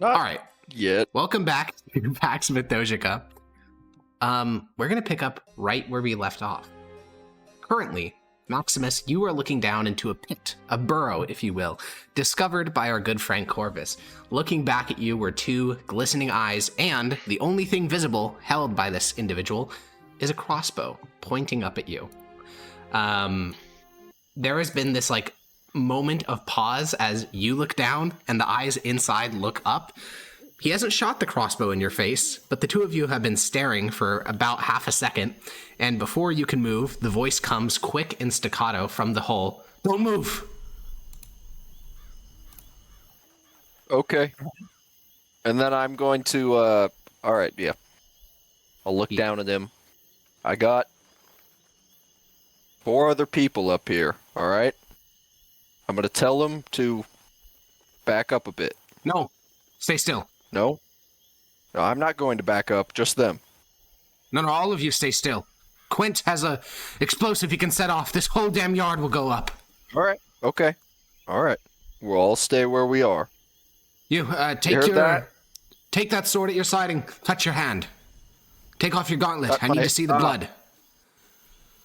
Not All right. yet. Welcome back to Pax Mithdosica. We're going to pick up right where we left off. Currently, Maximus, you are looking down into a pit, a burrow, if you will, discovered by our good friend Corvus. Looking back at you were two glistening eyes, and the only thing visible held by this individual is a crossbow pointing up at you. There has been this, moment of pause as you look down and the eyes inside look up. He hasn't shot the crossbow in your face, but the two of you have been staring for about half a second, and before you can move, the voice comes quick and staccato from the hole. Don't move! Okay. And then I'm going to, alright, yeah. I'll look down at him. I got 4 other people up here, alright? I'm going to tell them to back up a bit. No, stay still. No? No, I'm not going to back up, just them. No, all of you stay still. Quint has a explosive he can set off. This whole damn yard will go up. Alright, okay. Alright. We'll all stay where we are. You, take that sword at your side and touch your hand. Take off your gauntlet. I need to see the blood.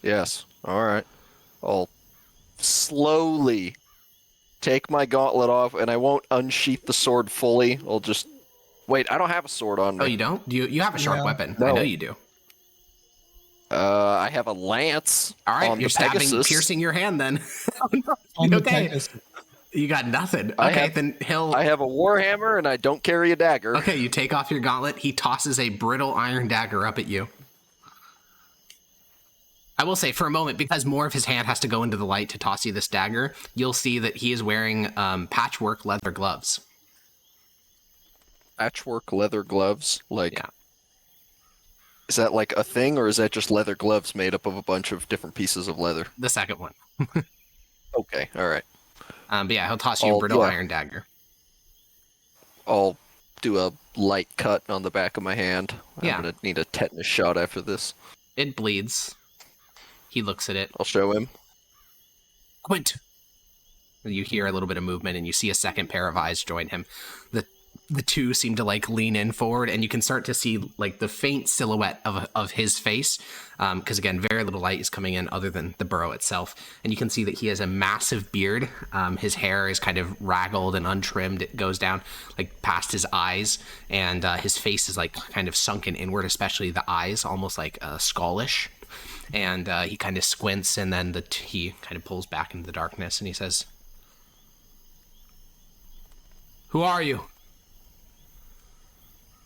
Yes, alright. I'll slowly take my gauntlet off, and I won't unsheath the sword fully. I'll just... Wait, I don't have a sword on me. Oh, you don't? You have a sharp weapon. No. I know you do. I have a lance. All right, on you're the stabbing, Pegasus. piercing your hand then. On the Okay. Pegasus. You got nothing. I Okay, have- then he'll... I have a warhammer, and I don't carry a dagger. Okay, you take off your gauntlet. He tosses a brittle iron dagger up at you. I will say, for a moment, because more of his hand has to go into the light to toss you this dagger, you'll see that he is wearing patchwork leather gloves. Patchwork leather gloves? Yeah. Is that like a thing, or is that just leather gloves made up of a bunch of different pieces of leather? The second one. Okay, alright. But yeah, he'll toss you a brittle iron dagger. I'll do a light cut on the back of my hand. Yeah. I'm gonna need a tetanus shot after this. It bleeds. He looks at it. I'll show him. Quint! And you hear a little bit of movement, and you see a second pair of eyes join him. The two seem to lean in forward, and you can start to see the faint silhouette of his face, because again, very little light is coming in other than the burrow itself. And you can see that he has a massive beard. His hair is kind of raggled and untrimmed. It goes down past his eyes, and his face is kind of sunken inward, especially the eyes, almost skullish. And he kind of squints, and then he kind of pulls back into the darkness, and he says, "Who are you?"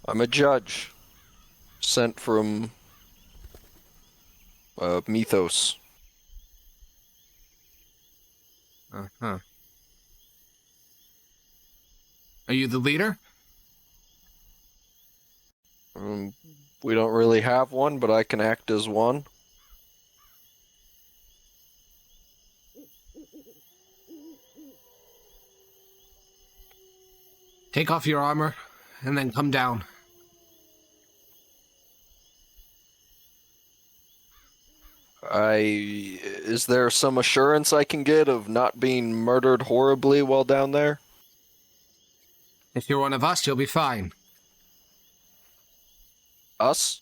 I'm a judge. Sent from... Mythos. Uh-huh. Are you the leader? We don't really have one, but I can act as one. Take off your armor, and then come down. Is there some assurance I can get of not being murdered horribly while down there? If you're one of us, you'll be fine. Us?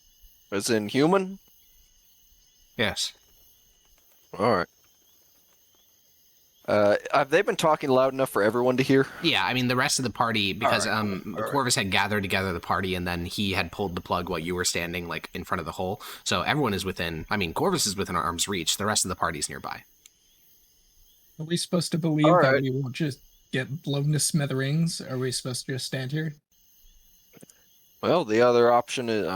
As in human? Yes. Alright. Have they been talking loud enough for everyone to hear? Yeah, I mean, the rest of the party, because Alright. Corvus had gathered together the party, and then he had pulled the plug while you were standing, in front of the hole. So everyone is within... I mean, Corvus is within arm's reach. The rest of the party's nearby. Are we supposed to believe that we won't just get blown to smithereens? Are we supposed to just stand here? Well, the other option is...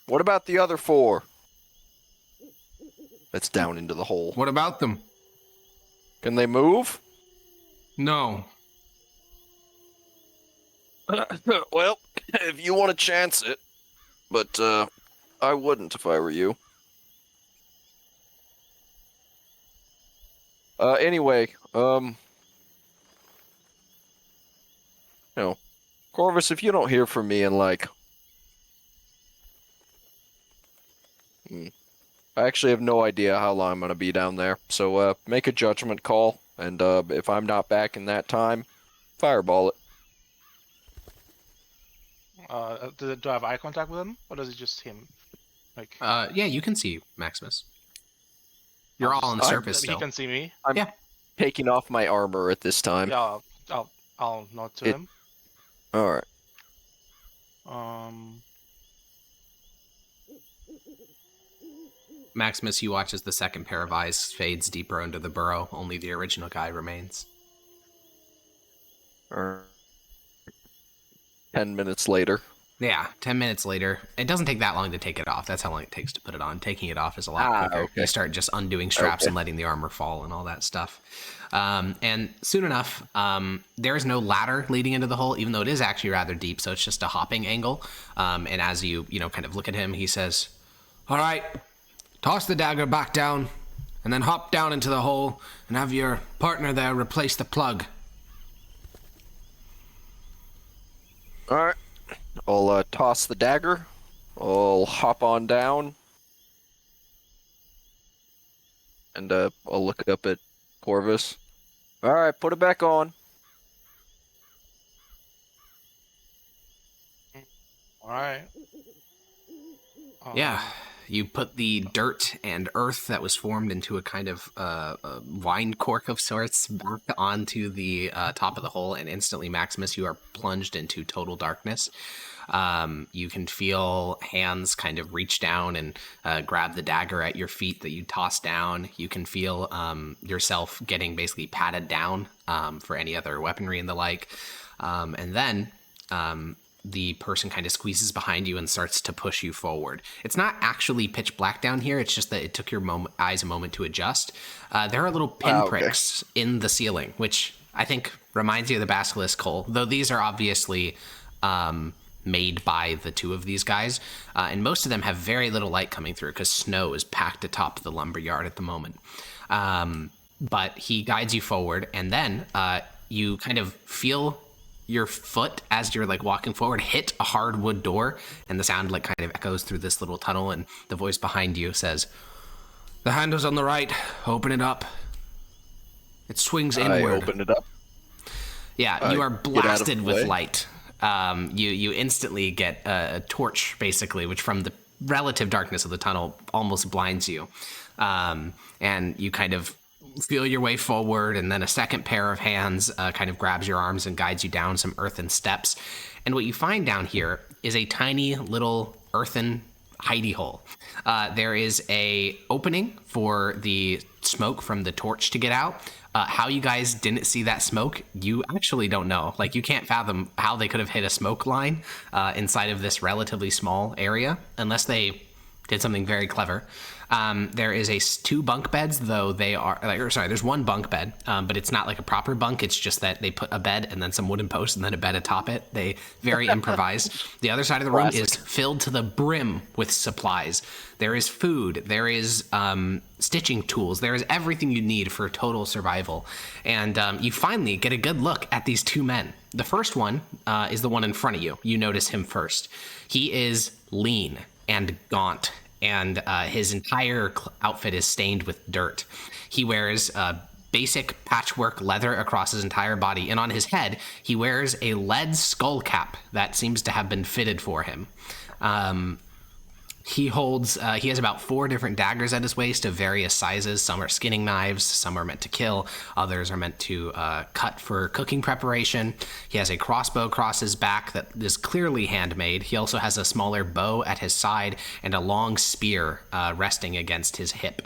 what about the other 4? That's down into the hole. What about them? Can they move? No. Well, if you want to chance it. But, I wouldn't if I were you. Anyway, Corvus, if you don't hear from me in, I actually have no idea how long I'm going to be down there, so make a judgment call, and if I'm not back in that time, fireball it. Do I have eye contact with him, or does it just him? Like, Yeah, you can see Maximus. You're all on the surface still. He can see me. I'm taking off my armor at this time. Yeah, I'll nod to him. All right. Maximus, you watch as the second pair of eyes fades deeper into the burrow. Only the original guy remains. 10 minutes later. Yeah, 10 minutes later. It doesn't take that long to take it off. That's how long it takes to put it on. Taking it off is a lot quicker. Okay. You start just undoing straps and letting the armor fall and all that stuff. And soon enough, there is no ladder leading into the hole, even though it is actually rather deep, so it's just a hopping angle. And as you kind of look at him, he says, "All right, toss the dagger back down, and then hop down into the hole and have your partner there replace the plug." All right. I'll toss the dagger. I'll hop on down. And I'll look up at Corvus. All right, put it back on. All right. Yeah, you put the dirt and earth that was formed into a kind of a wine cork of sorts back onto the top of the hole, and instantly, Maximus, you are plunged into total darkness. You can feel hands kind of reach down and grab the dagger at your feet that you toss down. You can feel yourself getting basically patted down for any other weaponry and the like. And then the person kind of squeezes behind you and starts to push you forward. It's not actually pitch black down here. It's just that it took your eyes a moment to adjust. There are little pinpricks in the ceiling, which I think reminds you of the Basilisk Hole, though these are obviously made by the two of these guys. And most of them have very little light coming through because snow is packed atop the lumber yard at the moment. But he guides you forward, and then you kind of feel your foot as you're like walking forward hit a hardwood door, and the sound like kind of echoes through this little tunnel, and the voice behind you says, "The handle's on the right. Open it up. It swings inward." I open it up. Yeah, you are blasted with light. You instantly get a torch, basically, which from the relative darkness of the tunnel almost blinds you. And you kind of feel your way forward, and then a second pair of hands kind of grabs your arms and guides you down some earthen steps. And what you find down here is a tiny little earthen hidey hole. There is a opening for the smoke from the torch to get out. How you guys didn't see that smoke, you actually don't know. Like, you can't fathom how they could have hit a smoke line inside of this relatively small area, unless they did something very clever. There is two bunk beds, though they are, there's one bunk bed, but it's not like a proper bunk. It's just that they put a bed and then some wooden posts and then a bed atop it. They very improvised. The other side of the room is filled to the brim with supplies. There is food. There is stitching tools. There is everything you need for total survival. And you finally get a good look at these two men. The first one is the one in front of you. You notice him first. He is lean and gaunt, and his entire outfit is stained with dirt. He wears basic patchwork leather across his entire body, and on his head, he wears a lead skull cap that seems to have been fitted for him. He has about 4 different daggers at his waist of various sizes. Some are skinning knives, some are meant to kill, others are meant to cut for cooking preparation. He has a crossbow across his back that is clearly handmade. He also has a smaller bow at his side and a long spear resting against his hip,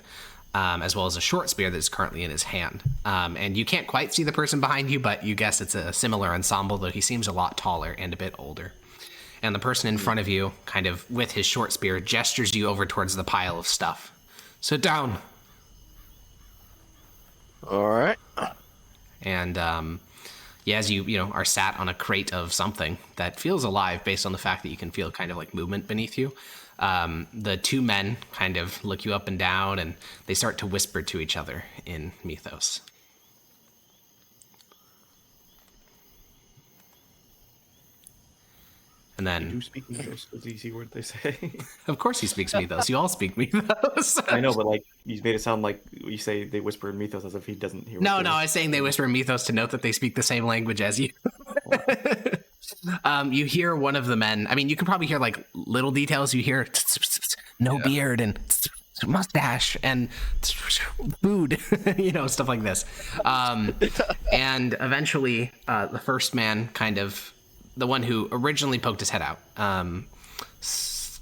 as well as a short spear that is currently in his hand. And you can't quite see the person behind you, but you guess it's a similar ensemble, though he seems a lot taller and a bit older. And the person in front of you, kind of with his short spear, gestures you over towards the pile of stuff. "Sit down." All right. And as you are sat on a crate of something that feels alive based on the fact that you can feel kind of like movement beneath you, the two men kind of look you up and down, and they start to whisper to each other in Mythos. And then, do speak Mythos. Does he see what they say? Of course he speaks Mythos. You all speak Mythos. I know, but like you made it sound like you say they whisper in Mythos as if he doesn't hear. No, I was saying they whisper in Mythos to note that they speak the same language as you. You hear one of the men. I mean, you can probably hear like little details. You hear no beard and mustache and food, stuff like this. And eventually, the first man, kind of the one who originally poked his head out,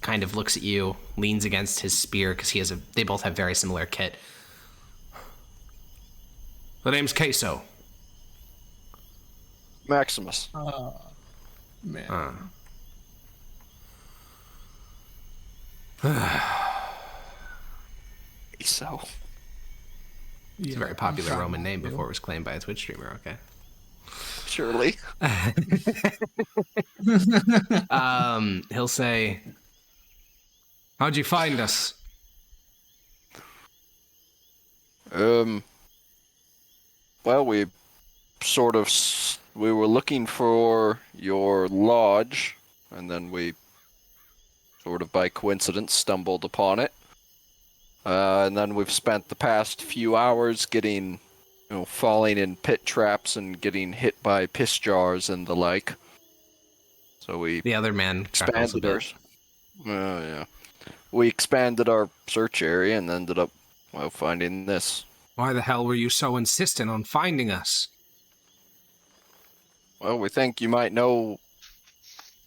kind of looks at you, leans against his spear because they both have very similar kit. The name's Queso. Maximus. Man. So. It's a very popular Roman name before it was claimed by a Twitch streamer, okay? Surely. He'll say, how'd you find us? Well, we were looking for your lodge, and then we sort of by coincidence stumbled upon it. And then we've spent the past few hours falling in pit traps and getting hit by piss jars and the like. So the other man expanded ours. Yeah. We expanded our search area and ended up, finding this. Why the hell were you so insistent on finding us? Well, we think you might know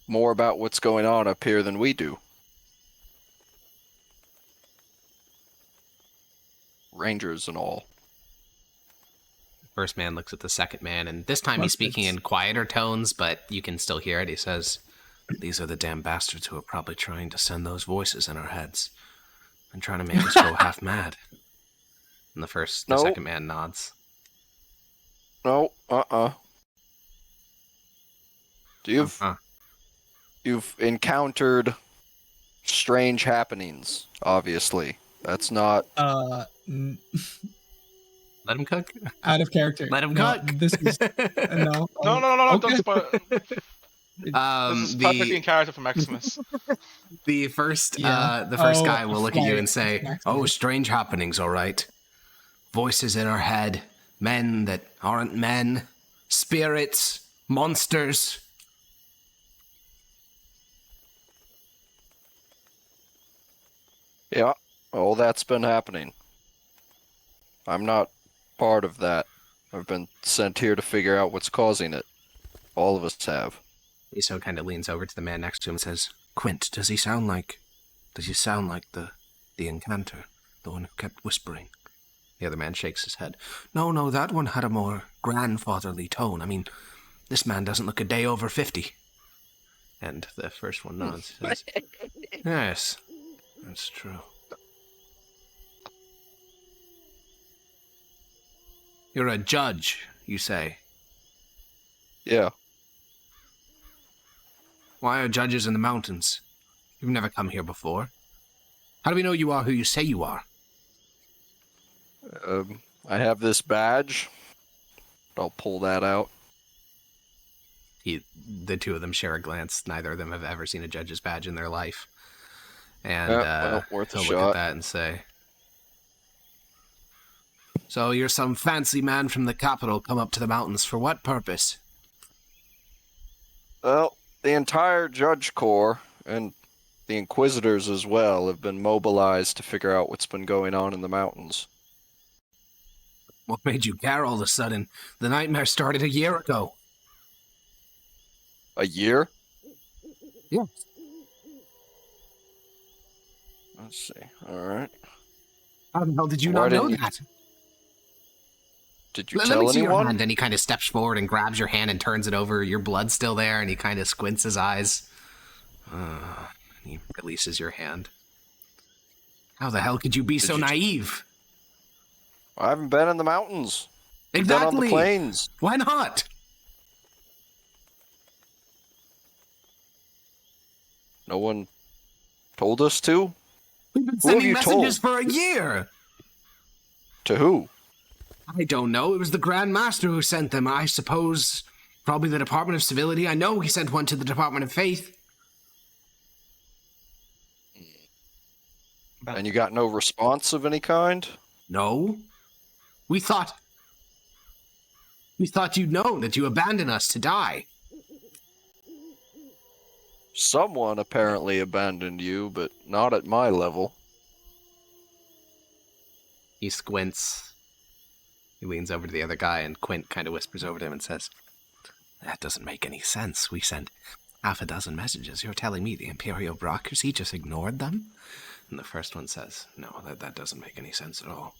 more about what's going on up here than we do. Rangers and all. First man looks at the second man, and this time he's speaking in quieter tones, but you can still hear it. He says, these are the damn bastards who are probably trying to send those voices in our heads and trying to make us go half mad. And the second man nods. No, You've encountered strange happenings, obviously. That's not... Let him cook? Out of character. Let him cook! This is... no. No, Okay. don't spoil it. This is perfectly in character for Maximus. The first guy will look at you and say, oh, strange happenings, all right. Voices in our head, men that aren't men, spirits, monsters. Yeah, all that's been happening. I'm not part of that. I've been sent here to figure out what's causing it. All of us have. Iso kind of leans over to the man next to him and says, Quint, does he sound like the incanter, the one who kept whispering? The other man shakes his head. No, that one had a more grandfatherly tone. I mean, this man doesn't look a day over 50. And the first one nods. Says, yes, that's true. You're a judge, you say? Yeah. Why are judges in the mountains? You've never come here before. How do we know you are who you say you are? I have this badge. I'll pull that out. The two of them share a glance. Neither of them have ever seen a judge's badge in their life. And worth a he'll shot. look at that and say, so you're some fancy man from the capital come up to the mountains. For what purpose? Well, the entire Judge Corps and the Inquisitors as well have been mobilized to figure out what's been going on in the mountains. What made you care all of a sudden? The nightmare started a year ago. A year? Yes. Let's see. All right. How the hell did you not know that? Did you Let tell me see your anyone? hand. And he kind of steps forward and grabs your hand and turns it over. Your blood's still there, and he kind of squints his eyes. He releases your hand. How the hell could you be so naive? I haven't been in the mountains. I've been on the Exactly. plains. Why not? No one told us to? We've been Who have sending you messages told? for a year. To who? I don't know. It was the Grand Master who sent them. I suppose probably the Department of Civility. I know he sent one to the Department of Faith. And you got no response of any kind? No. We thought you'd know that you abandoned us to die. Someone apparently abandoned you, but not at my level. He squints. He leans over to the other guy, and Quint kind of whispers over to him and says, "That doesn't make any sense. We sent half a dozen messages. You're telling me the Imperial bureaucracy just ignored them?" And the first one says, "No, that doesn't make any sense at all.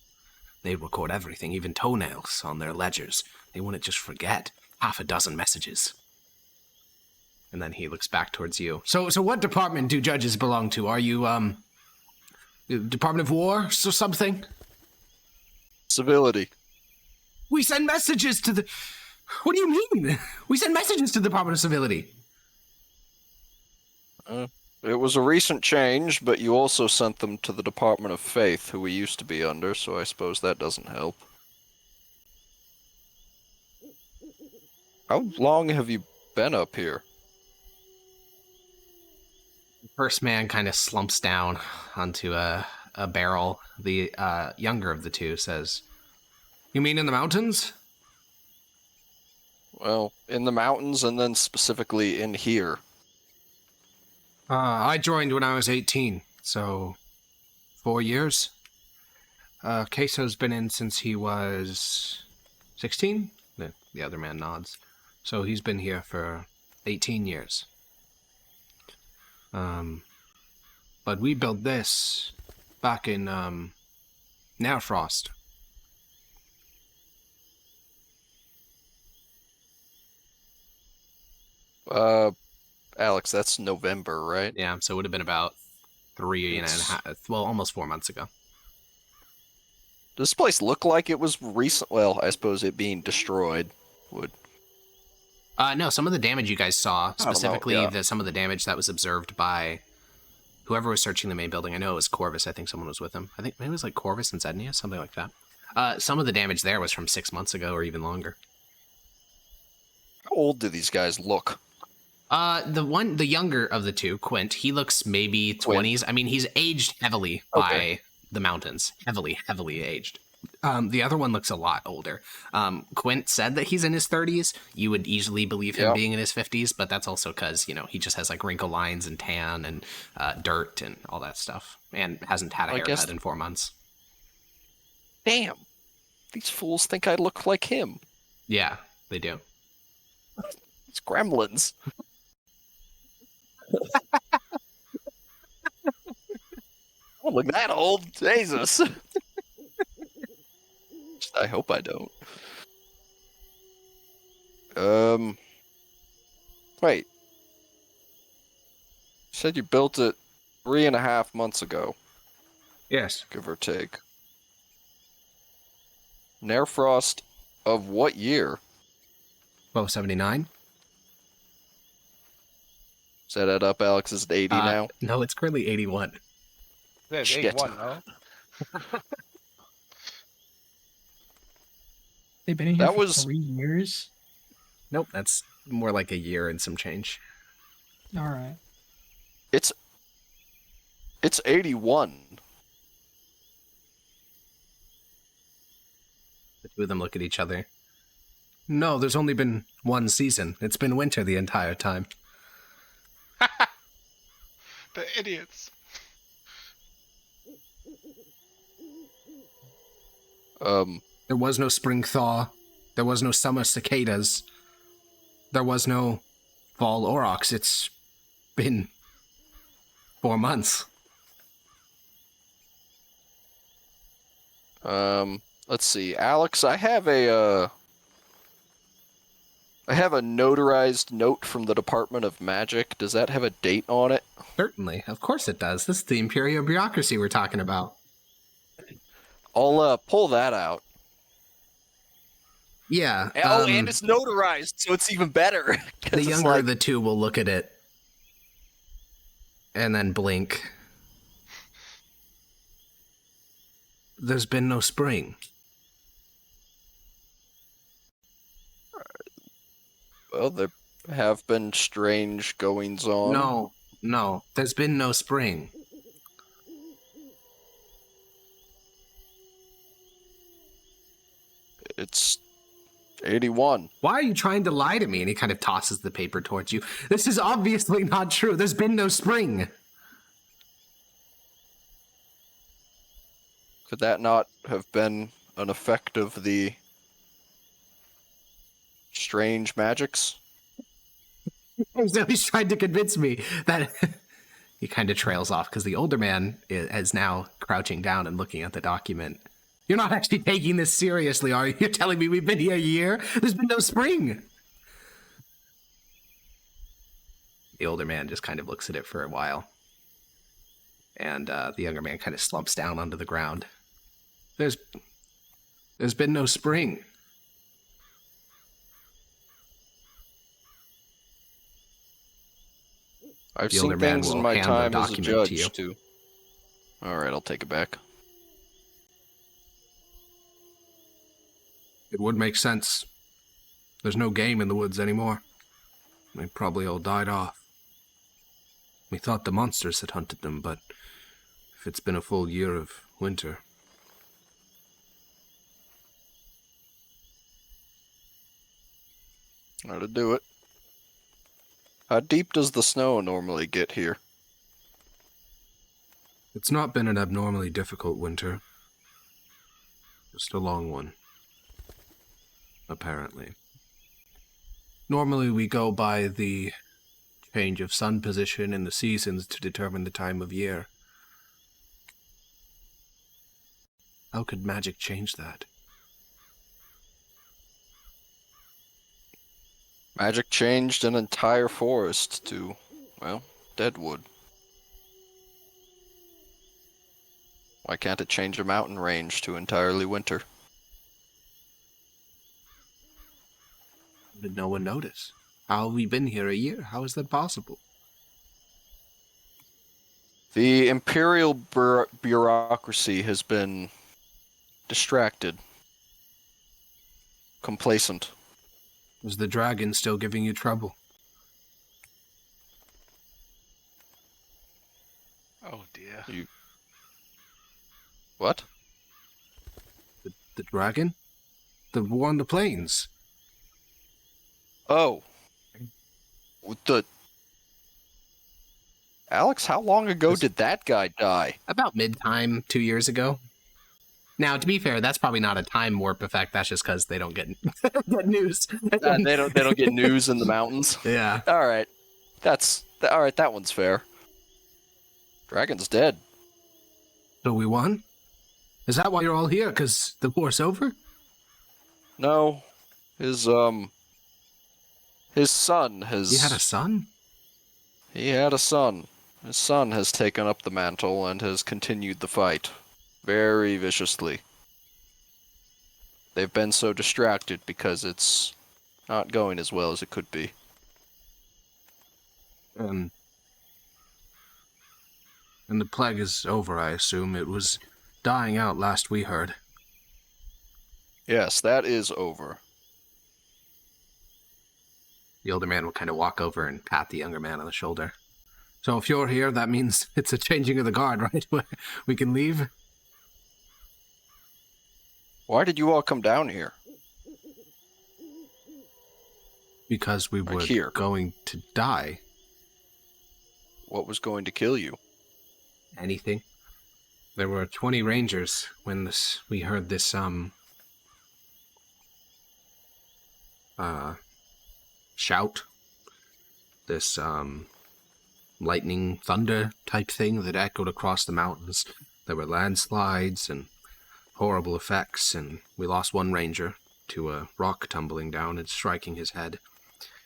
They record everything, even toenails, on their ledgers. They wouldn't just forget half a dozen messages." And then he looks back towards you. So what department do judges belong to? Are you, Department of War or something? Civility. We send messages to the... What do you mean? We send messages to the Department of Civility. It was a recent change, but you also sent them to the Department of Faith, who we used to be under, so I suppose that doesn't help. How long have you been up here? The first man kind of slumps down onto a barrel. The younger of the two says, "You mean in the mountains?" Well, in the mountains and then specifically in here. I joined when I was 18, so 4 years. Queso's been in since he was 16? The other man nods. So he's been here for 18 years. But we built this back in Nairfrost. Alex, that's November, right? Yeah, so it would have been about 3.5, well, almost 4 months ago. Does this place look like it was recent? Well, I suppose it being destroyed would. No, some of the damage you guys saw, specifically yeah. some of the damage that was observed by whoever was searching the main building. I know it was Corvus. I think someone was with him. I think maybe it was like Corvus and Zednia, something like that. Some of the damage there was from 6 months ago or even longer. How old do these guys look? The younger of the two, Quint, he looks maybe 20s. I mean, he's aged heavily by the mountains. Heavily aged. The other one looks a lot older. Quint said that he's in his 30s. You would easily believe him being in his 50s, but that's also because, he just has like wrinkle lines and tan and dirt and all that stuff, and hasn't had a haircut in 4 months. Damn. These fools think I look like him. Yeah, they do. It's gremlins. I don't look that old. Jesus. I hope I don't. Wait. You said you built it 3.5 months ago, Yes. give or take. Nairfrost of what year? 1279? Is that up, Alex? Is it 80 now? No, it's currently 81. There's Shit. 81, no? They've been in here That for was- 3 years. Nope, that's more like a year and some change. All right. It's 81. The two of them look at each other. No, there's only been one season. It's been winter the entire time. The idiots. There was no spring thaw. There was no summer cicadas. There was no fall aurochs. It's been 4 months. Let's see, Alex, I have a notarized note from the Department of Magic. Does that have a date on it? Certainly. Of course it does. This is the Imperial bureaucracy we're talking about. I'll pull that out. Yeah. And it's notarized, so it's even better. The younger of the two will look at it and then blink. There's been no spring. Well, there have been strange goings on. No. There's been no spring. 81. Why are you trying to lie to me? And he kind of tosses the paper towards you. This is obviously not true. There's been no spring. Could that not have been an effect of the strange magics? So he's trying to convince me that he kind of trails off because the older man is now crouching down and looking at the document. You're not actually taking this seriously, are you? You're telling me we've been here a year? There's been no spring. The older man just kind of looks at it for a while. And the younger man kind of slumps down onto the ground. There's been no spring. I've The seen older man things in will my hand the time as a document judge, to you. too. Alright, I'll take it back. It would make sense. There's no game in the woods anymore. They probably all died off. We thought the monsters had hunted them, but if it's been a full year of winter... How to do it. How deep does the snow normally get here? It's not been an abnormally difficult winter. Just a long one. Apparently. Normally we go by the change of sun position in the seasons to determine the time of year. How could magic change that? Magic changed an entire forest to, well, deadwood. Why can't it change a mountain range to entirely winter? Did no one notice? How have we been here a year? How is that possible? The imperial bureaucracy has been distracted, complacent. Is the dragon still giving you trouble? Oh dear. What? The dragon? The war on the plains? Oh. Alex, how long ago did that guy die? About mid-time 2 years ago. Now, to be fair, that's probably not a time warp effect. That's just because they don't get, get news. They don't get news in the mountains. Yeah. All right. All right, that one's fair. Dragon's dead. So we won? Is that why you're all here? Because the war's over? No. His son has... You had a son? He had a son. His son has taken up the mantle and has continued the fight. Very viciously. They've been so distracted because it's not going as well as it could be. And the plague is over, I assume. It was dying out last we heard. Yes, that is over. The older man will kind of walk over and pat the younger man on the shoulder. So if you're here, that means it's a changing of the guard, right? We can leave? Why did you all come down here? Because we were here. going to die. What was going to kill you? Anything. There were 20 rangers when we heard this, shout. This, lightning thunder type thing that echoed across the mountains. There were landslides and horrible effects, and we lost one ranger to a rock tumbling down and striking his head.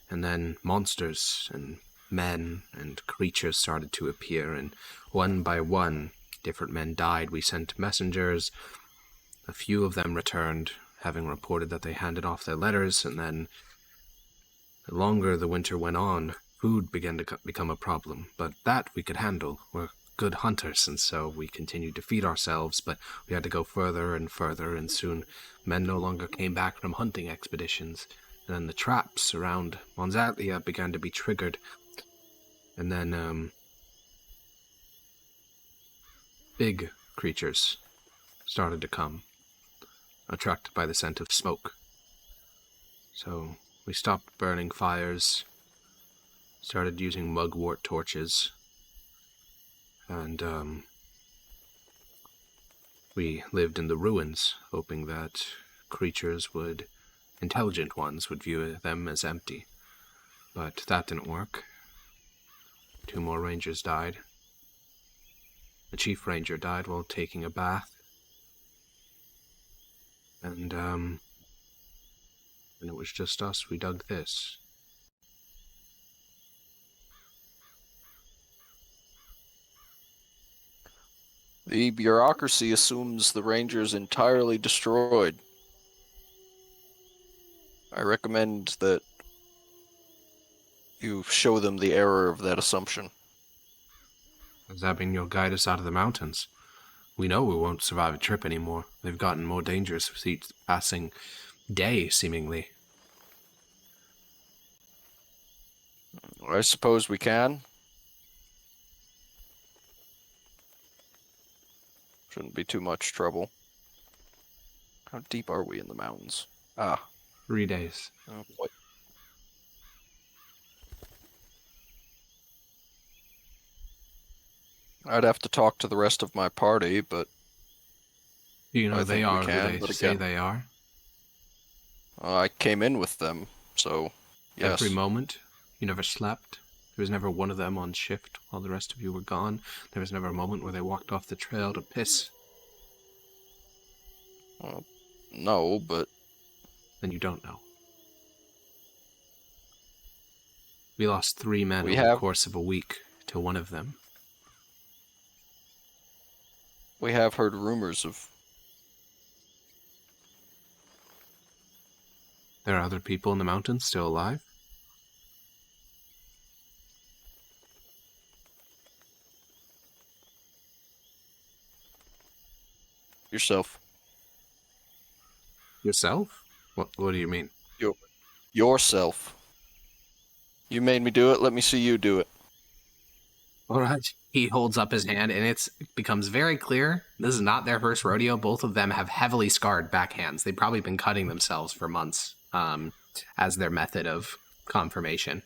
And then monsters and men and creatures started to appear, and one by one, different men died. We sent messengers. A few of them returned, having reported that they handed off their letters, and then the longer the winter went on, food began to become a problem, but that we could handle. We're good hunters, and so we continued to feed ourselves, but we had to go further and further, and soon men no longer came back from hunting expeditions. And then the traps around Monzatlia began to be triggered. And then, big creatures started to come, attracted by the scent of smoke. So we stopped burning fires, started using mugwort torches, and we lived in the ruins, hoping that intelligent ones would view them as empty. But that didn't work. 2 more rangers died. The chief ranger died while taking a bath. And when it was just us, we dug this. The bureaucracy assumes the Ranger's entirely destroyed. I recommend that you show them the error of that assumption. Does that mean you'll guide us out of the mountains? We know we won't survive a trip anymore. They've gotten more dangerous with each passing day, seemingly. I suppose we can. Shouldn't be too much trouble. How deep are we in the mountains? 3 days. Oh boy. I'd have to talk to the rest of my party, but You know I they think we are can, who but they say again- they are. I came in with them, so yes. Every moment. You never slept. There was never one of them on shift while the rest of you were gone. There was never a moment where they walked off the trail to piss. No, but Then you don't know. We lost 3 men We over the have- course of a week to one of them. we have heard rumors of... There are other people in the mountains still alive? yourself. Yourself? What do you mean? Yourself. You made me do it, let me see you do it. All right. He holds up his hand, and it becomes very clear this is not their first rodeo. Both of them have heavily scarred backhands. They've probably been cutting themselves for months as their method of confirmation.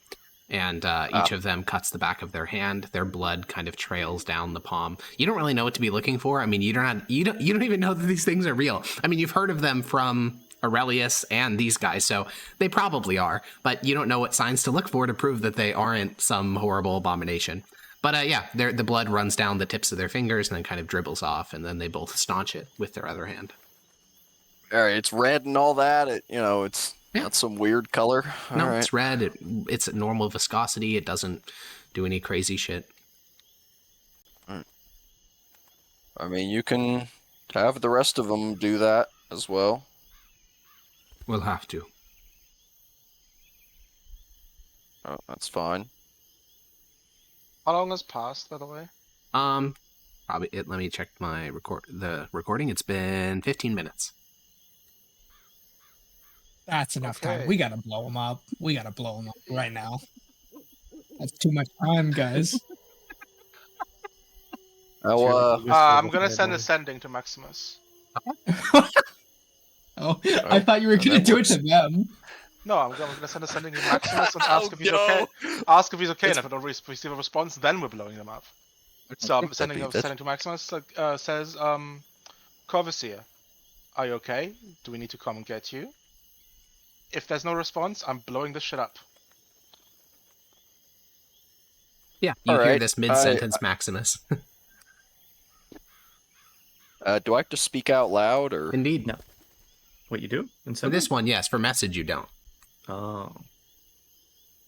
And each of them cuts the back of their hand. Their blood kind of trails down the palm. You don't really know what to be looking for. I mean, you don't even know that these things are real. I mean, you've heard of them from Aurelius and these guys, so they probably are. But you don't know what signs to look for to prove that they aren't some horrible abomination. But yeah, the blood runs down the tips of their fingers and then kind of dribbles off, and then they both staunch it with their other hand. All right, it's red and all that. It's Yeah. not some weird color. All No, right. it's red. It's a normal viscosity. It doesn't do any crazy shit. I mean, you can have the rest of them do that as well. We'll have to. Oh, that's fine. How long has passed, by the way? Probably. Let me check the recording. It's been 15 minutes. That's enough Okay. time. We gotta blow them up. We gotta blow them up right now. That's too much time, guys. I'm gonna send a sending to Maximus. Oh, I thought you were gonna that do works. it to them. No, I'm gonna send a sending to Maximus and ask if he's okay. Ask if he's okay, and if I don't receive a response, then we're blowing them up. So I'm sending to Maximus. Says, Corvasia, are you okay? Do we need to come and get you? If there's no response, I'm blowing this shit up. Yeah, you All hear right, this mid-sentence, Maximus. Do I have to speak out loud or? Indeed. No. What you do? In For this one, yes. For message, you don't. Oh.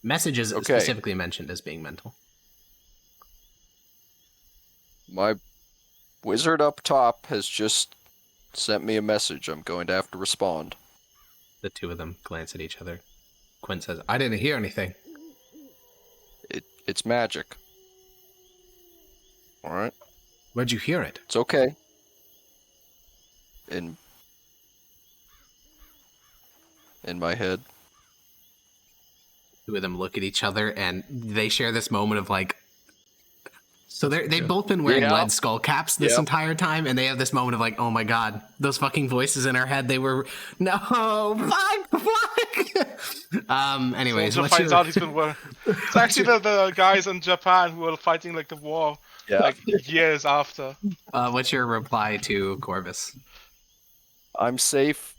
Message is Okay. specifically mentioned as being mental. My wizard up top has just sent me a message. I'm going to have to respond. The two of them glance at each other. Quinn says, I didn't hear anything. It's magic. All right, Where'd you hear it? it's okay. In my head. Two of them look at each other, and they share this moment of like So they've both been wearing Yeah. lead skull caps this Yep. entire time, and they have this moment of like, oh my god, those fucking voices in our head, they were, no, fuck! Anyways, Soldier what's finds your... out he's been wearing. It's actually the guys in Japan who were fighting like the war like years after. what's your reply to Corvus? I'm safe.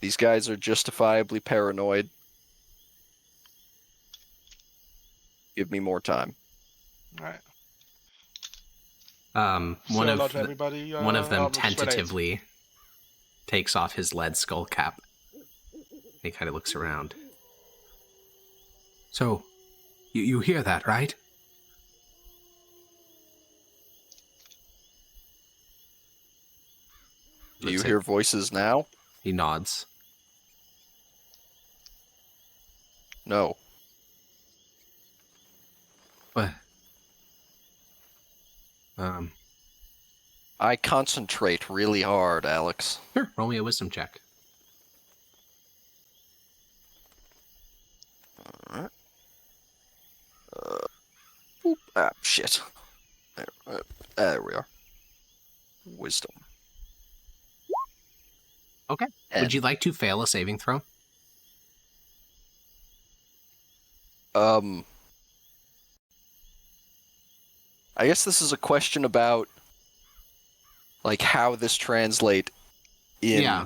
These guys are justifiably paranoid. Give me more time. All right. One Say hello of to everybody. one of them just grenades. tentatively takes off his lead skull cap. He kind of looks around. So, you hear that, right? Do you Looks hear like- voices now? He nods. No. What? I concentrate really hard, Alex. Sure. Roll me a wisdom check. Alright. Shit. There we are. Wisdom. Okay. Would you like to fail a saving throw? I guess this is a question about like how this translate in Yeah.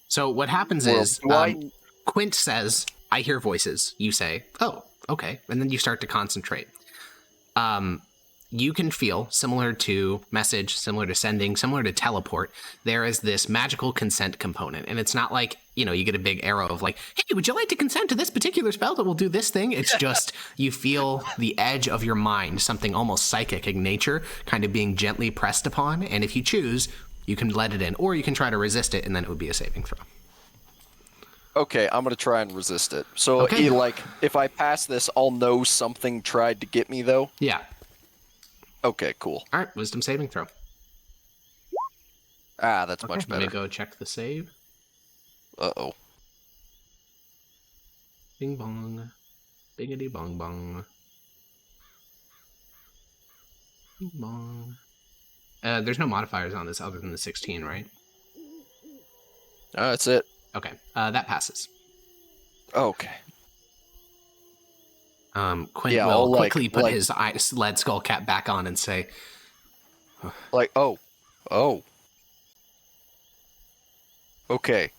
So what happens Well, is do I- Quint says, I hear voices. You say, oh, okay. And then you start to concentrate. You can feel, similar to message, similar to sending, similar to teleport, there is this magical consent component. And it's not like, you get a big arrow of like, hey, would you like to consent to this particular spell that will do this thing? It's just, you feel the edge of your mind, something almost psychic in nature, kind of being gently pressed upon. And if you choose, you can let it in, or you can try to resist it, and then it would be a saving throw. Okay, I'm gonna try and resist it. So, Okay. if I pass this, I'll know something tried to get me, though? Yeah. Okay, cool. All right, wisdom saving throw. Ah, that's Okay, much let me better. go check the save. Uh-oh. Bing bong. Bingity bong bong. Bing bong. There's no modifiers on this other than the 16, right? That's it. Okay, that passes. Okay. Quint Yeah, will I'll, quickly put his lead skull cap back on and say, Oh. Okay.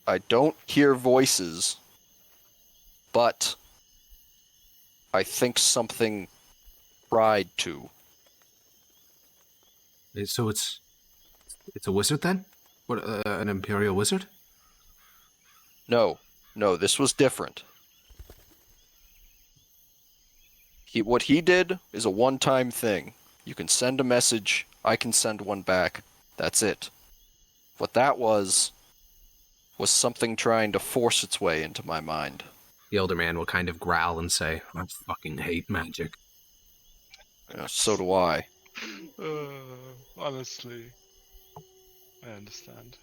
I don't hear voices, but I think something tried to. so it's a wizard then? What, an Imperial wizard? No, this was different. What he did is a one-time thing. You can send a message, I can send one back. That's it. What that was something trying to force its way into my mind. The older man will kind of growl and say, I fucking hate magic. So do I. Honestly, I understand.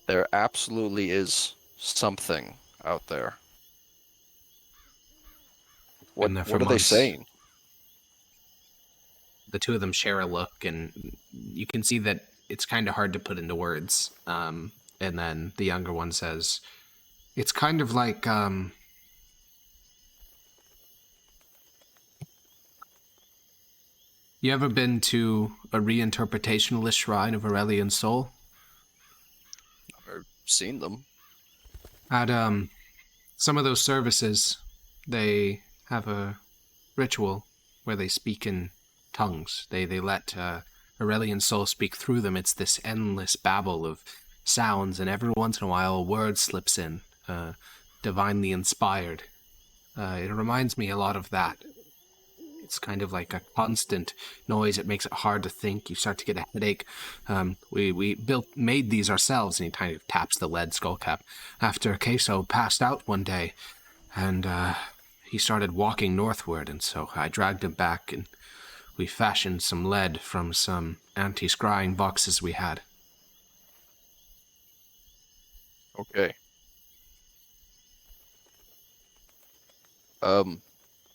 There absolutely is something out there. What Been there for are they months. saying? The two of them share a look, and you can see that it's kind of hard to put into words. And then the younger one says, it's kind of like, you ever been to a reinterpretationalist shrine of Aurelian Soul? I've seen them. At some of those services, they have a ritual where they speak in tongues. They let Aurelian Soul speak through them. It's this endless babble of sounds, and every once in a while a word slips in, divinely inspired. It reminds me a lot of that. It's kind of like a constant noise. It makes it hard to think. You start to get a headache. We made these ourselves, and he kind of taps the lead skull cap. After Queso passed out one day, and he started walking northward, and so I dragged him back, and we fashioned some lead from some anti-scrying boxes we had. Okay.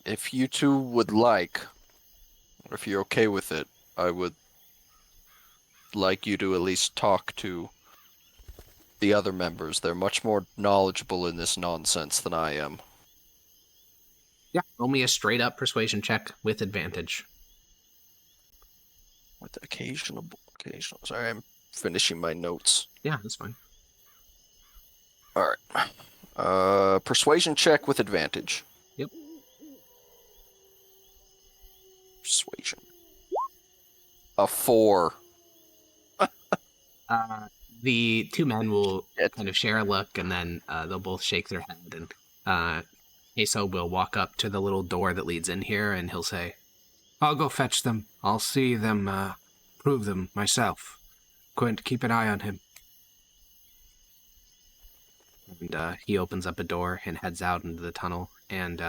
If you two would like, or if you're okay with it, I would like you to at least talk to the other members. They're much more knowledgeable in this nonsense than I am. Yeah, roll me a straight up persuasion check with advantage. With occasional. Sorry, I'm finishing my notes. Yeah, that's fine. All right. Persuasion check with advantage. Yep. Persuasion. A 4. The two men will kind of share a look, and then they'll both shake their head, and Queso will walk up to the little door that leads in here, and he'll say, "I'll go fetch them. I'll see them, prove them myself. Quint, keep an eye on him." And he opens up a door and heads out into the tunnel. And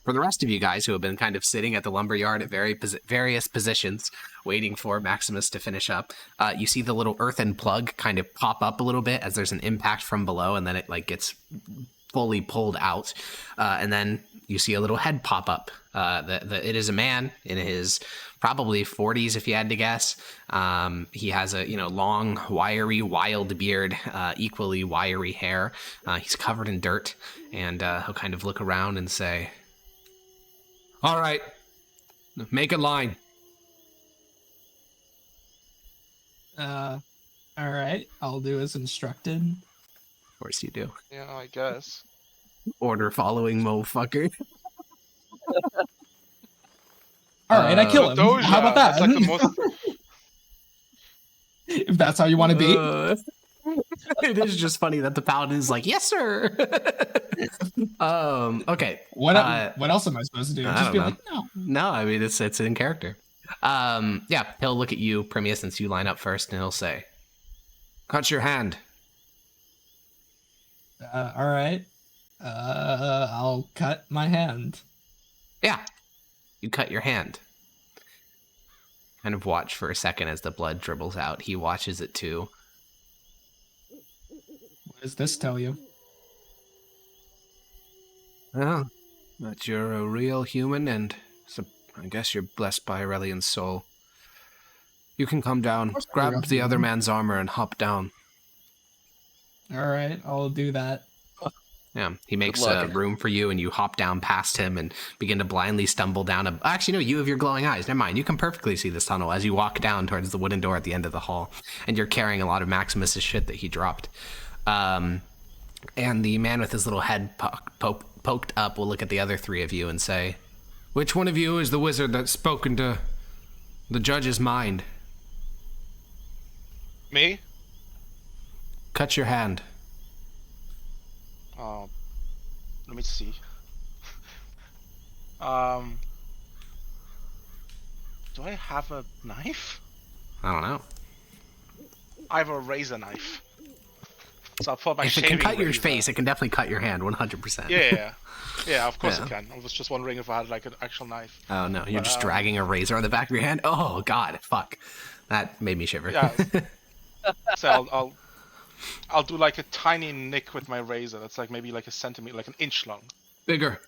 for the rest of you guys who have been kind of sitting at the lumberyard at various positions, waiting for Maximus to finish up, you see the little earthen plug kind of pop up a little bit as there's an impact from below, and then it like gets fully pulled out, and then you see a little head pop up. It is a man in his probably 40s, if you had to guess. He has a long, wiry, wild beard, equally wiry hair. He's covered in dirt, and he'll kind of look around and say, "All right, make a line." All right, I'll do as instructed. Of course you do. Yeah, I guess. Order following, motherfucker. All right, I kill him. Doja, How about that? That's like the most... If that's how you want to be. It is just funny that the paladin is like, "Yes, sir." Okay. What else am I supposed to do? I Just don't be know. like, no. No, I mean it's in character. Yeah, he'll look at you, Primius, since you line up first, and he'll say, "Cut your hand." All right. I'll cut my hand. Yeah, you cut your hand. Kind of watch for a second as the blood dribbles out. He watches it too. What does this tell you? Well, that you're a real human, and so I guess you're blessed by Aurelian's soul. You can come down, grab the other man's armor, and hop down. All right, I'll do that. Yeah, he makes luck. room for you, and you hop down past him and begin to blindly stumble down. Actually, no, you have your glowing eyes. Never mind. You can perfectly see this tunnel as you walk down towards the wooden door at the end of the hall, and you're carrying a lot of Maximus's shit that he dropped. And the man with his little head poked up will look at the other three of you and say, "Which one of you is the wizard that's spoken to the judge's mind?" Me? Cut your hand. Let me see. Do I have a knife? I don't know. I have a razor knife. So I'll put my If it can shaving cut your razor. face, it can definitely cut your hand 100%. Yeah, of course Yeah. it can. I was just wondering if I had like an actual knife. Oh, no. You're just dragging a razor on the back of your hand? Oh, God. Fuck. That made me shiver. Yeah. So I'll do like a tiny nick with my razor. That's like maybe like a centimeter, like an inch long. Bigger.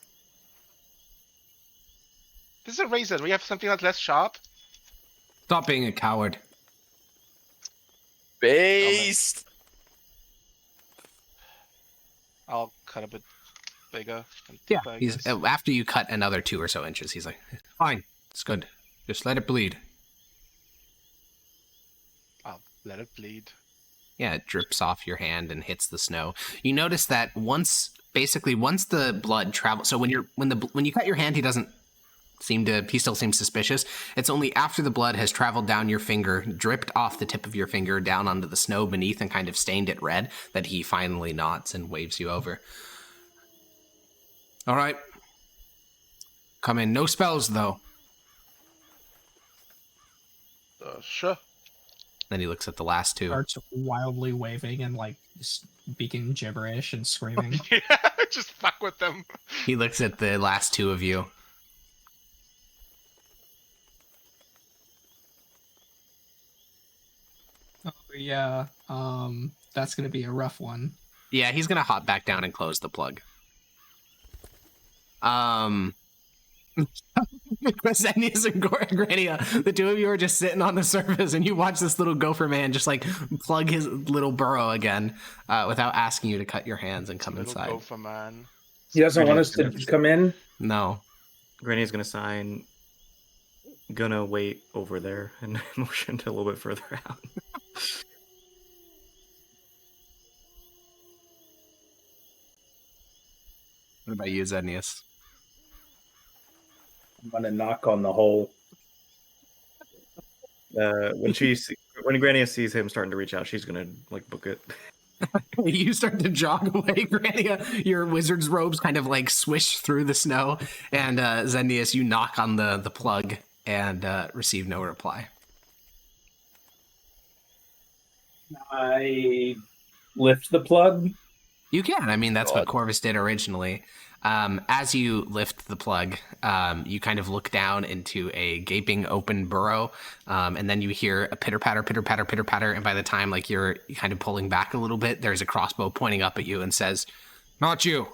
This is a razor. Do we have something that's less sharp? Stop being a coward. Based. I'll cut a bit bigger. And Yeah. thicker, I He's guess. after you cut another 2 or so inches, he's like, "Fine. It's good. Just let it bleed." I'll let it bleed. Yeah, it drips off your hand and hits the snow. You notice that once the blood travels. So when you cut your hand, he still seems suspicious. It's only after the blood has traveled down your finger, dripped off the tip of your finger down onto the snow beneath and kind of stained it red, that he finally nods and waves you over. "All right. Come in. No spells, though." Sure. Then he looks at the last two. Starts wildly waving and like speaking gibberish and screaming. Yeah, just fuck with them. He looks at the last two of you. Oh yeah, that's gonna be a rough one. Yeah, he's gonna hop back down and close the plug. Zenius and Grania, the two of you are just sitting on the surface, and you watch this little gopher man just like plug his little burrow again without asking you to cut your hands and come Little inside. gopher man. He doesn't want us to come in. No. Granny's gonna sign. Gonna wait over there and motion to a little bit further out. What about you, Zenius? I'm gonna knock on the hole. When Granny sees him starting to reach out, she's gonna like book it. You start to jog away, Grania. Your wizard's robes kind of like swish through the snow, and Zendius, you knock on the plug and receive no reply. I lift the plug. You can. I mean, that's what Corvus did originally. As you lift the plug, you kind of look down into a gaping open burrow, and then you hear a pitter-patter, pitter-patter, pitter-patter, and by the time like you're kind of pulling back a little bit, there's a crossbow pointing up at you and says, "Not you."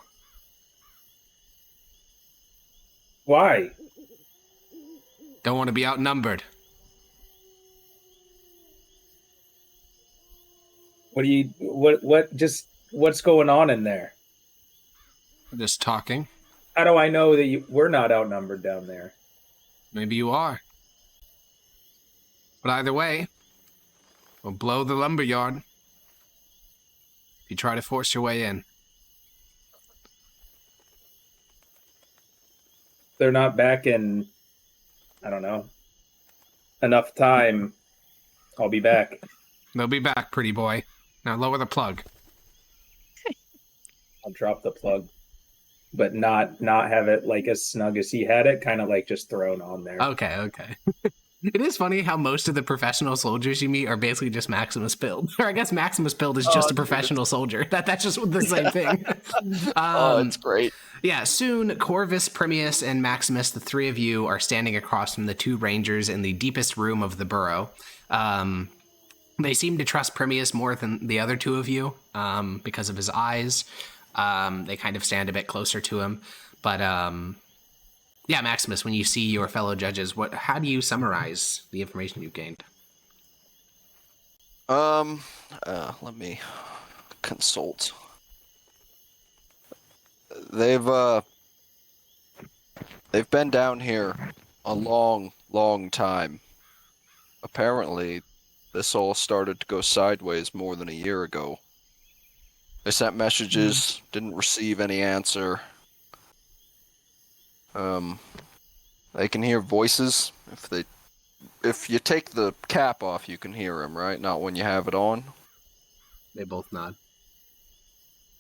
Why? Don't want to be outnumbered. What's going on in there? Just talking. How do I know that we're not outnumbered down there? Maybe you are. But either way, we'll blow the lumberyard if you try to force your way in. They're not back in, I don't know, enough time. I'll be back. They'll be back, pretty boy. Now lower the plug. I'll drop the plug, but not have it like as snug as he had it, kind of like just thrown on there. Okay. It is funny how most of the professional soldiers you meet are basically just Maximus Build. Or I guess Maximus Build is just a professional soldier. That's just the same thing. It's great. Yeah, soon Corvus, Primius, and Maximus, the three of you, are standing across from the two rangers in the deepest room of the burrow. They seem to trust Primius more than the other two of you because of his eyes. They kind of stand a bit closer to him. But yeah, Maximus, when you see your fellow judges, how do you summarize the information you've gained? Let me consult. They've been down here a long time. Apparently, this all started to go sideways more than a year ago. They sent messages, didn't receive any answer. They can hear voices. If you take the cap off, you can hear them, right? Not when you have it on. They both nod.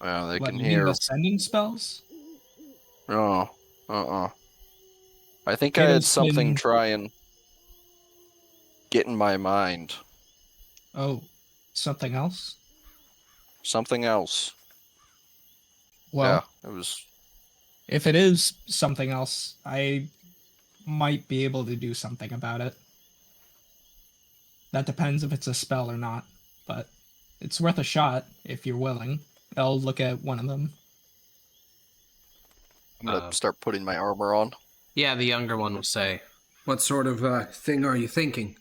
They What, can you mean hear. the sending spells? Oh, I think I had something try and get in my mind. Oh, something else? Something else. Well, Yeah, it was. if it is something else, I might be able to do something about it. That depends if it's a spell or not, but it's worth a shot if you're willing. I'll look at one of them. I'm gonna start putting my armor on. Yeah, the younger one will say, "What sort of thing are you thinking?"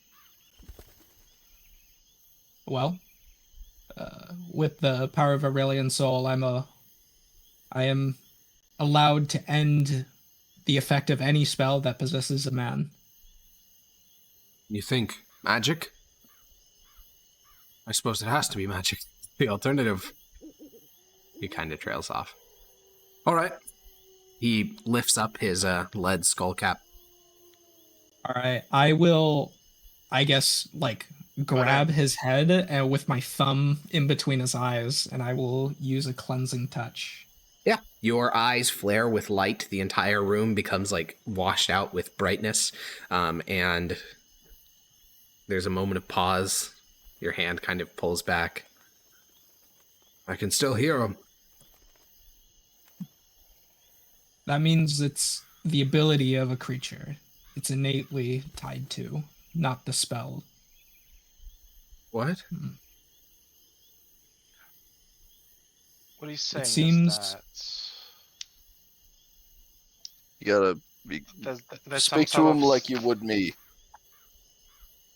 Well, with the power of Aurelian Soul, I am allowed to end the effect of any spell that possesses a man. You think magic? I suppose it has to be magic. The alternative. He kind of trails off. All right. He lifts up his lead skull cap. All right, I will, I guess, like grab his head and with my thumb in between his eyes, and I will use a cleansing touch. Yeah. Your eyes flare with light. The entire room becomes like washed out with brightness. And there's a moment of pause. Your hand kind of pulls back. I can still hear him. That means it's the ability of a creature. It's innately tied to, not the spell. What? What he's saying seems- is that You gotta There's some Speak to sort him of- like you would me.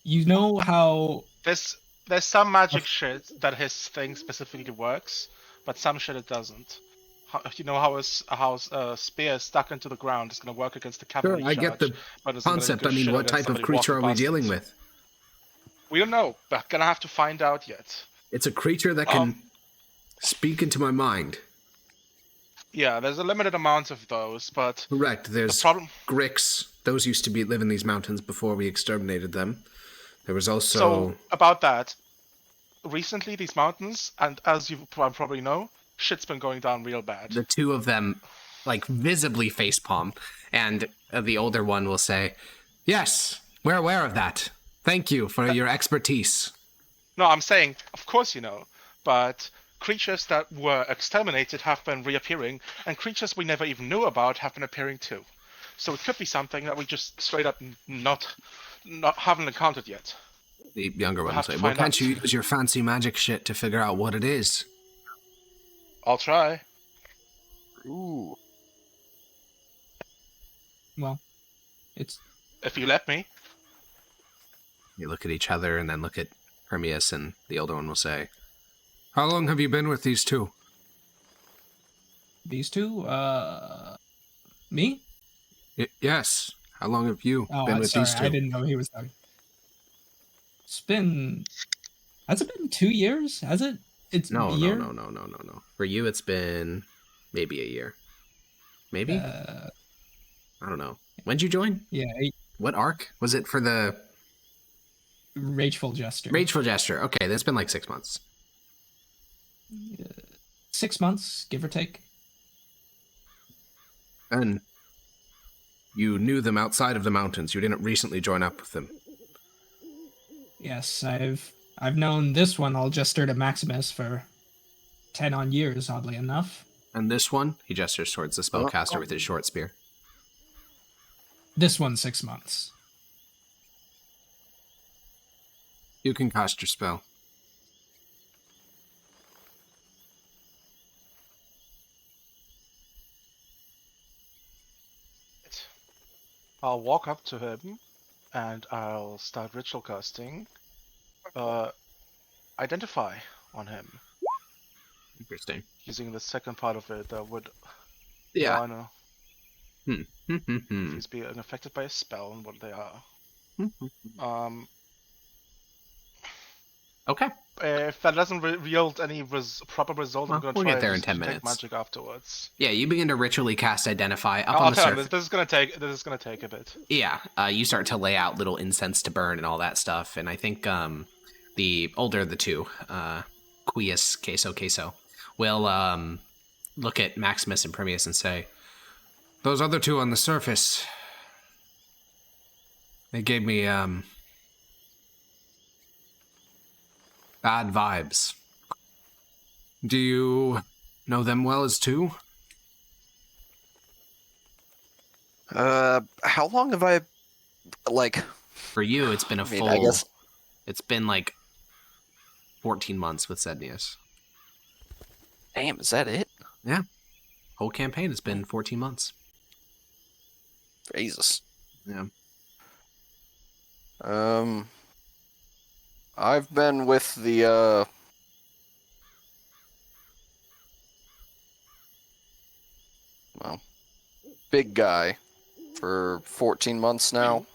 You know how There's some magic shit that his thing specifically works, but some shit it doesn't. You know how a spear stuck into the ground is going to work against the cavalry Sure, I charge, get the but it's gonna do concept. good I mean, shit what against type of somebody creature are walking we past dealing it. with? We don't know. We're gonna have to find out yet. It's a creature that can speak into my mind. Yeah, there's a limited amount of those, but Correct. There's problem- Grix. Those used to live in these mountains before we exterminated them. There was also... so about that, recently these mountains, and as you probably know, shit's been going down real bad. the two of them, like, visibly facepalm, and the older one will say, "Yes, we're aware of that. Thank you for your expertise." No, I'm saying, of course you know, but creatures that were exterminated have been reappearing, and creatures we never even knew about have been appearing too. So it could be something that we just straight up not haven't encountered yet. The younger one will have say, to "Well, find can't out." you use your fancy magic shit to figure out what it is?" I'll try. Ooh. well, it's If you let me. You look at each other and then look at Hermias, and the older one will say, "How long have you been with these two?" these two. Me? Yes. How long have you Oh, been with sorry, these two? I didn't know he was talking. It's been. Has it been 2 years? Has it? It's No, a no, year? no, no, no, no, no. For you, it's been maybe a year. Maybe? I don't know. When'd you join? Yeah, What arc? Was it for the Rageful Jester. Rageful Gesture? Okay, that's been like 6 months. 6 months, give or take. And you knew them outside of the mountains. You didn't recently join up with them. Yes, I've known this one, Jester to Maximus, for 10 on years, oddly enough. And this one, he gestures towards the spellcaster with his short spear. This one 6 months. You can cast your spell. I'll walk up to him, and I'll start ritual casting. Identify on him. Interesting. Using the second part of it, that would... Yeah. I know. If he's being affected by a spell and what they are. Okay. If that doesn't yield any proper result, Well, I'm gonna we'll try get there in just 10 to take minutes. magic afterwards. Yeah, you begin to ritually cast Identify up I'll on the tell him surface. this is gonna take a bit. Yeah, you start to lay out little incense to burn and all that stuff, and I think the older of the two, Quius, Queso, will look at Maximus and Primius and say, "Those other two on the surface, they gave me bad vibes. Do you know them well as two?" How long have I, like... For you, it's been a full... I guess... It's been like 14 months with Zednius. Damn, is that it? Yeah. Whole campaign has been 14 months. Jesus. Yeah. I've been with the, well, big guy for 14 months now.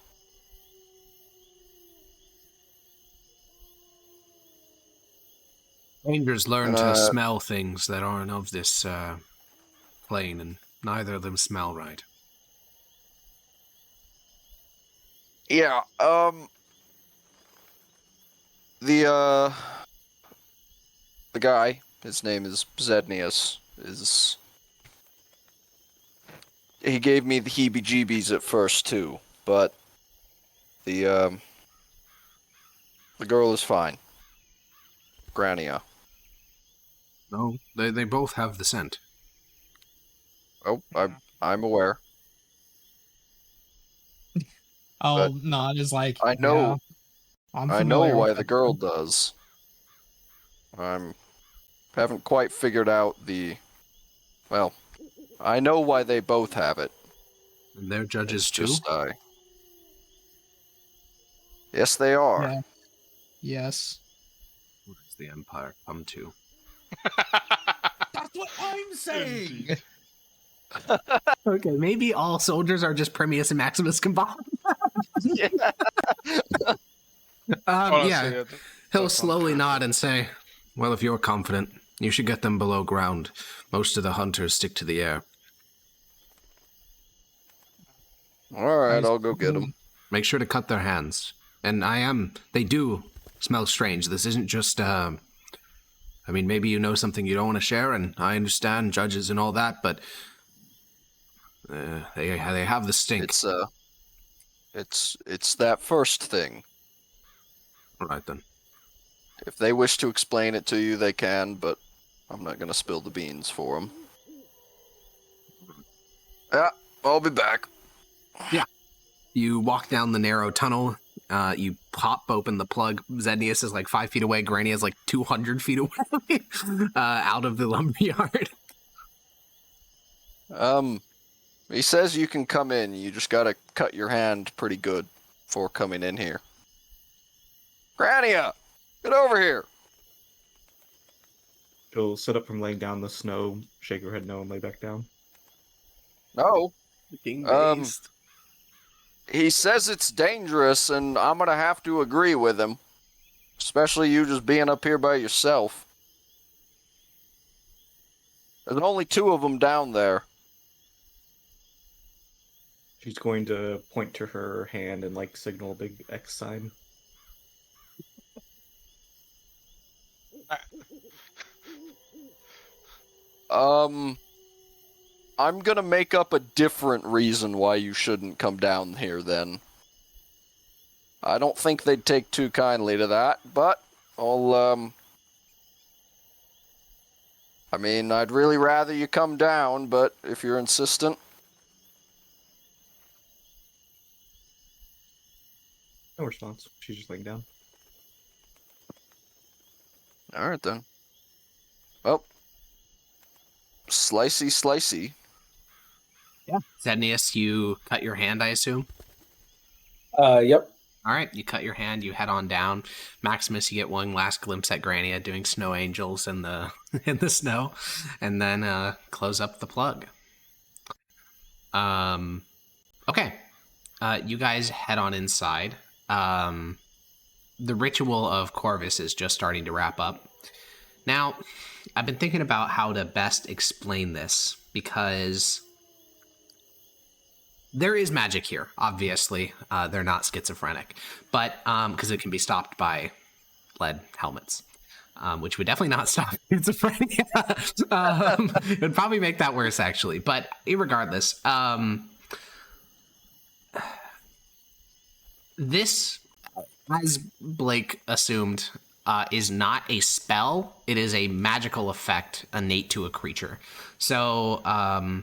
Rangers learn Uh, to smell things that aren't of this plane, and neither of them smell right. Yeah, the guy, his name is Zednius, he gave me the heebie-jeebies at first too, but the girl is fine. Grania. No, they both have the scent. Oh, I'm aware. I'll nod as like, I know. yeah, I'm I know familiar why with the that. girl does. Haven't quite figured out the... Well, I know why they both have it. And they're judges It's too? just Yes, they are. Yeah. Yes. What does the Empire come to? That's what I'm saying. Indeed. Okay, maybe all soldiers are just Primius and Maximus combined. Yeah. Honestly, Yeah, he'll slowly nod and say, well, if you're confident, you should get them below ground. Most of the hunters stick to the air. All right, I'll go get them. Make sure to cut their hands. And they do smell strange. This isn't just, I mean, maybe you know something you don't want to share, and I understand judges and all that, but they have the stink. It's that first thing. All right, then. If they wish to explain it to you, they can, but I'm not going to spill the beans for them. Yeah, I'll be back. Yeah. You walk down the narrow tunnel. You pop open the plug. Zednius is like 5 feet away. Granny is like 200 feet away out of the lumberyard. He says you can come in. You just got to cut your hand pretty good before coming in here. Grania, get over here. She'll sit up from laying down in the snow, shake her head no, and lay back down. No. Being based. He says it's dangerous, and I'm going to have to agree with him. Especially you just being up here by yourself. There's only 2 of them down there. She's going to point to her hand and like signal a big X sign. I'm gonna make up a different reason why you shouldn't come down here then. I don't think they'd take too kindly to that, but I mean, I'd really rather you come down, but if you're insistent. No response. She's just laying down. Alright then. Well. Slicey. Yeah. Zednius, you cut your hand, I assume? Yep. All right, you cut your hand, you head on down. Maximus, you get one last glimpse at Grania doing snow angels in the in the snow, and then close up the plug. Okay. You guys head on inside. The ritual of Corvus is just starting to wrap up. Now, I've been thinking about how to best explain this, because there is magic here, obviously. They're not schizophrenic, but because it can be stopped by lead helmets, which would definitely not stop schizophrenia. It would probably make that worse, actually. But regardless, this, as Blake assumed, is not a spell. It is a magical effect innate to a creature. So, I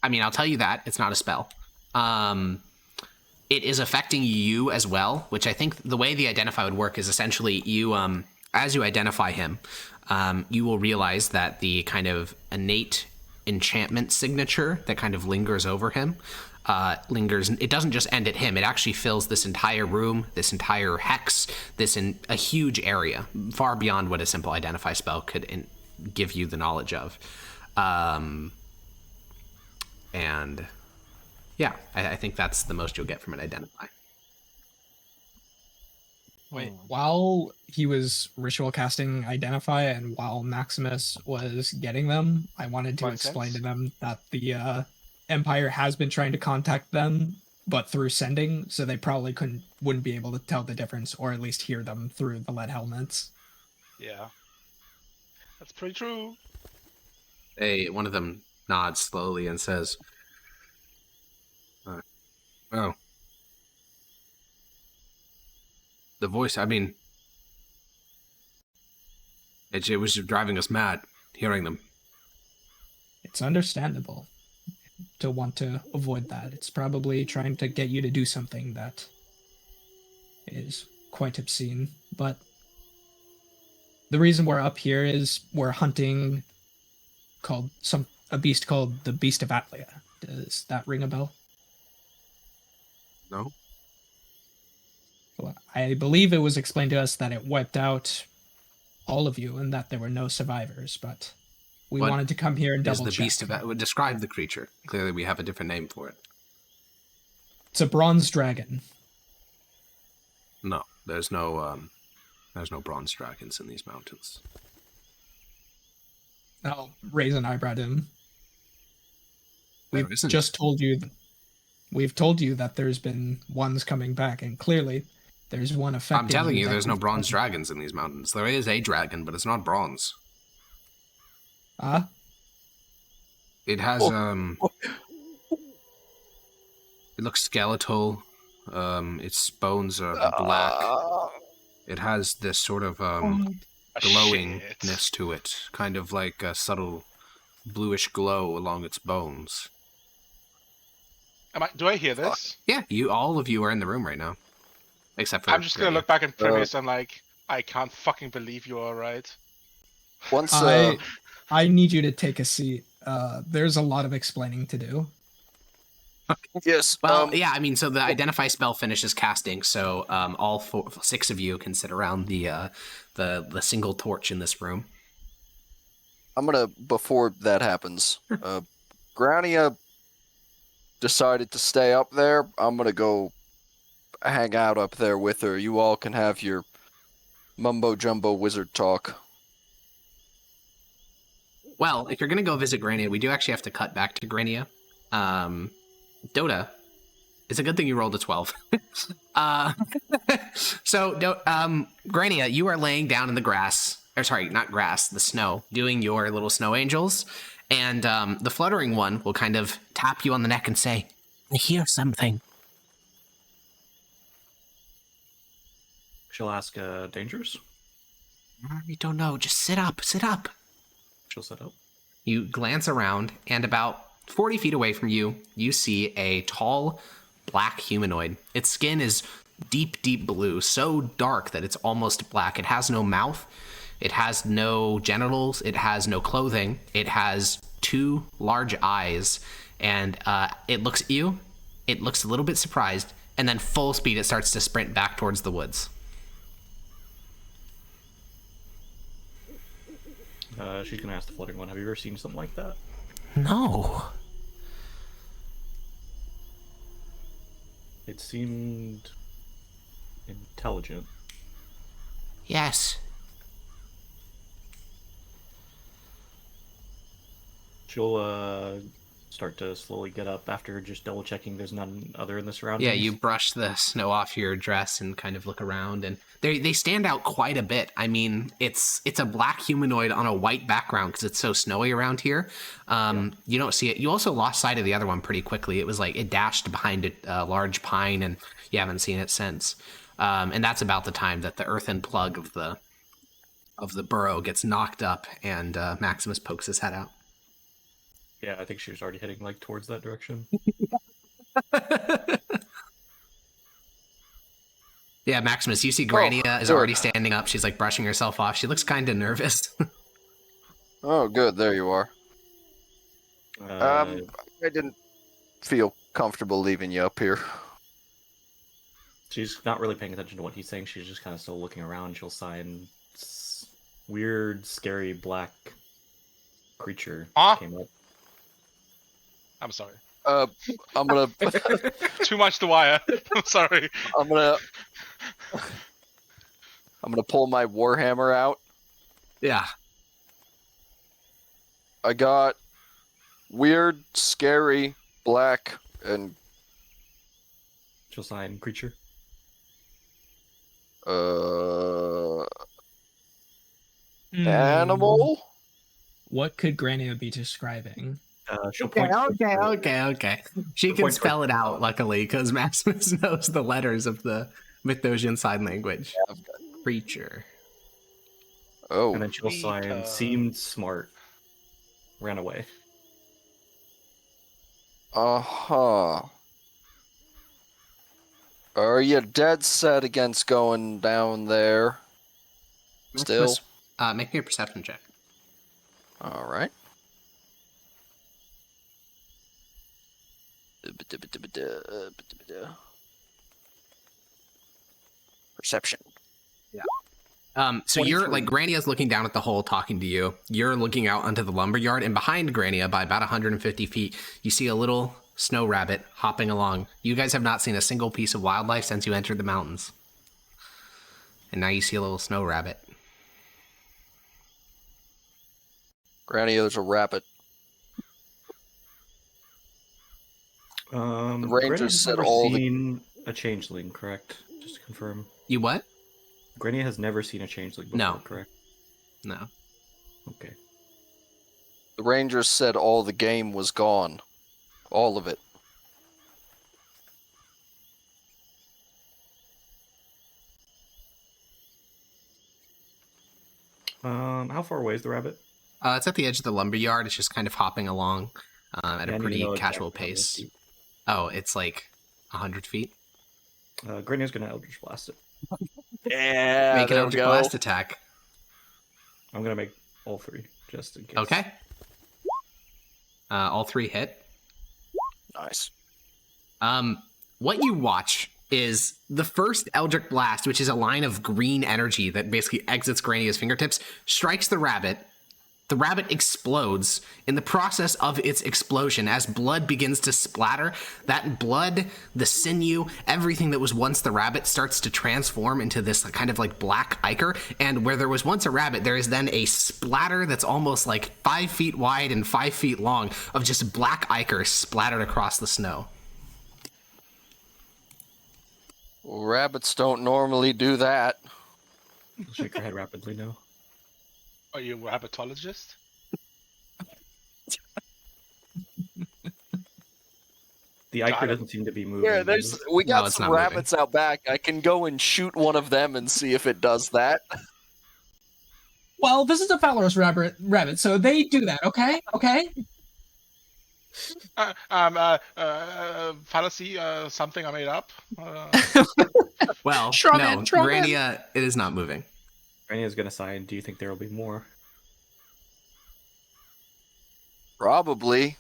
mean, I'll tell you that it's not a spell. It is affecting you as well, which I think the way the identify would work is essentially you, as you identify him, you will realize that the kind of innate enchantment signature that kind of lingers over him lingers. It doesn't just end at him. It actually fills this entire room, this entire hex, a huge area, far beyond what a simple identify spell could give you the knowledge of. And yeah, I think that's the most you'll get from an identify. Wait, while he was ritual casting Identify and while Maximus was getting them, I wanted to explain to them that the Empire has been trying to contact them, but through sending, so they probably wouldn't be able to tell the difference, or at least hear them through the lead helmets. Yeah. That's pretty true. One of them nods slowly and says, oh. The voice, I mean, it was driving us mad, hearing them. It's understandable to want to avoid that. It's probably trying to get you to do something that is quite obscene. But the reason we're up here is we're hunting a beast called the Beast of Atlia. Does that ring a bell? No. Well, I believe it was explained to us that it wiped out all of you and that there were no survivors, but we What wanted to come here and Is double the check. beast of would describe the creature? Clearly, we have a different name for it. It's a bronze dragon. No, there's no bronze dragons in these mountains. I'll raise an eyebrow to him. There We've isn't. just told you. We've told you that there's been ones coming back, and clearly there's one affecting. I'm telling you, that there's no we've- bronze dragons in these mountains. There is a dragon, but it's not bronze. Ah, It has it looks skeletal. Its bones are black. It has this sort of glowingness to it, kind of like a subtle bluish glow along its bones. Do I hear this? Yeah, all of you are in the room right now, except for. I'm just gonna look back in previous and like, I can't fucking believe you are right. Once I need you to take a seat. There's a lot of explaining to do. yes. Well, yeah, I mean, so the identify spell finishes casting, so all 6 of you can sit around the single torch in this room. I'm gonna, before that happens, Grania decided to stay up there. I'm gonna go hang out up there with her. You all can have your mumbo jumbo wizard talk. Well, if you're gonna go visit Grania, we do actually have to cut back to Grania. Dota, it's a good thing you rolled a 12. Grania, you are laying down in the grass, or sorry, not grass, the snow, doing your little snow angels, and the fluttering one will kind of tap you on the neck and say, "I hear something." She'll ask, dangers? I don't know, just sit up. She'll set up. You glance around, and about 40 feet away from you, you see a tall, black humanoid. Its skin is deep, deep blue, so dark that it's almost black. It has no mouth. It has no genitals. It has no clothing. It has 2 large eyes, and it looks at you. It looks a little bit surprised, and then full speed it starts to sprint back towards the woods. She's gonna ask the fluttering one, have you ever seen something like that? No. It seemed intelligent. Yes. She'll start to slowly get up after just double checking there's none other in the surroundings. Yeah, you brush the snow off your dress and kind of look around, and they stand out quite a bit. I mean, it's a black humanoid on a white background because it's so snowy around here. You don't see it. You also lost sight of the other one pretty quickly. It was like it dashed behind a large pine, and you haven't seen it since. And that's about the time that the earthen plug of the burrow gets knocked up, and Maximus pokes his head out. Yeah, I think she was already heading like towards that direction. Yeah, Maximus, you see Grania is already standing up. She's like brushing herself off. She looks kind of nervous. Oh, good. There you are. I didn't feel comfortable leaving you up here. She's not really paying attention to what he's saying. She's just kind of still looking around. She'll sigh, and weird, scary black creature came up. I'm sorry. I'm gonna. Too much to wire. I'm sorry. I'm gonna pull my warhammer out. Yeah. I got weird, scary, black, and She'll sign creature. Animal. What could Grania be describing? She'll point. Okay. She can spell it out, luckily, because Maximus knows the letters of the Mithdosian sign language. Creature. Oh. And then she'll sign. Seemed smart. Ran away. Uh-huh. Are you dead set against going down there? Still? Make me a perception check. All right. Perception. So you're 23. like Grania's looking down at the hole talking to you. You're looking out onto the lumberyard, and behind Grania by about 150 feet, you see a little snow rabbit hopping along. You guys have not seen a single piece of wildlife since you entered the mountains. And now you see a little snow rabbit. Granny, there's a rabbit. The Rangers said all the- seen a changeling, correct? Just to confirm. You what? Grania has never seen a changeling before, No. correct? No. Okay. The Rangers said all the game was gone. All of it. How far away is the rabbit? It's at the edge of the lumberyard. It's just kind of hopping along at Yeah, I a need to pretty know casual exactly how many pace. feet. Oh, it's like 100 feet. Grania's gonna Eldritch Blast it. Yeah, Make an there we Eldritch go. Blast attack. I'm gonna make all three, just in case. Okay. All three hit. Nice. What you watch is the first Eldritch Blast, which is a line of green energy that basically exits Grania's fingertips, strikes the rabbit. The rabbit explodes. In the process of its explosion, as blood begins to splatter, that blood, the sinew, everything that was once the rabbit starts to transform into this kind of like black ichor. And where there was once a rabbit, there is then a splatter that's almost like 5 feet wide and 5 feet long of just black ichor splattered across the snow. Well, rabbits don't normally do that. She'll shake her head rapidly now. Are you a rabbitologist? The ichor Got it. doesn't seem to be moving. Yeah, we No, got it's some not moving. rabbits out back. I can go and shoot one of them and see if it does that. Well, this is a Valorous rabbit, so they do that, okay? Okay? Fallacy, something I made up. Well, Strong no, man, strong man. Grania, it is not moving. Grania's gonna sigh, and do you think there will be more? Probably.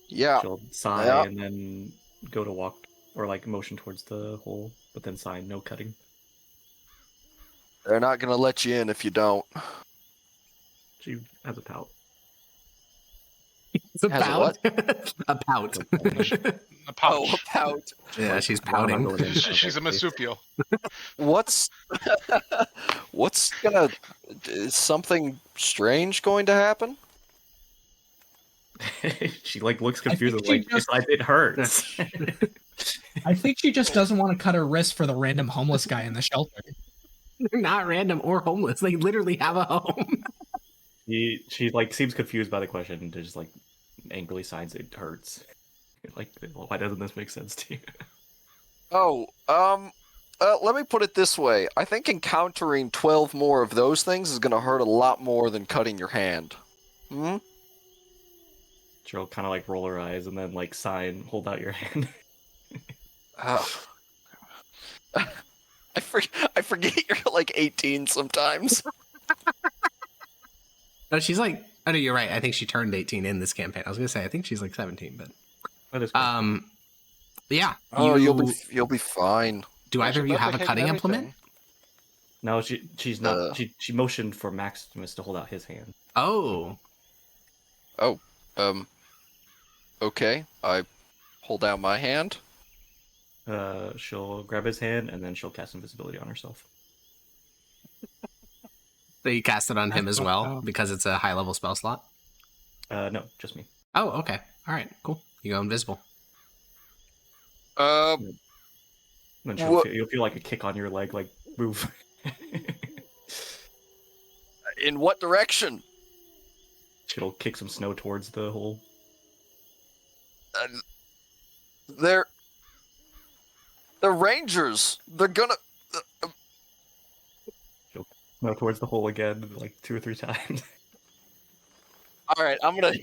Yeah. She'll sigh Yeah. and then go to walk, or like motion towards the hole, but then sigh, no cutting. They're not gonna let you in if you don't. She has a pout. It's a Has a pout. A pout. A pouch. Oh, a pout. Yeah, she's Well, I'm not pouting. going in. She's a marsupial. What's gonna? Is something strange going to happen? She like looks confused, think she like just- it hurts. I think she just doesn't want to cut her wrist for the random homeless guy in the shelter. They're not random or homeless. They literally have a home. She like seems confused by the question and just like angrily signs it hurts. Like, why doesn't this make sense to you? Oh, let me put it this way. I think encountering 12 more of those things is gonna hurt a lot more than cutting your hand. Hmm? She'll kind of like roll her eyes and then like sigh and hold out your hand. Oh. I forget you're like 18 sometimes. No, she's like, oh no, you're right. I think she turned 18 in this campaign. I was gonna say, I think she's like 17, but That is cool. yeah. Oh, you'll be fine. Do either of you have a cutting implement? No, she's not. She motioned for Maximus to hold out his hand. Oh, Okay. I hold out my hand. She'll grab his hand and then she'll cast invisibility on herself. so you cast it on him as well Oh. because it's a high level spell slot. No, just me. Oh, okay. All right, cool. You go invisible. Then What- you'll feel like a kick on your leg, like move. In what direction? She'll kick some snow towards the hole. They're Rangers. They're gonna. No, towards the hole again, like 2 or 3 times. All right, I'm gonna.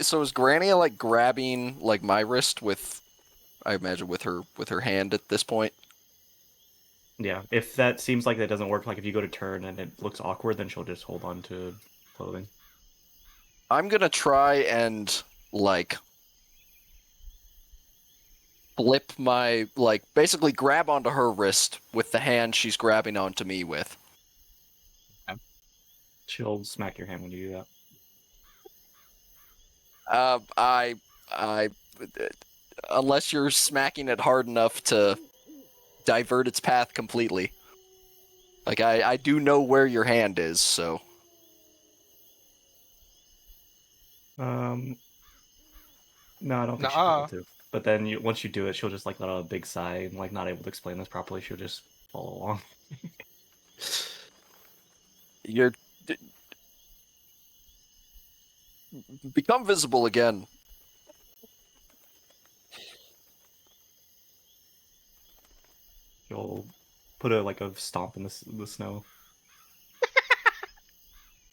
So is Grania like grabbing like my wrist with, I imagine with her hand at this point? Yeah, if that seems like that doesn't work, like if you go to turn and it looks awkward, then she'll just hold on to clothing. I'm gonna try and like flip my basically grab onto her wrist with the hand she's grabbing onto me with. She'll smack your hand when you do that. I unless you're smacking it hard enough to divert its path completely. Like I do know where your hand is, so. No, I don't think she'll be able to. But then once you do it, she'll just like let out a big sigh and like not able to explain this properly. She'll just follow along. You're become visible again. She'll put a stomp in the snow.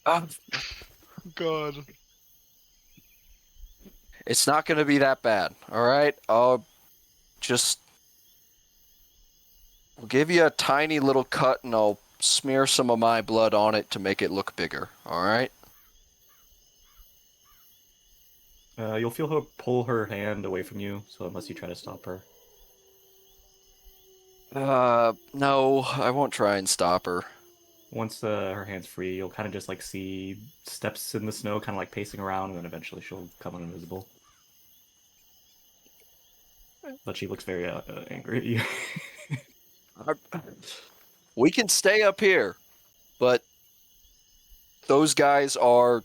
God. It's not going to be that bad, all right? I'll give you a tiny little cut, and I'll smear some of my blood on it to make it look bigger, all right? You'll feel her pull her hand away from you, so unless you try to stop her. No, I won't try and stop her. Once her hand's free, you'll kind of just see steps in the snow, kind of pacing around, and then eventually she'll come invisible. But she looks very angry at you. We can stay up here, but those guys are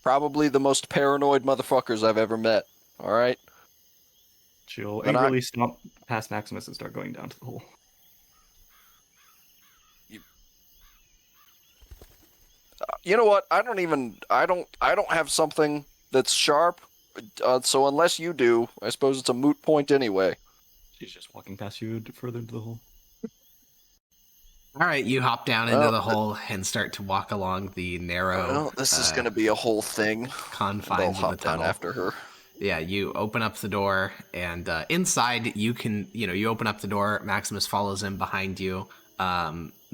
probably the most paranoid motherfuckers I've ever met, all right? She'll angrily stomp past Maximus and start going down to the hole. You know what? I don't have something that's sharp. So unless you do, I suppose it's a moot point anyway. She's just walking past you further into the hole. All right, you hop down into the hole and start to walk along the narrow. Well, this is going to be a whole thing. Confines I'll of the tunnel. hop down after her. Yeah, you open up the door, and inside you can, you open up the door. Maximus follows in behind you.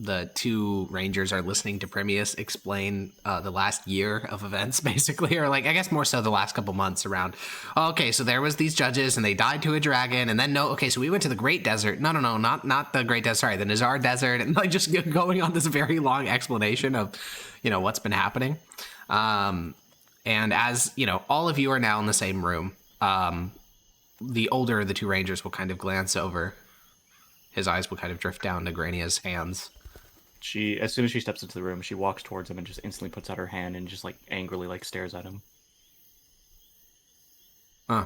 The two rangers are listening to Primius explain the last year of events, basically, or I guess more so the last couple months around. Okay, so there was these judges, and they died to a dragon, and then so we went to the Great Desert. No, not the Great Desert. Sorry, the Nizar Desert, and just going on this very long explanation of, what's been happening. And as all of you are now in the same room. The older of the two rangers will kind of glance over. His eyes will kind of drift down to Grania's hands. As soon as she steps into the room, she walks towards him and just instantly puts out her hand and just angrily stares at him. Huh.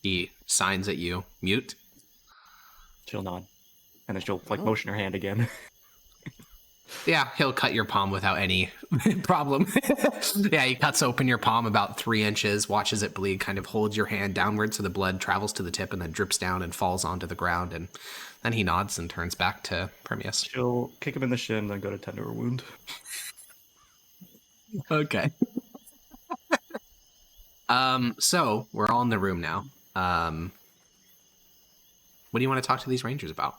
He signs at you. Mute. She'll nod. And then she'll motion her hand again. Yeah, he'll cut your palm without any problem. Yeah, he cuts open your palm about 3 inches, watches it bleed, kind of holds your hand downward so the blood travels to the tip and then drips down and falls onto the ground. And then he nods and turns back to Primius. She'll kick him in the shin, then go to tend to her wound. Okay. So we're all in the room now. What do you want to talk to these rangers about?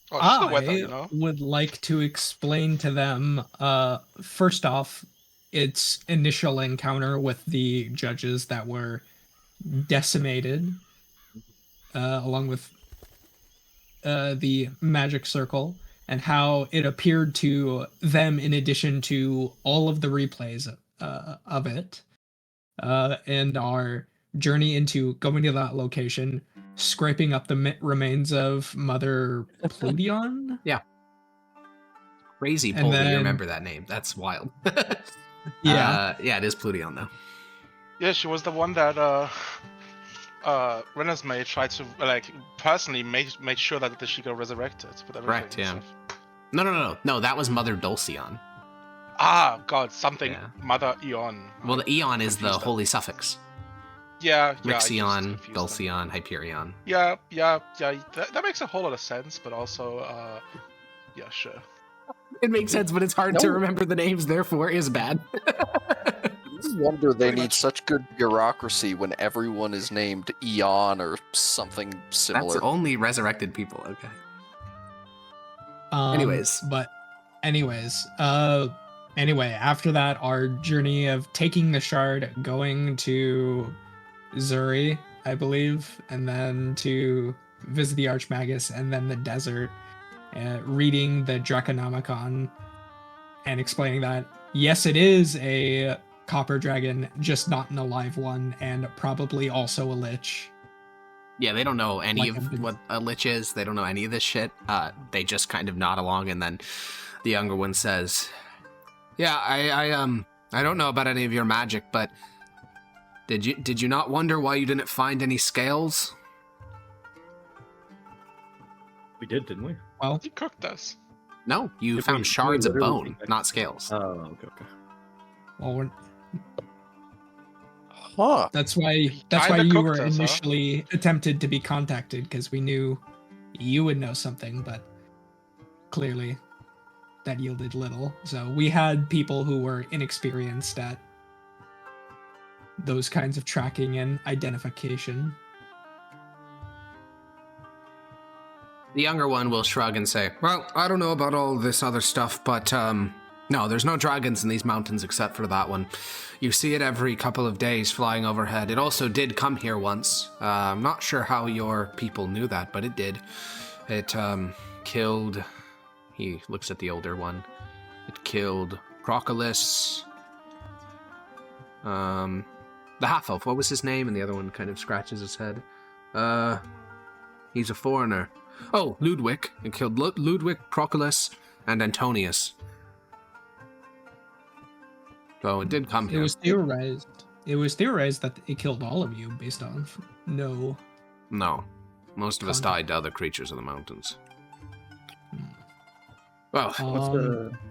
Oh, the weather, would like to explain to them, first off, its initial encounter with the judges that were decimated, along with the magic circle, and how it appeared to them in addition to all of the replays of it, and our journey into going to that location, scraping up the remains of Mother Pludion. Yeah. Crazy pull that you remember that name. That's wild. Yeah. Yeah, it is Pludion, though. Yeah, she was the one that Renner's Maid tried to personally make sure that she got resurrected with everything. Correct, yeah. No, that was Mother Dulcion. Ah, God, something. Yeah. Mother Eon. Well, the Eon is the holy suffix. Yeah. Rixion, Dulcion, Hyperion. Yeah. That makes a whole lot of sense, but also, yeah, sure. It makes sense, but it's hard to remember the names, therefore is bad. No wonder they need such good bureaucracy when everyone is named Eon or something similar. That's only resurrected people. Okay. Anyway, after that, our journey of taking the shard, going to Zuri, I believe, and then to visit the Archmagus, and then the desert, reading the Draconomicon, and explaining that, yes, it is a copper dragon, just not an alive one, and probably also a lich. Yeah, they don't know any of what a lich is. They don't know any of this shit. They just kind of nod along, and then the younger one says, "Yeah, I don't know about any of your magic, but did you not wonder why you didn't find any scales?" We did, didn't we? Well, He cooked us. No, you If found we shards of literally bone, think not scales. Oh, okay. well, Huh. that's why kinda you cooked were us, huh? initially attempted to be contacted, because we knew you would know something, but clearly that yielded little. So we had people who were inexperienced at those kinds of tracking and identification. The younger one will shrug and say, "Well, I don't know about all this other stuff, but no, there's no dragons in these mountains except for that one. You see it every couple of days flying overhead. It also did come here once. I'm not sure how your people knew that, but it did. It killed..." He looks at the older one. "It killed Proculus. The half-elf, what was his name?" And the other one kind of scratches his head. He's a foreigner. "Oh, Ludwig. It killed Ludwig, Proculus, and Antonius. So it did come It here." was theorized that it killed all of you based on no. No. Most of us died to other creatures of the mountains. Well,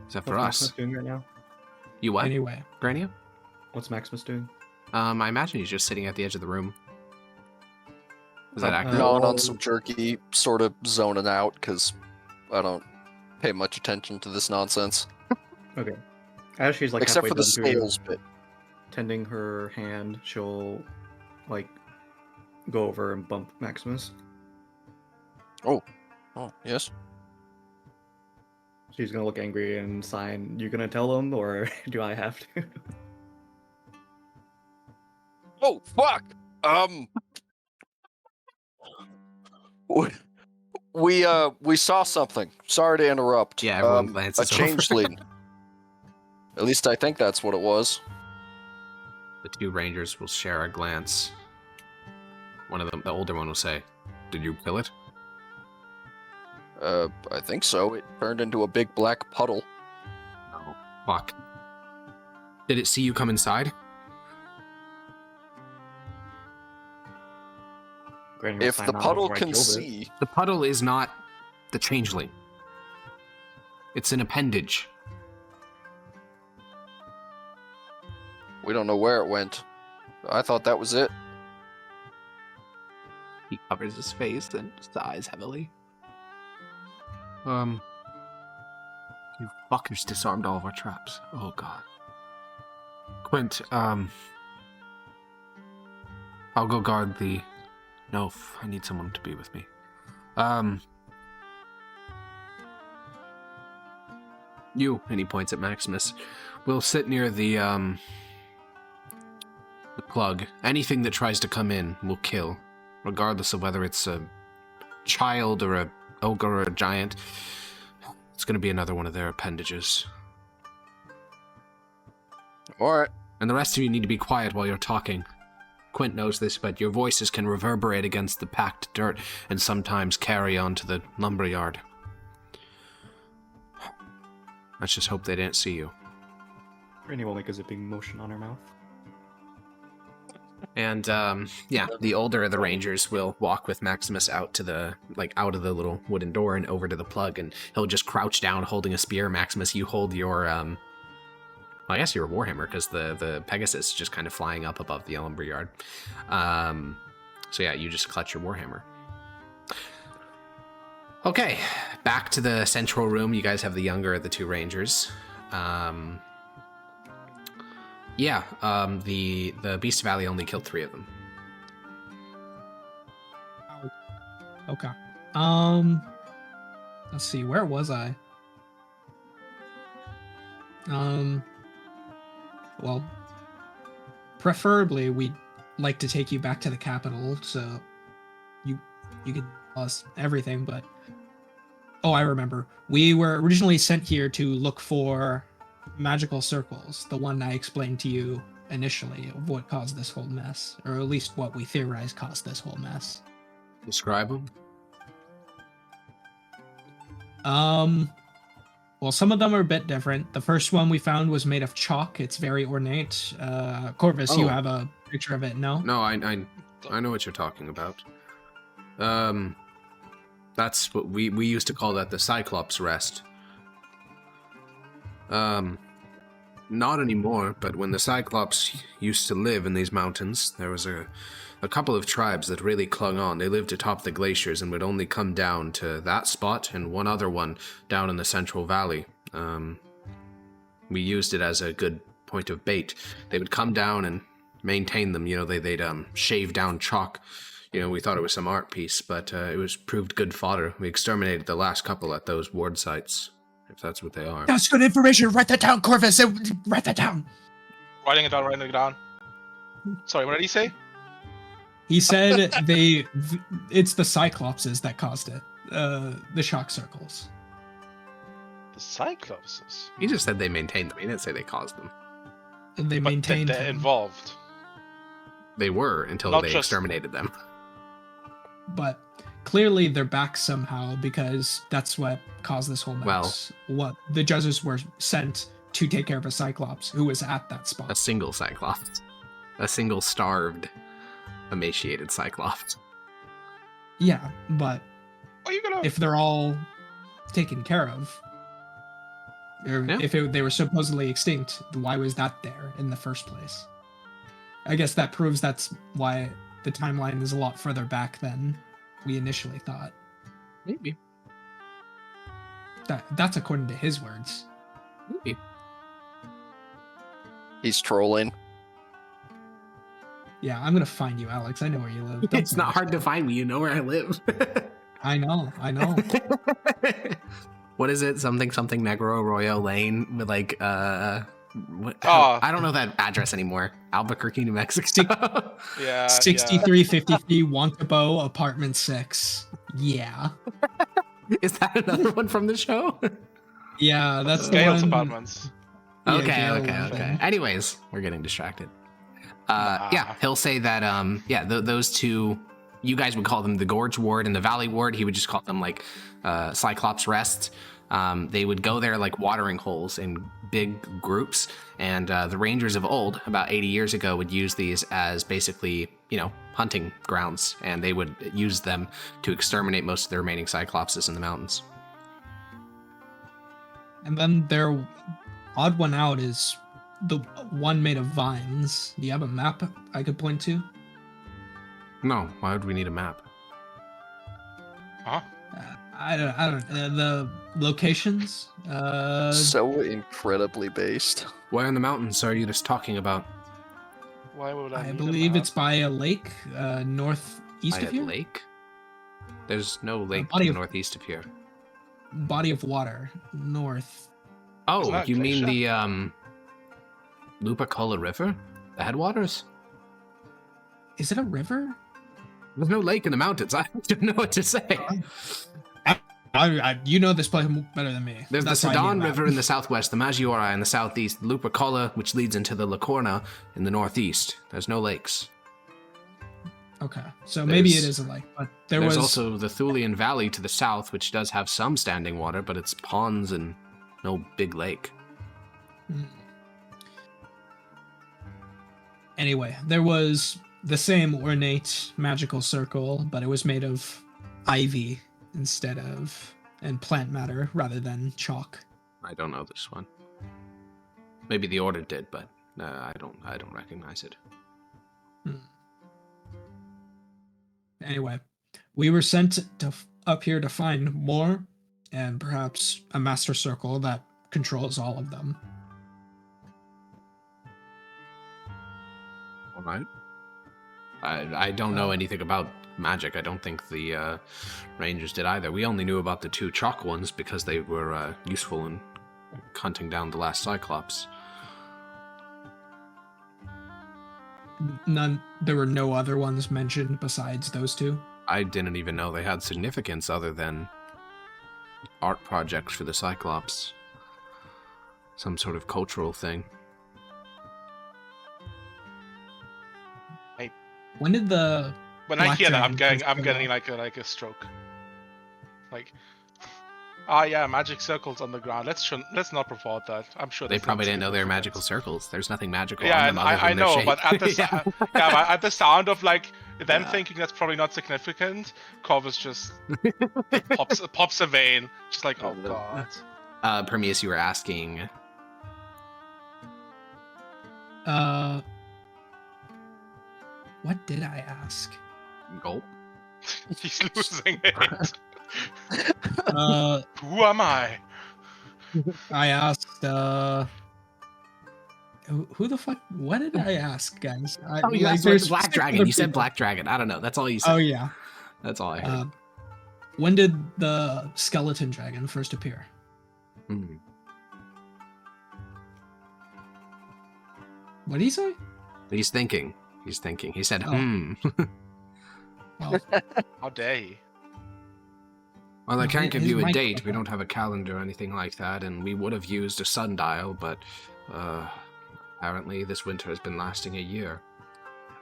except for us. Maximus doing right now? You what? Anyway, Grania? What's Maximus doing? I imagine he's just sitting at the edge of the room. Is that accurate? Gnawing on some jerky, sort of zoning out, because I don't pay much attention to this nonsense. Okay. As she's like Except halfway for the done doing- scales bit. tending her hand, she'll like go over and bump Maximus. Oh, yes. She's gonna look angry and sign, "You gonna tell him, or do I have to?" Oh, fuck! We saw something. Sorry to interrupt. Yeah, everyone a glances over. changeling. At least I think that's what it was. The two rangers will share a glance. One of them, the older one, will say, "Did you kill it?" I think so. It turned into a big black puddle. No. Fuck. Did it see you come inside? Granny will If sign the off puddle before I can killed it. see, The puddle is not the changeling. It's an appendage. we don't know where it went. I thought that was it. He covers his face and sighs heavily. You fuckers disarmed all of our traps. Oh, God. Quint, I'll go guard the... No, I need someone to be with me. You, and he points at Maximus, will sit near the plug. Anything that tries to come in will kill, regardless of whether it's a child or a ogre or a giant. It's going to be another one of their appendages. Alright. And the rest of you need to be quiet while you're talking. Quint knows this, but your voices can reverberate against the packed dirt and sometimes carry on to the lumberyard. Let's just hope they didn't see you. Granny will make a zipping motion on her mouth. And yeah, the older of the rangers will walk with Maximus out to the out of the little wooden door and over to the plug, and he'll just crouch down holding a spear. Maximus, you hold your well, I guess your warhammer, because the Pegasus is just kind of flying up above the lumberyard. So yeah, you just clutch your warhammer. Okay, back to the central room. You guys have the younger of the two rangers. Yeah, the Beast Valley only killed 3 of them. Okay. Let's see, where was I? Well, preferably we'd like to take you back to the capital, so you could tell us everything, but oh, I remember. We were originally sent here to look for magical circles, the one I explained to you initially of what caused this whole mess, or at least what we theorize caused this whole mess. Describe them. Well, some of them are a bit different. The first one we found was made of chalk. It's very ornate. Corvus, you Oh. have a picture of it, no? No, I know what you're talking about. That's what we used to call that the Cyclops Rest. Not anymore, but when the Cyclops used to live in these mountains, there was a couple of tribes that really clung on. They lived atop the glaciers and would only come down to that spot and one other one down in the Central Valley. We used it as a good point of bait. They would come down and maintain them. You know, they'd shave down chalk. You know, we thought it was some art piece, but it was proved good fodder. We exterminated the last couple at those ward sites, if that's what they are. That's good information. Write that down, Corvus. Write that down. Writing it down. Sorry, what did he say? He said it's the Cyclopses that caused it. The shock circles. The Cyclopses. He just said they maintained them. He didn't say they caused them. And they But maintained they're them, involved. They were until Not they just- exterminated them. but clearly they're back somehow because that's what caused this whole mess. What the judges were sent to take care of a Cyclops who was at that spot. A single Cyclops. A single starved, emaciated Cyclops. Yeah, but Are you gonna? if they're all taken care of, or Yeah. if they were supposedly extinct, why was that there in the first place? I guess that proves that's why the timeline is a lot further back than we initially thought. Maybe. That's according to his words. Maybe. He's trolling. Yeah, I'm gonna find you, Alex. I know where you live. Don't It's say not that. hard to find me. You know where I live. I know. What is it? Something Negro Arroyo Lane with like what, Oh. I don't know that address anymore. Albuquerque, New Mexico. Yeah. 6353 Wantabo, apartment 6. Yeah. Is that another one from the show? Yeah, that's the Gale's one. apartments. Yeah, Okay. Gale thing. Anyways, we're getting distracted. Nah. Yeah, he'll say that. Those two, you guys would call them the Gorge Ward and the Valley Ward. He would just call them like Cyclops Rest. They would go there like watering holes in big groups, and the Rangers of old, about 80 years ago, would use these as basically, hunting grounds, and they would use them to exterminate most of the remaining Cyclopses in the mountains. And then their odd one out is the one made of vines. Do you have a map I could point to? No, why would we need a map? Huh? I don't. The locations. So incredibly based. Where in the mountains are you just talking about? Why would I? I need a believe map? it's by a lake, northeast By of a here. lake? There's no lake to body the of- northeast of here. Body of water, north. Oh, Isn't that you mean glacier? the Lupacola River? The headwaters? Is it a river? There's no lake in the mountains. I don't know what to say. You know this place better than me. There's That's the why I need a Sedan map. River in the southwest, the Maggiore in the southeast, the Lupercola, which leads into the Licorna in the northeast. There's no lakes. Okay, so maybe it There's- is a lake, but there There's was also the Thulian Valley to the south, which does have some standing water, but it's ponds and no big lake. Hmm. Anyway, there was the same ornate magical circle, but it was made of ivy instead of and plant matter rather than chalk. I don't know this one. Maybe the order did, but I don't recognize it. Anyway, we were sent up here to find more and perhaps a master circle that controls all of them. All right. I don't know anything about magic. I don't think the Rangers did either. We only knew about the 2 chalk ones because they were useful in hunting down the last Cyclops. There were no other ones mentioned besides those 2? I didn't even know they had significance other than art projects for the Cyclops. Some sort of cultural thing. When did the When I Black hear that, I'm Dragon getting like a stroke. Like, yeah, magic circles on the ground. Let's not report that. I'm sure They there's probably didn't things know to they were do magical with circles. There's nothing magical it. Yeah, on and them other I than their know, shape. but at the but at the sound of like them Yeah. thinking that's probably not significant, Corvus just pops a vein, just like, oh god. Permeus, you were asking. What did I ask? Gulp. He's losing it. Uh, Who am I? I asked, who the fuck? What did I ask, guys? You asked about there's the Black specific Dragon. You said people. Black Dragon. I don't know. That's all you said. Oh yeah. That's all I heard. When did the skeleton dragon first appear? Hmm. What did he say? He's thinking. He said, Oh. Well, How dare he? Well, I can't give His you a mic- date. We don't have a calendar or anything like that, and we would have used a sundial, but apparently this winter has been lasting a year.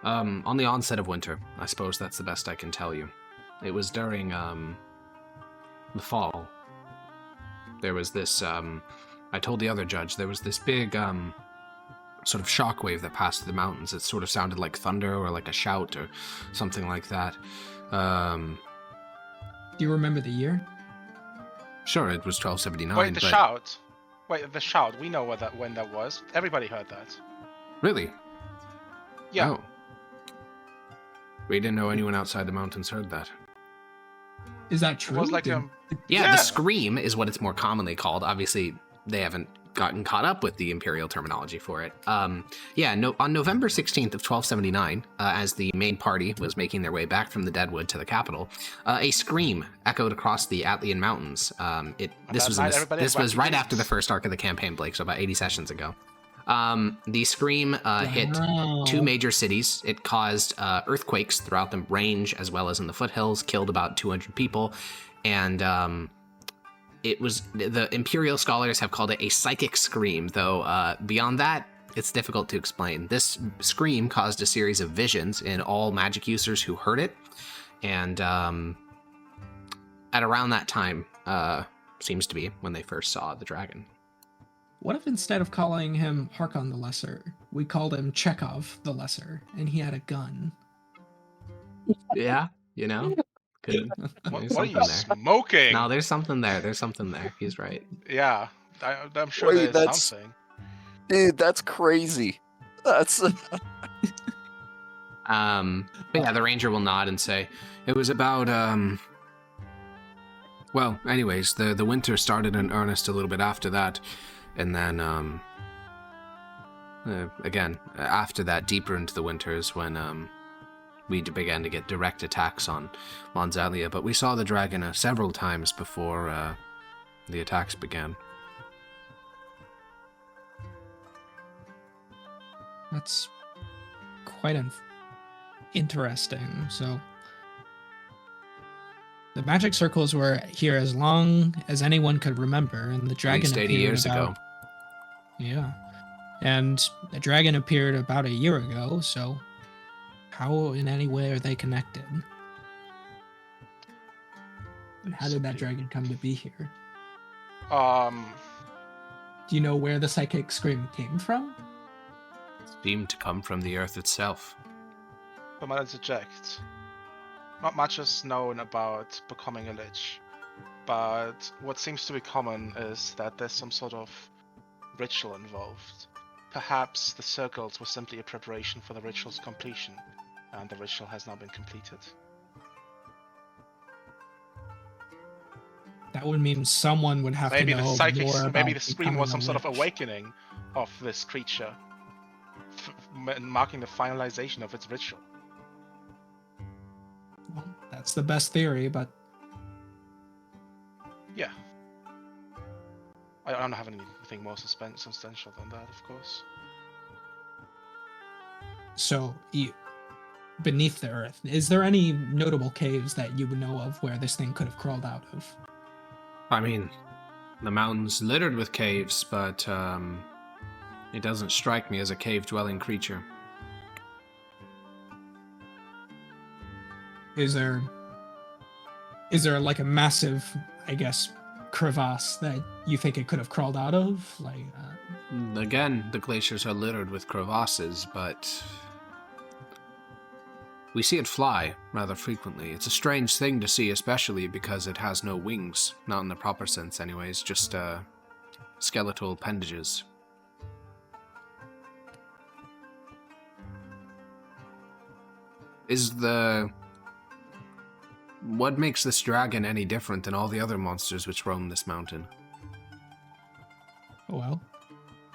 On the onset of winter, I suppose that's the best I can tell you. It was during the fall. There was this, I told the other judge, there was this big sort of shockwave that passed through the mountains. It sort of sounded like thunder or like a shout or something like that. do you remember the year? Sure, it was 1279. Wait, the but... shout. Wait, the shout. We know when that was. Everybody heard that. Really? Yeah. Oh. We didn't know anyone outside the mountains heard that. Is that It true? was like Did- Yeah, Yeah. the scream is what it's more commonly called. Obviously, they haven't gotten caught up with the imperial terminology for it. On November 16th of 1279, as the main party was making their way back from the Deadwood to the capital, a scream echoed across the Atlian Mountains. This was right after the first arc of the campaign, Blake, so about 80 sessions ago. The scream hit Wow. 2 major cities. It caused earthquakes throughout the range as well as in the foothills, killed about 200 people, and it was, the Imperial scholars have called it a psychic scream, though beyond that, it's difficult to explain. This scream caused a series of visions in all magic users who heard it, and at around that time, seems to be when they first saw the dragon. What if instead of calling him Harkon the Lesser, we called him Chekhov the Lesser, and he had a gun? Yeah, you know? Could, What there's are you something there. smoking? No, there's something there. There's something there. He's right. Yeah, I'm sure Wait, there's that's- something. Dude, that's crazy. That's But yeah, the ranger will nod and say, it was about, well, anyways, the winter started in earnest a little bit after that, and then, again, after that, deeper into the winters, when, we began to get direct attacks on Mons Alia, but we saw the dragon several times before, the attacks began. That's quite interesting. So the magic circles were here as long as anyone could remember, and the At dragon least 80 appeared years about, ago. Yeah, and the dragon appeared about a year ago. So how, in any way, are they connected? And how did that dragon come to be here? Do you know where the psychic scream came from? Seemed to come from the earth itself. I might interject. Not much is known about becoming a lich, but what seems to be common is that there's some sort of ritual involved. Perhaps the circles were simply a preparation for the ritual's completion, and the ritual has now been completed. That would mean someone would have Maybe to the know psychic, more maybe about the scream was becoming some a sort of witch. awakening of this creature marking the finalization of its ritual. Well, that's the best theory, but Yeah. I don't have anything more substantial than that, of course. so beneath the earth, is there any notable caves that you would know of where this thing could have crawled out of? I mean, the mountain's littered with caves, but it doesn't strike me as a cave-dwelling creature. Is there like a massive, I guess, crevasse that you think it could have crawled out of? Like, Again, the glaciers are littered with crevasses, but we see it fly rather frequently. It's a strange thing to see, especially because it has no wings. Not in the proper sense, anyways, just skeletal appendages. What makes this dragon any different than all the other monsters which roam this mountain? well,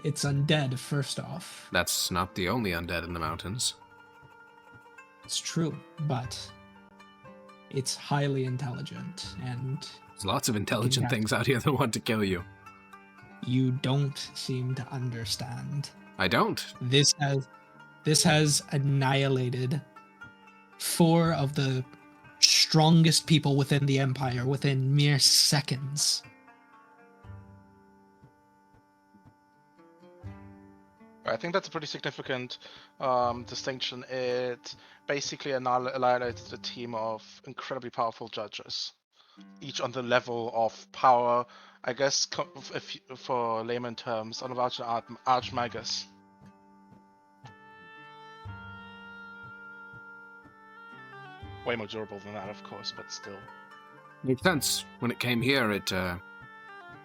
it's undead, first off. That's not the only undead in the mountains. It's true, but it's highly intelligent, and There's lots of intelligent things out here that want to kill you. you don't seem to understand. I don't. This has annihilated 4 of the strongest people within the Empire within mere seconds. I think that's a pretty significant distinction. It basically annihilated a team of incredibly powerful judges, each on the level of power, I guess, for layman terms, on about an archmagus. Way more durable than that, of course, but still. Makes sense. When it came here, it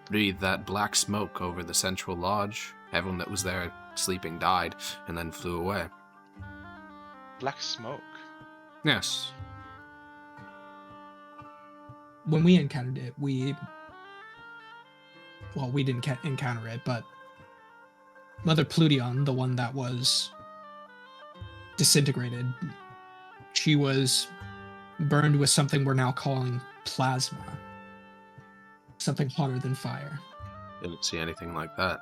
breathed that black smoke over the central lodge. Everyone that was there sleeping died, and then flew away. Black smoke? Yes. When we encountered it, we didn't encounter it, but Mother Plution, the one that was disintegrated, she was burned with something we're now calling plasma. Something hotter than fire. Didn't see anything like that.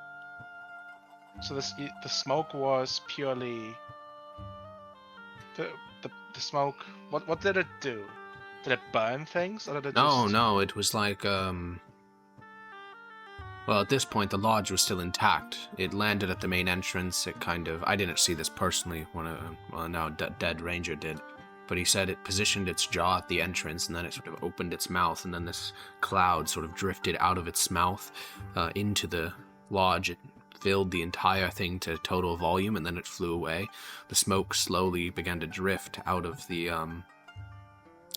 So the smoke was purely the smoke. What did it do? Did it burn things, or did it No, it was like well, at this point the lodge was still intact. It landed at the main entrance. It kind of, I didn't see this personally when a now dead ranger did, but he said it positioned its jaw at the entrance, and then it sort of opened its mouth, and then this cloud sort of drifted out of its mouth into the lodge. It filled the entire thing to total volume, and then it flew away. The smoke slowly began to drift out of the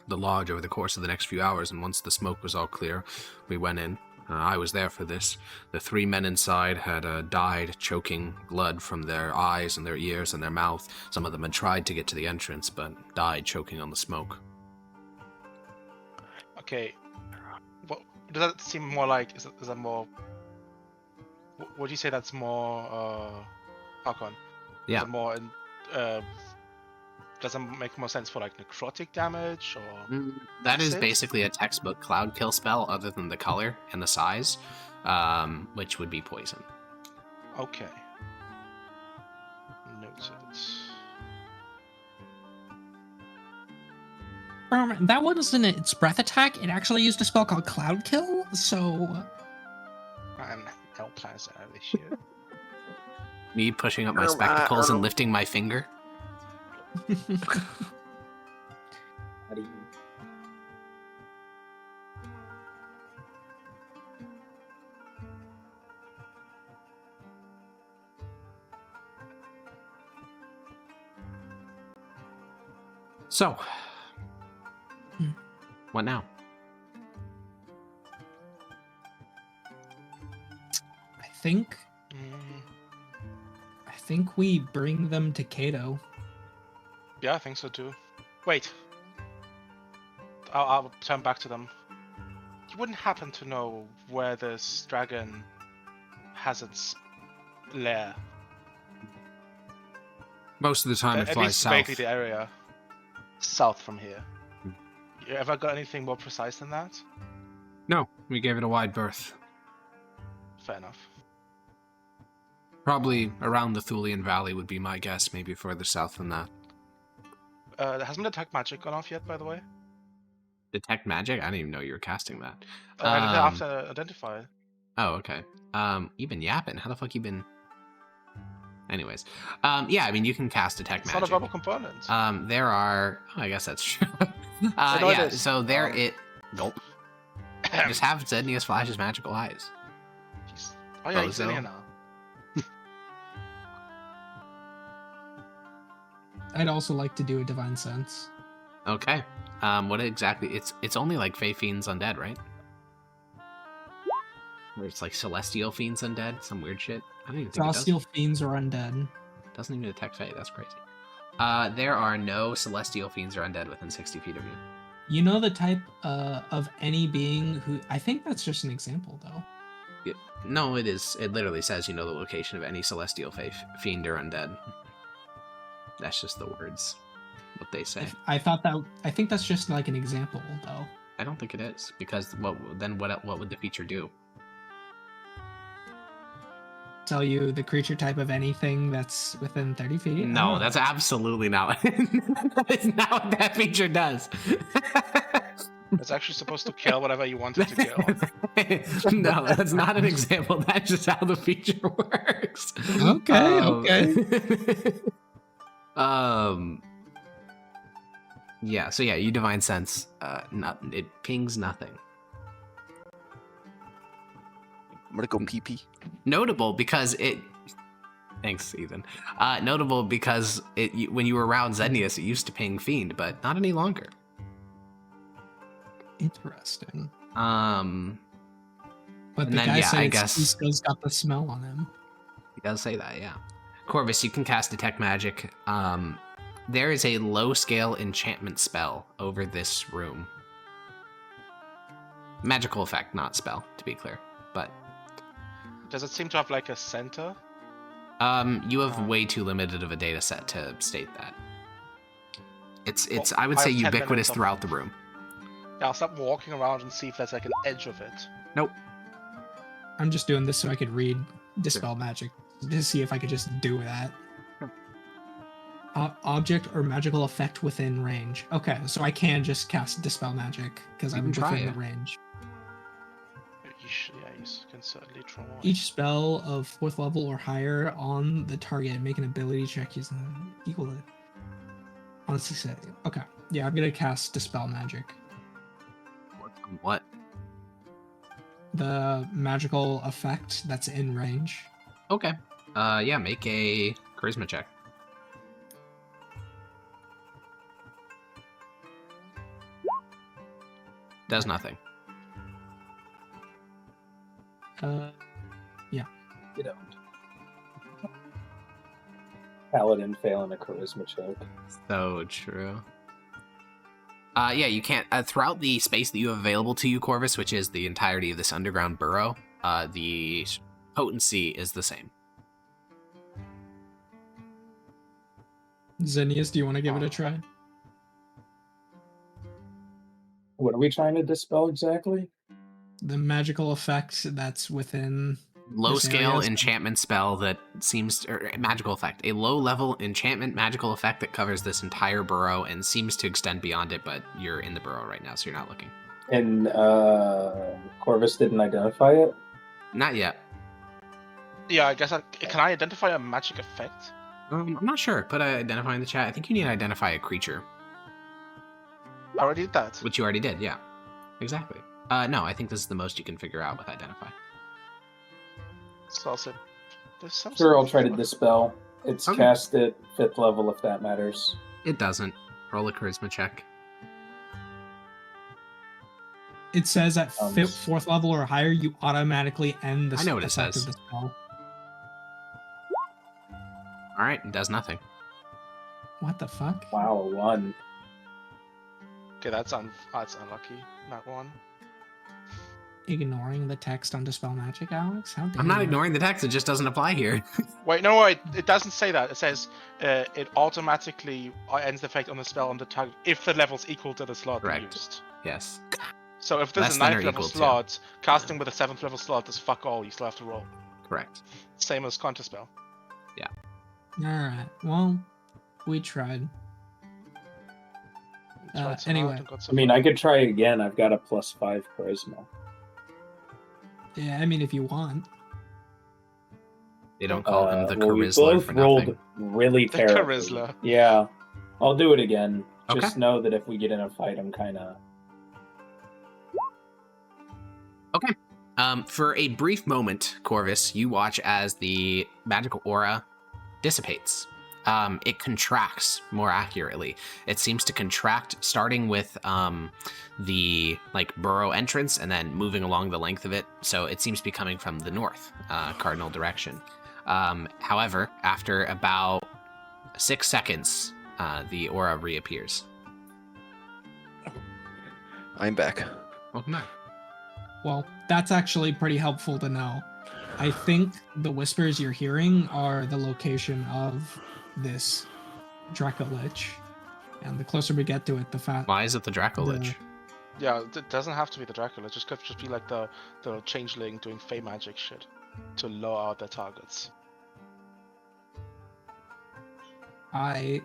lodge over the course of the next few hours, and once the smoke was all clear, we went in. I was there for this. The 3 men inside had died, choking blood from their eyes and their ears and their mouth. Some of them had tried to get to the entrance, but died choking on the smoke. Okay. What does that seem more like? Is that more? Would you say that's more, Hakon? Yeah. Is it more does it make more sense for like necrotic damage, or? That is acid? basically a textbook cloud kill spell, other than the color and the size, which would be poison. Okay. Noted. That wasn't its breath attack. It actually used a spell called Cloud Kill, so... I'm no plans out of this shit. Me pushing up my spectacles and lifting my finger. So, what now? I think we bring them to Kato. Yeah, I think so too. Wait. I'll turn back to them. You wouldn't happen to know where this dragon has its lair? Most of the time it At flies least south. vaguely the area south from here. You ever got anything more precise than that? No, we gave it a wide berth. Fair enough. Probably around the Thulian Valley would be my guess, maybe further south than that. Hasn't Detect Magic gone off yet, by the way? Detect magic? I didn't even know you were casting that. I didn't have to identify it. Oh, okay. You been yapping? How the fuck you been? Anyways, yeah, I mean you can cast detect It's magic. not a verbal component. There are. Oh, I guess that's true. I know it Yeah. is. So there it. Gulp. Just have Zednius flash his magical eyes. Oh yeah, he's in Bozo. here now. I'd also like to do a divine sense. Okay. What exactly? It's only like Fey Fiends Undead, right? Where it's like Celestial Fiends Undead, some weird shit. I don't even think Celestial fiends are undead. it doesn't even detect Fey. That's crazy. There are no Celestial Fiends or Undead within 60 feet of you. You know the type of any being who... I think that's just an example, though. No, it is. It literally says you know the location of any Celestial Fiend or Undead. That's just the words. What they say. I think that's just like an example, though. I don't think it is, because what would the feature do? Tell you the creature type of anything that's within 30 feet? No, that's absolutely not. That's not what that feature does. It's actually supposed to kill whatever you want it to kill. No, that's not an example. That's just how the feature works. Okay, Yeah. So yeah, you divine sense. It pings nothing. I'm gonna go pee. Notable because it. Thanks, Ethan. Notable because when you were around Zednius, it used to ping Fiend, but not any longer. Interesting. But And the then, guy yeah, I said guess- he still's got the smell on him. He does say that, yeah. Corvus, you can cast Detect Magic. There is a low-scale enchantment spell over this room. Magical effect, not spell, to be clear. But Does it seem to have like a center? you have way too limited of a data set to state that. It's Well, I would I say have 10 ubiquitous minutes of- throughout the room. Yeah, I'll start walking around and see if there's like an edge of it. Nope. I'm just doing this so I could read Dispel Magic to see if I could just do that. Object or magical effect within range. Okay, so I can just cast Dispel Magic because You I'm can try within it. the range. Yeah, you can certainly try. Each spell of 4th level or higher on the target make an ability check using equal to on 6. Okay, yeah, I'm gonna cast Dispel Magic. What? The magical effect that's in range. Okay. Yeah, make a charisma check. Does nothing. Yeah. You don't. Paladin failing a charisma check. So true. Yeah, you can't. Throughout the space that you have available to you, Corvus, which is the entirety of this underground burrow, the potency is the same. Zenius, do you want to give it a try? What are we trying to dispel exactly? The magical effect that's within Low this scale area is- enchantment spell that seems or magical effect. A low level enchantment magical effect that covers this entire burrow and seems to extend beyond it, but you're in the burrow right now, so you're not looking. And Corvus didn't identify it? Not yet. Yeah, I guess can I identify a magic effect? I'm not sure. Put identify in the chat. I think you need to identify a creature, I already did that. which you already did. Yeah, exactly. No, I think this is the most you can figure out with identify. So I'll say, there's some Sure, I'll stuff- try to dispel. It's Okay. cast at 5th level if that matters. It doesn't. Roll a charisma check. It says at Um, 4th level or higher, you automatically end the I know what it effect says. of the spell. All right, it does nothing. What the fuck? Wow, a 1. Okay, that's unlucky. Not one. ignoring the text on Dispel Magic, Alex? How dare I'm not you? ignoring the text. It just doesn't apply here. Wait, no, wait. It doesn't say that. It says it automatically ends the effect on the spell on the target if the level's equal to the slot being Correct. used. Yes. So if there's Less a than or 9th level equal to. slot, casting with a 7th level slot is fuck all. You still have to roll. Correct. Same as counterspell. Alright, well, we tried. We tried so Anyway. hard and got so I mean, far. I could try again. I've got a +5 charisma. Yeah, I mean, if you want. They don't call him the Well, we Charisla both for rolled nothing. really The terribly. Charisla. Yeah, I'll do it again. Okay. Just know that if we get in a fight, I'm kind of... For a brief moment, Corvus, you watch as the magical aura dissipates. It contracts, more accurately. It seems to contract, starting with the burrow entrance and then moving along the length of it. So it seems to be coming from the north, cardinal direction. However, after about 6 seconds, the aura reappears. I'm back. Welcome back. Well, that's actually pretty helpful to know. I think the whispers you're hearing are the location of this Dracolich. And the closer we get to it, the faster. Why is it the Dracolich? Yeah, it doesn't have to be the Dracula. It just could just be like the changeling doing fey magic shit to lure out their targets. I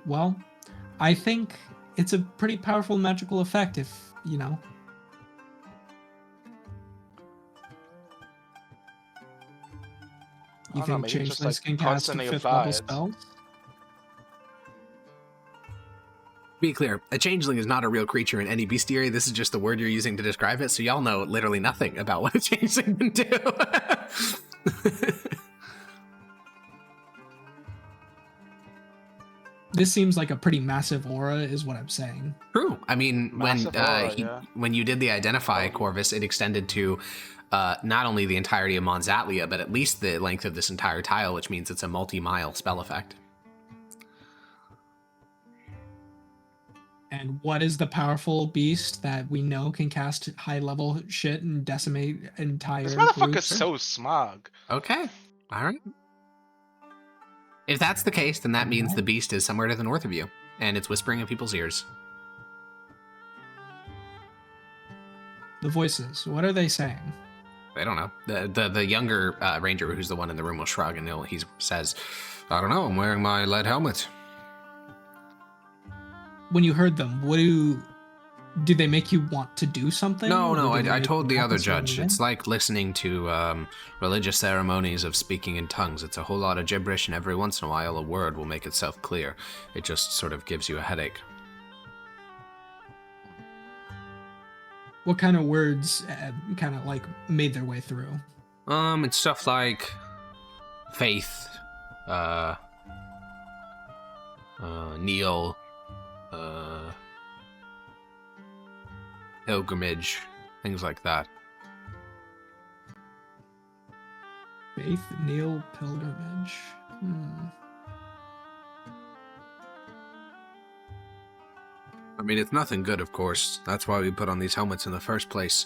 think it's a pretty powerful magical effect if, you know. You I don't know, think maybe just, changelings like, can cast constantly 5th apply level it. spells? Be clear, a changeling is not a real creature in any bestiary. This is just the word you're using to describe it, so y'all know literally nothing about what a changeling can do. This seems like a pretty massive aura, is what I'm saying. True. I mean, Massive aura, yeah. when you did the identify, Corvus, it extended to not only the entirety of Mons Atlia, but at least the length of this entire tile, which means it's a multi-mile spell effect. And what is the powerful beast that we know can cast high-level shit and decimate entire This motherfucker's groups? so smug. Okay. All right. If that's the case, then that means the beast is somewhere to the north of you, and it's whispering in people's ears. The voices, what are they saying? I don't know. The younger ranger, who's the one in the room, will shrug, and he says, I don't know, I'm wearing my lead helmet. When you heard them, did they make you want to do something? No, Or did they I make told you the other happy judge. something? It's like listening to religious ceremonies of speaking in tongues. It's a whole lot of gibberish, and every once in a while a word will make itself clear. It just sort of gives you a headache. What kind of words kind of like made their way through? It's stuff like faith, kneel, pilgrimage, things like that. Faith, kneel, pilgrimage. I mean, it's nothing good, of course. That's why we put on these helmets in the first place.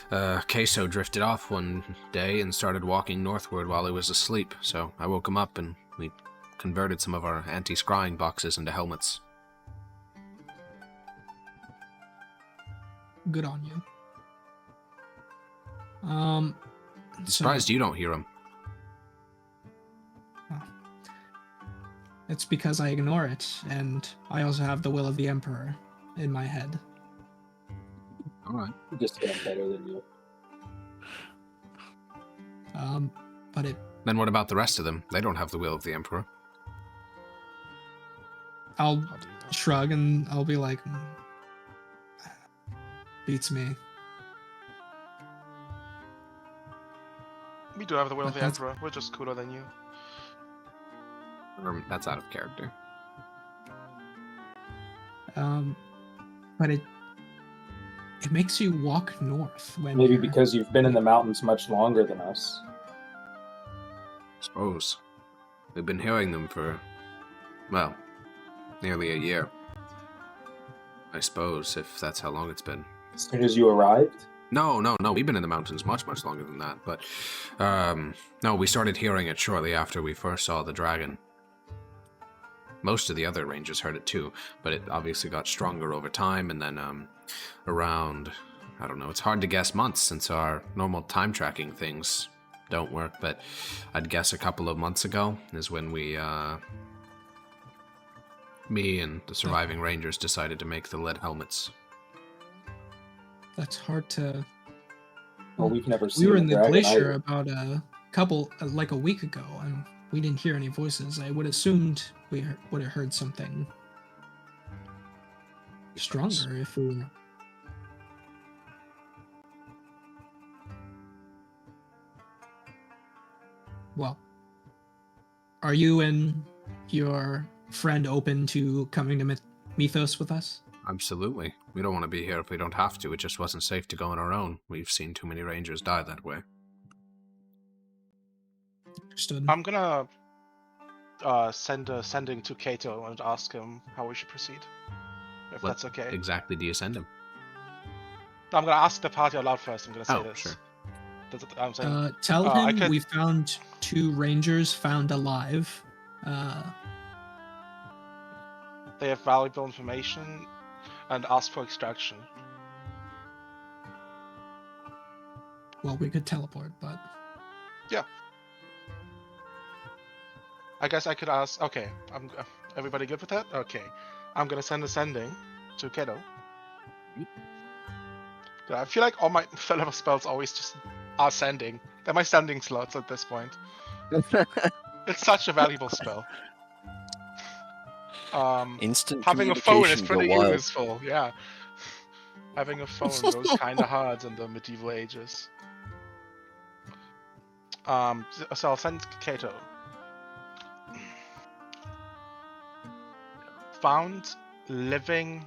Queso drifted off one day and started walking northward while he was asleep, so I woke him up and we converted some of our anti-scrying boxes into helmets. Good on you. I'm surprised you don't hear him. It's because I ignore it, and I also have the will of the Emperor in my head. Alright. Just getting better than you. But it Then what about the rest of them? They don't have the will of the Emperor. I'll shrug and I'll be like, beats me. We do have the will of But the that's- Emperor. We're just cooler than you. That's out of character. But it makes you walk north when Maybe you're- because you've been in the mountains much longer than us. Suppose. We've been hearing them for, well, nearly a year. I suppose, if that's how long it's been. As soon as you arrived, No. We've been in the mountains much longer than that. But, no, we started hearing it shortly after we first saw the dragon. Most of the other rangers heard it too, but it obviously got stronger over time, and then, around, I don't know, it's hard to guess months since our normal time tracking things don't work, but I'd guess a couple of months ago is when we, me and the surviving rangers decided to make the lead helmets. That's hard to... Well, we've never seen We were in the dragon glacier either. about a week ago, and we didn't hear any voices. I would assumed we would have heard something stronger if we were... Well, are you and your friend open to coming to Mythos with us? Absolutely. We don't want to be here if we don't have to. It just wasn't safe to go on our own. We've seen too many rangers die that way. Understood. I'm gonna send a sending to Kato and ask him how we should proceed. If What that's okay. exactly do you send him? No, I'm gonna ask the party out loud first. I'm gonna say this. Sure. That's what I'm saying. Tell I him could- we found 2 rangers found alive. They have valuable information and ask for extraction. Well, we could teleport, but... I guess I could ask. Okay, everybody good with that? Okay, I'm gonna send a sending to Kato. I feel like all my level spells always just are sending. They're my sending slots at this point. It's such a valuable spell. Instant Having a phone is communication pretty go wild. useful, yeah. Having a phone goes kinda hard in the medieval ages. So I'll send Kato. Found living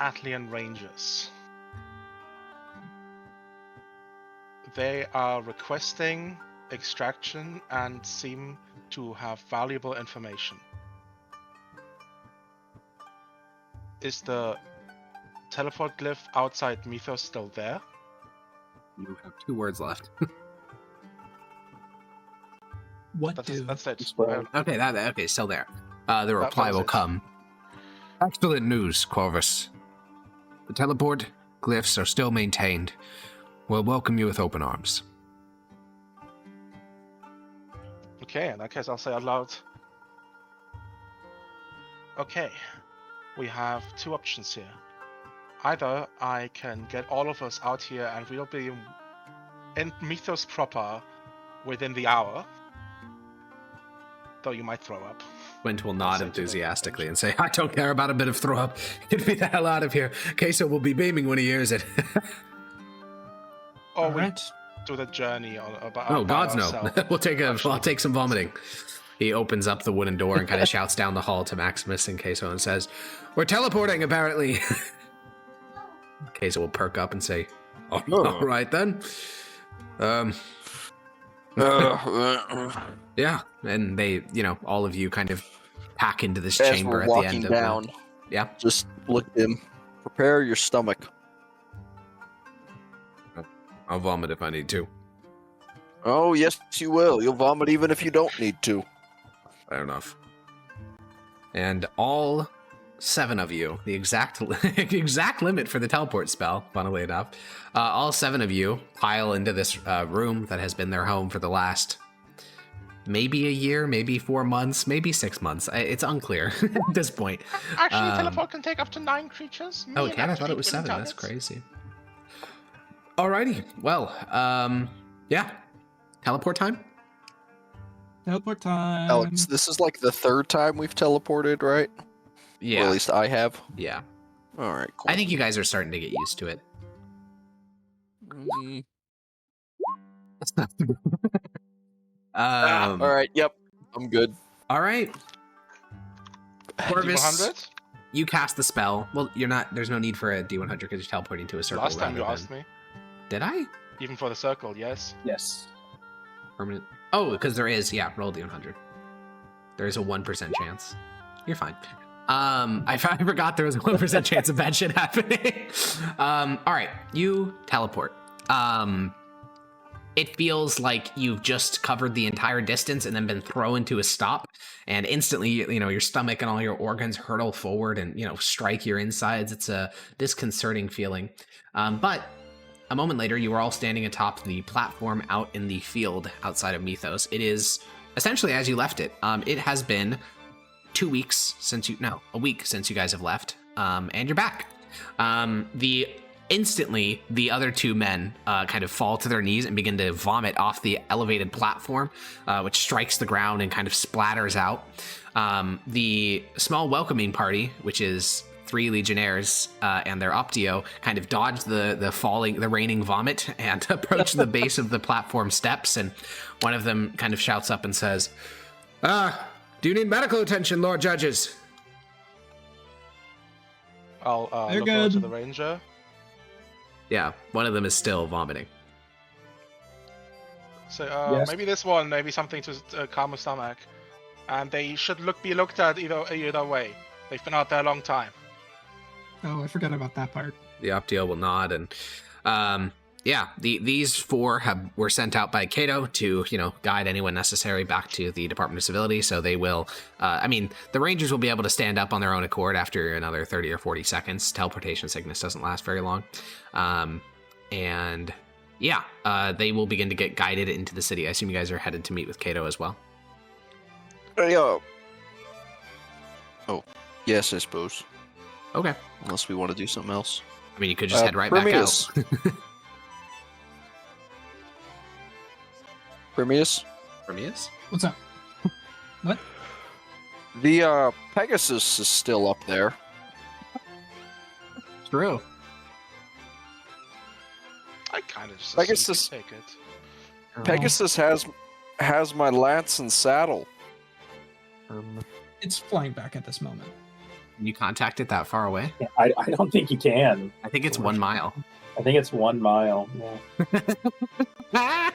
Atlian Rangers. They are requesting extraction and seem to have valuable information. Is the teleport glyph outside Mythos still there? You have 2 words left. What That's do? it. Well, Okay, still there. The reply was will it. come. Excellent news, Corvus. The teleport glyphs are still maintained. We'll welcome you with open arms. Okay, in that case I'll say out loud. Okay, we have 2 options here. Either I can get all of us out here and we'll be in Mythos proper within the hour. Though you might throw up. Gwent will I'll nod say to them. enthusiastically and say, I don't care about a bit of throw up. Get me the hell out of here. Queso will be beaming when he hears it. Or we Alright. do the journey about Oh, gods no. ourselves. I'll take some vomiting. He opens up the wooden door and kind of shouts down the hall to Maximus and Queso and says, we're teleporting, apparently. Queso will perk up and say, oh, all right then. Yeah, and they, all of you kind of pack into this As chamber we're at the walking end of down, Yeah. just look at him. Prepare your stomach. I'll vomit if I need to. Oh, yes, you will. You'll vomit even if you don't need to. Fair enough. And all 7 of you, the exact limit for the teleport spell, funnily enough, all 7 of you pile into this room that has been their home for the last maybe a year, maybe 4 months, maybe 6 months. It's unclear at this point. Actually, teleport can take up to 9 creatures. Oh, Me it and can? I up to thought it 8 was willing 7. That's targets. crazy. Alrighty. Well, yeah. Teleport time? Teleport time. Alex, this is like the 3rd time we've teleported, right? Or Yeah. at least I have. Yeah. All right, cool. I think you guys are starting to get used to it. All right, yep. I'm good. All right. Corvus, D100? you cast the spell. Well, you're not. There's no need for a D100 because you're teleporting to a circle. Last time you rather asked than- me. Did I? Even for the circle, yes. yes. Permanent. Oh, because there is. Yeah, roll D100. There is a 1% chance. You're fine. I forgot there was a 1% chance of bad shit happening. All right, you teleport. It feels like you've just covered the entire distance and then been thrown to a stop, and instantly, your stomach and all your organs hurtle forward and, strike your insides. It's a disconcerting feeling. But a moment later, you are all standing atop the platform out in the field outside of Mythos. It is essentially as you left it. It has been a week since you guys have left, and you're back. Instantly, the other two men kind of fall to their knees and begin to vomit off the elevated platform, which strikes the ground and kind of splatters out. The small welcoming party, which is 3 legionnaires and their optio, kind of dodge the raining vomit and approach the base of the platform steps. And one of them kind of shouts up and says, "Do you need medical attention, Lord Judges?" I'll look over to the ranger. Yeah, one of them is still vomiting. So Yes. maybe this one, maybe something to calm the stomach, and they should be looked at either way. They've been out there a long time. Oh, I forgot about that part. The optio will nod, and these 4 were sent out by Cato to guide anyone necessary back to the Department of Civility. So they will. The Rangers will be able to stand up on their own accord after another 30 or 40 seconds. Teleportation sickness doesn't last very long, they will begin to get guided into the city. I assume you guys are headed to meet with Cato as well. Oh, yes, I suppose. Okay. Unless we want to do something else. I mean, you could just head right back Prometheus. out. Prometheus? What's up? What? The Pegasus is still up there. True. I kind of just Pegasus- take it. Pegasus has my lance and saddle. It's flying back at this moment. Can you contact it that far away? Yeah, I don't think you can. I think it's 1 mile. I think it's 1 mile. Yeah.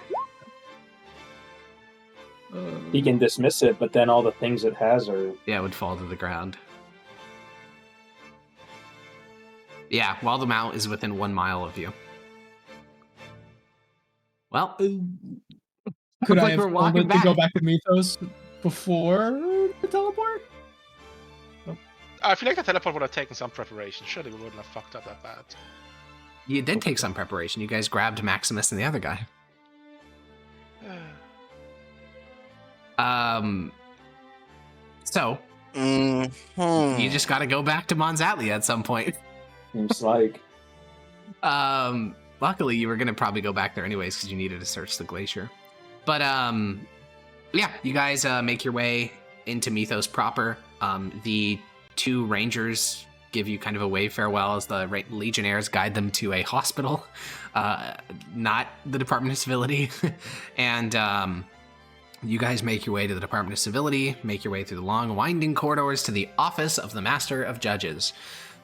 He can dismiss it, but then all the things it has are... Yeah, it would fall to the ground. Yeah, while the mount is within 1 mile of you. Well, Could I like have we're told walking it to go back. back to Mythos before the teleport? I feel like the teleport would have taken some preparation. Surely we wouldn't have fucked up that bad. You did take some preparation. You guys grabbed Maximus and the other guy. So you just got to go back to Mons Atli at some point. Seems like... Luckily, you were going to probably go back there anyways because you needed to search the glacier. But you guys make your way into Mythos proper. The 2 rangers give you kind of a wave farewell as the legionnaires guide them to a hospital, not the Department of Civility. And you guys make your way to the Department of Civility, make your way through the long, winding corridors to the office of the Master of Judges.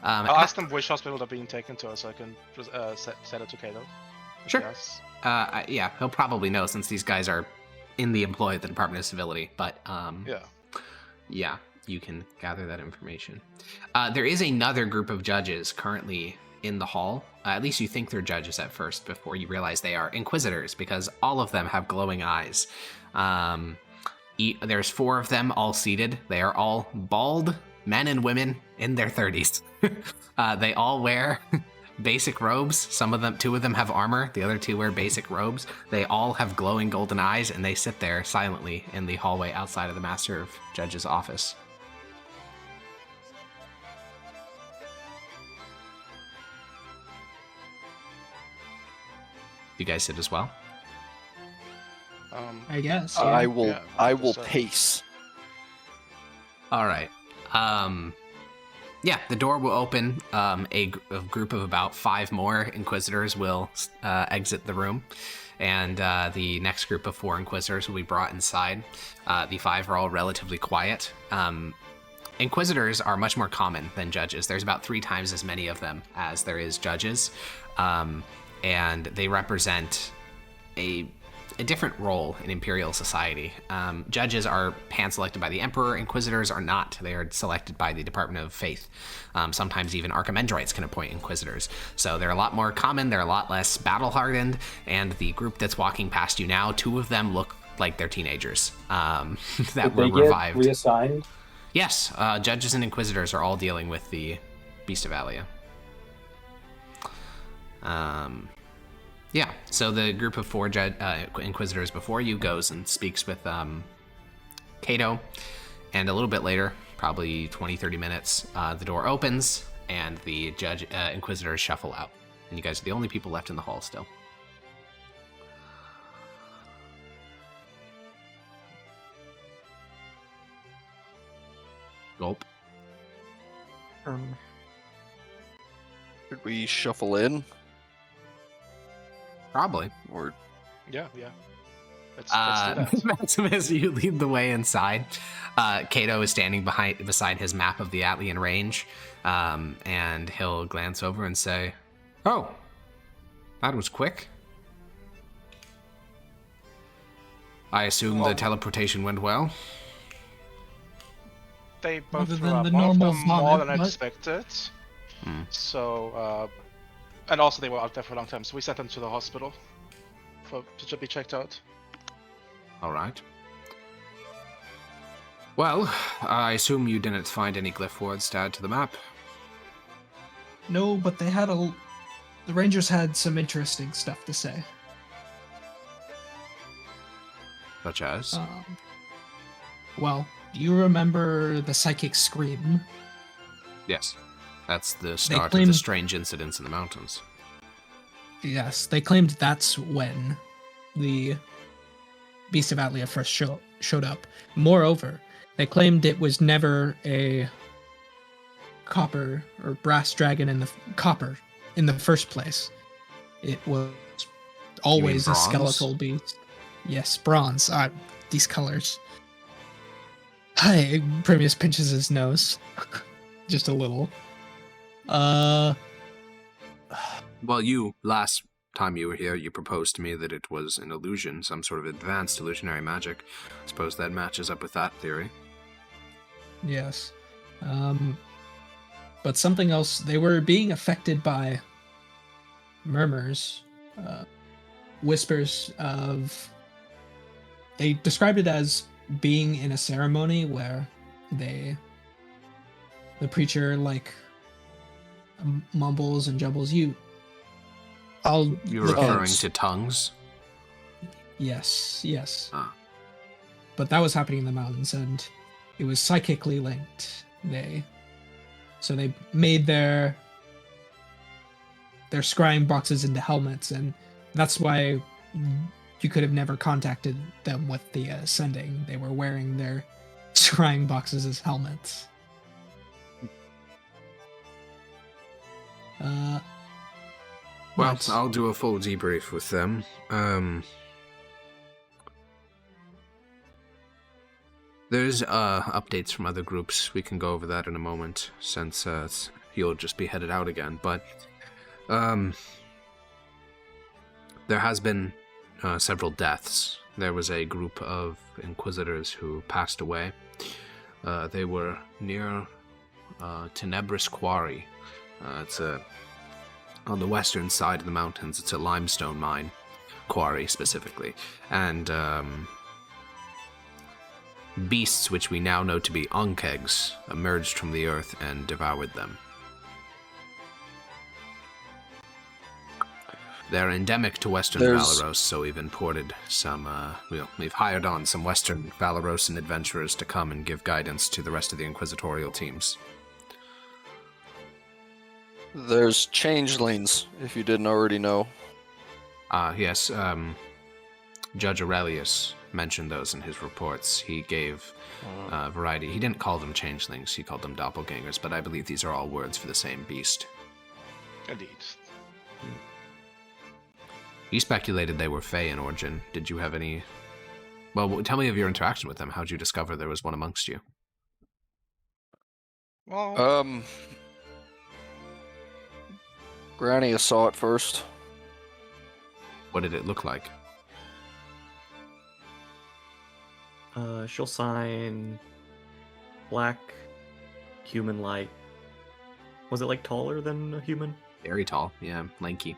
I'll ask them which hospital they're being taken to so I can send it to Cato. Sure. Yes. He'll probably know since these guys are in the employ of the Department of Civility. But yeah, you can gather that information. There is another group of judges currently in the hall. At least you think they're judges at first before you realize they are inquisitors because all of them have glowing eyes. There's 4 of them all seated. They are all bald men and women in their 30s. They all wear basic robes. 2 of them have armor. The other 2 wear basic robes. They all have glowing golden eyes, and they sit there silently in the hallway outside of the Master of Judge's office. You guys sit as well? I guess. I Yeah. will pace. All right. The door will open. A group of about 5 more Inquisitors will exit the room, and the next group of 4 Inquisitors will be brought inside. The 5 are all relatively quiet. Inquisitors are much more common than judges. There's about 3 times as many of them as there is judges, and they represent a a different role in Imperial society. Judges are hand-selected by the Emperor. Inquisitors are not. They are selected by the Department of Faith. Sometimes even Archimandrites can appoint Inquisitors. So they're a lot more common, they're a lot less battle-hardened, and the group that's walking past you now, 2 of them look like they're teenagers that were revived. Reassigned? Yes, Judges and Inquisitors are all dealing with the Beast of Alia. Yeah, so the group of 4 Inquisitors before you goes and speaks with Cato, and a little bit later, probably 20-30 minutes, the door opens, and the Inquisitors shuffle out. And you guys are the only people left in the hall still. Gulp. Should we shuffle in? Probably. Or Yeah. Let's do that. Maximus, you lead the way inside. Cato is standing beside his map of the Atlian range, and he'll glance over and say, "Oh, that was quick. I assume the teleportation went well." They both Other threw than up. the One of normal them more than vomit, expected. Hmm. So, and also they were out there for a long time, so we sent them to the hospital to be checked out. All right. Well, I assume you didn't find any glyph words to add to the map. No, but they had the Rangers had some interesting stuff to say. Such as? Well, do you remember the psychic scream? Yes. That's the start of the claimed- strange incidents in the mountains. Yes, they claimed that's when the Beast of Atlia first showed up. Moreover, they claimed it was never a copper or brass dragon in the first place. It was always a bronze? skeletal beast. Yes, bronze. These colors. Hi, Primus pinches his nose. Just a little. Well, last time you were here, you proposed to me that it was an illusion, some sort of advanced illusionary magic. I suppose that matches up with that theory. Yes. But something else, they were being affected by murmurs, whispers of... They described it as being in a ceremony where the preacher, mumbles and jumbles. You're look at referring it. to tongues? Yes. Ah. But that was happening in the mountains, and it was psychically linked. So they made their scrying boxes into helmets, and that's why you could have never contacted them with the sending. They were wearing their scrying boxes as helmets. Well, Yes. I'll do a full debrief with them. There's updates from other groups. We can go over that in a moment, since you'll just be headed out again. But there has been several deaths. There was a group of Inquisitors who passed away. They were near Tenebris Quarry. It's on the western side of the mountains. It's a limestone mine, quarry specifically. And beasts, which we now know to be Onkegs, emerged from the earth and devoured them. They're endemic to Western Valeros, so we've imported some, we've hired on some Western Valerosan adventurers to come and give guidance to the rest of the Inquisitorial teams. there's changelings, if you didn't already know. Yes, Judge Aurelius mentioned those in his reports. He gave a variety. He didn't call them changelings, he called them doppelgangers, but I believe these are all words for the same beast. Indeed. You speculated they were Fey in origin. Did you have any... Well, tell me of your interaction with them. How'd you discover there was one amongst you? Well, Grania saw it first. What did it look like? She'll sign black, human-like. Was it like taller than a human? Very tall, yeah, lanky.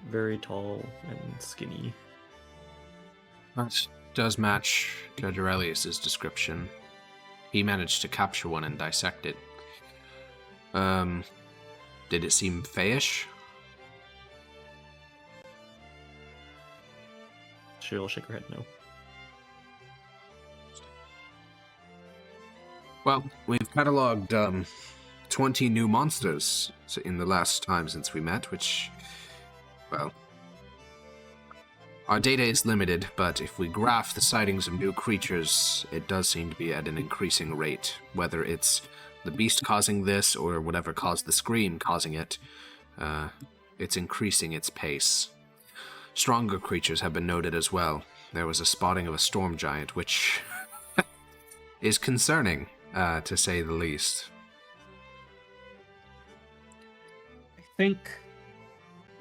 Very tall and skinny. That does match Judge Aurelius's description. He managed to capture one and dissect it. Did it seem fayish? She'll shake her head no. Well, we've cataloged 20 new monsters in the last time since we met, which, well, our data is limited, but if we graph the sightings of new creatures, it does seem to be at an increasing rate. Whether it's the beast causing this or whatever caused the scream causing it, it's increasing its pace. Stronger creatures have been noted as well. There was a spotting of a storm giant, which is concerning, to say the least. I think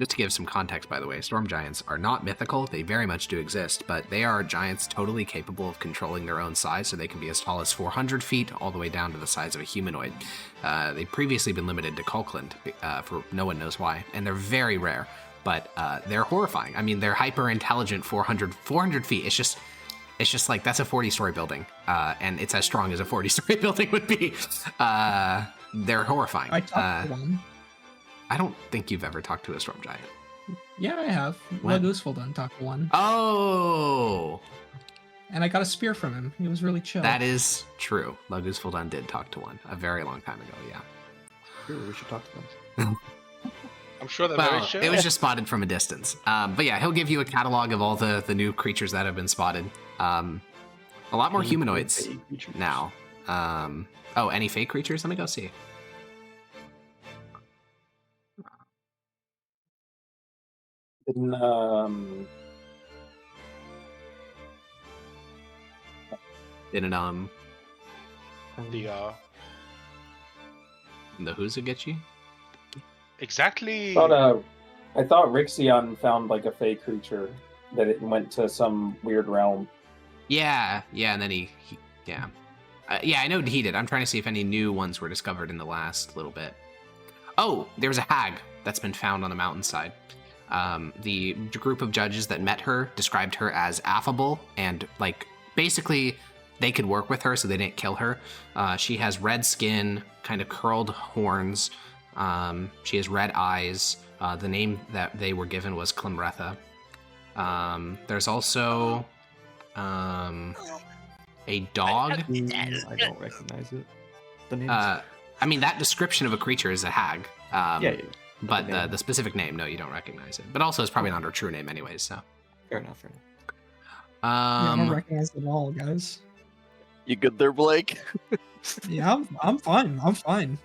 Just to give some context, by the way, storm giants are not mythical. They very much do exist, but they are giants totally capable of controlling their own size, so they can be as tall as 400 feet all the way down to the size of a humanoid. They've previously been limited to Colkland, for no one knows why, and they're very rare, but they're horrifying. I mean, they're hyper-intelligent 400 feet. It's just like, that's a 40-story building, and it's as strong as a 40-story building would be. They're horrifying. I talked to one. I don't think you've ever talked to a storm giant. Yeah, I have. When? Lagusful talked to one. Oh! And I got a spear from him. He was really chill. That is true. Lugus Fuldan did talk to one a very long time ago, yeah. Sure, we should talk to them. I'm sure they're very Well, chill. it was just spotted from a distance. But yeah, he'll give you a catalog of all the new creatures that have been spotted. A lot more Any humanoids fey creatures? now. Any fake creatures? Let me go see. Didn't the the Huzagichi? exactly. I thought Rixion found like a fey creature that it went to some weird realm. Yeah, and then he yeah. I know he did. I'm trying to see if any new ones were discovered in the last little bit. Oh, there's a hag that's been found on the mountainside. The group of judges that met her described her as affable and, like, basically they could work with her, so they didn't kill her. She has red skin, kind of curled horns. She has red eyes. The name that they were given was Clemretha. There's also a dog. I don't recognize it. The name. I mean, that description of a creature is a hag. Yeah. But Okay. the specific name, no, you don't recognize it. But also, it's probably not her true name, anyways. So, Fair enough. I don't recognize it at all, guys. You good there, Blake? Yeah, I'm fine. I'm fine.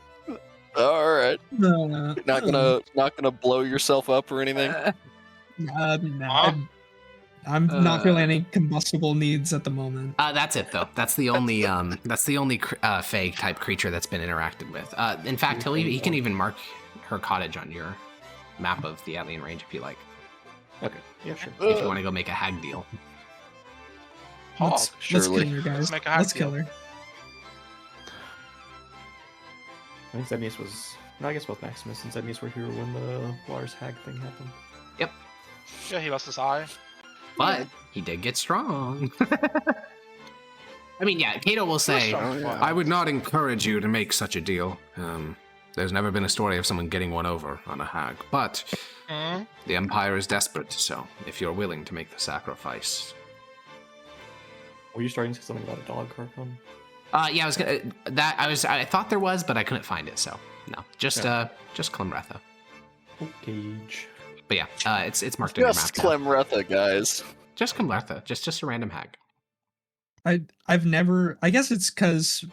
All right. Not gonna blow yourself up or anything. I'm not feeling any combustible needs at the moment. that's it, though. That's the only Fae type creature that's been interacted with. In fact, he can even mark her cottage on your map of the alien range if you like. Okay. Yeah, sure. If you want to go make a hag deal. Let's surely. kill her, guys. Let's make a hag Let's deal. kill her. I think Zemius was. No, I guess both Maximus and Zemius were here when the Lars hag thing happened. Yeah, he lost his eye. But he did get strong. I mean, yeah, Cato will say, strong. I would not encourage you to make such a deal. There's never been a story of someone getting one over on a hag, but the Empire is desperate, so if you're willing to make the sacrifice. Were you starting to say something about a dog, Carcon? Yeah, I was gonna. I thought there was, but I couldn't find it, so no, just Clemretha. Cage. But yeah, it's marked in your map. Just now. Clemretha, guys. Just Clemretha, just a random hag. I've never. I guess it's because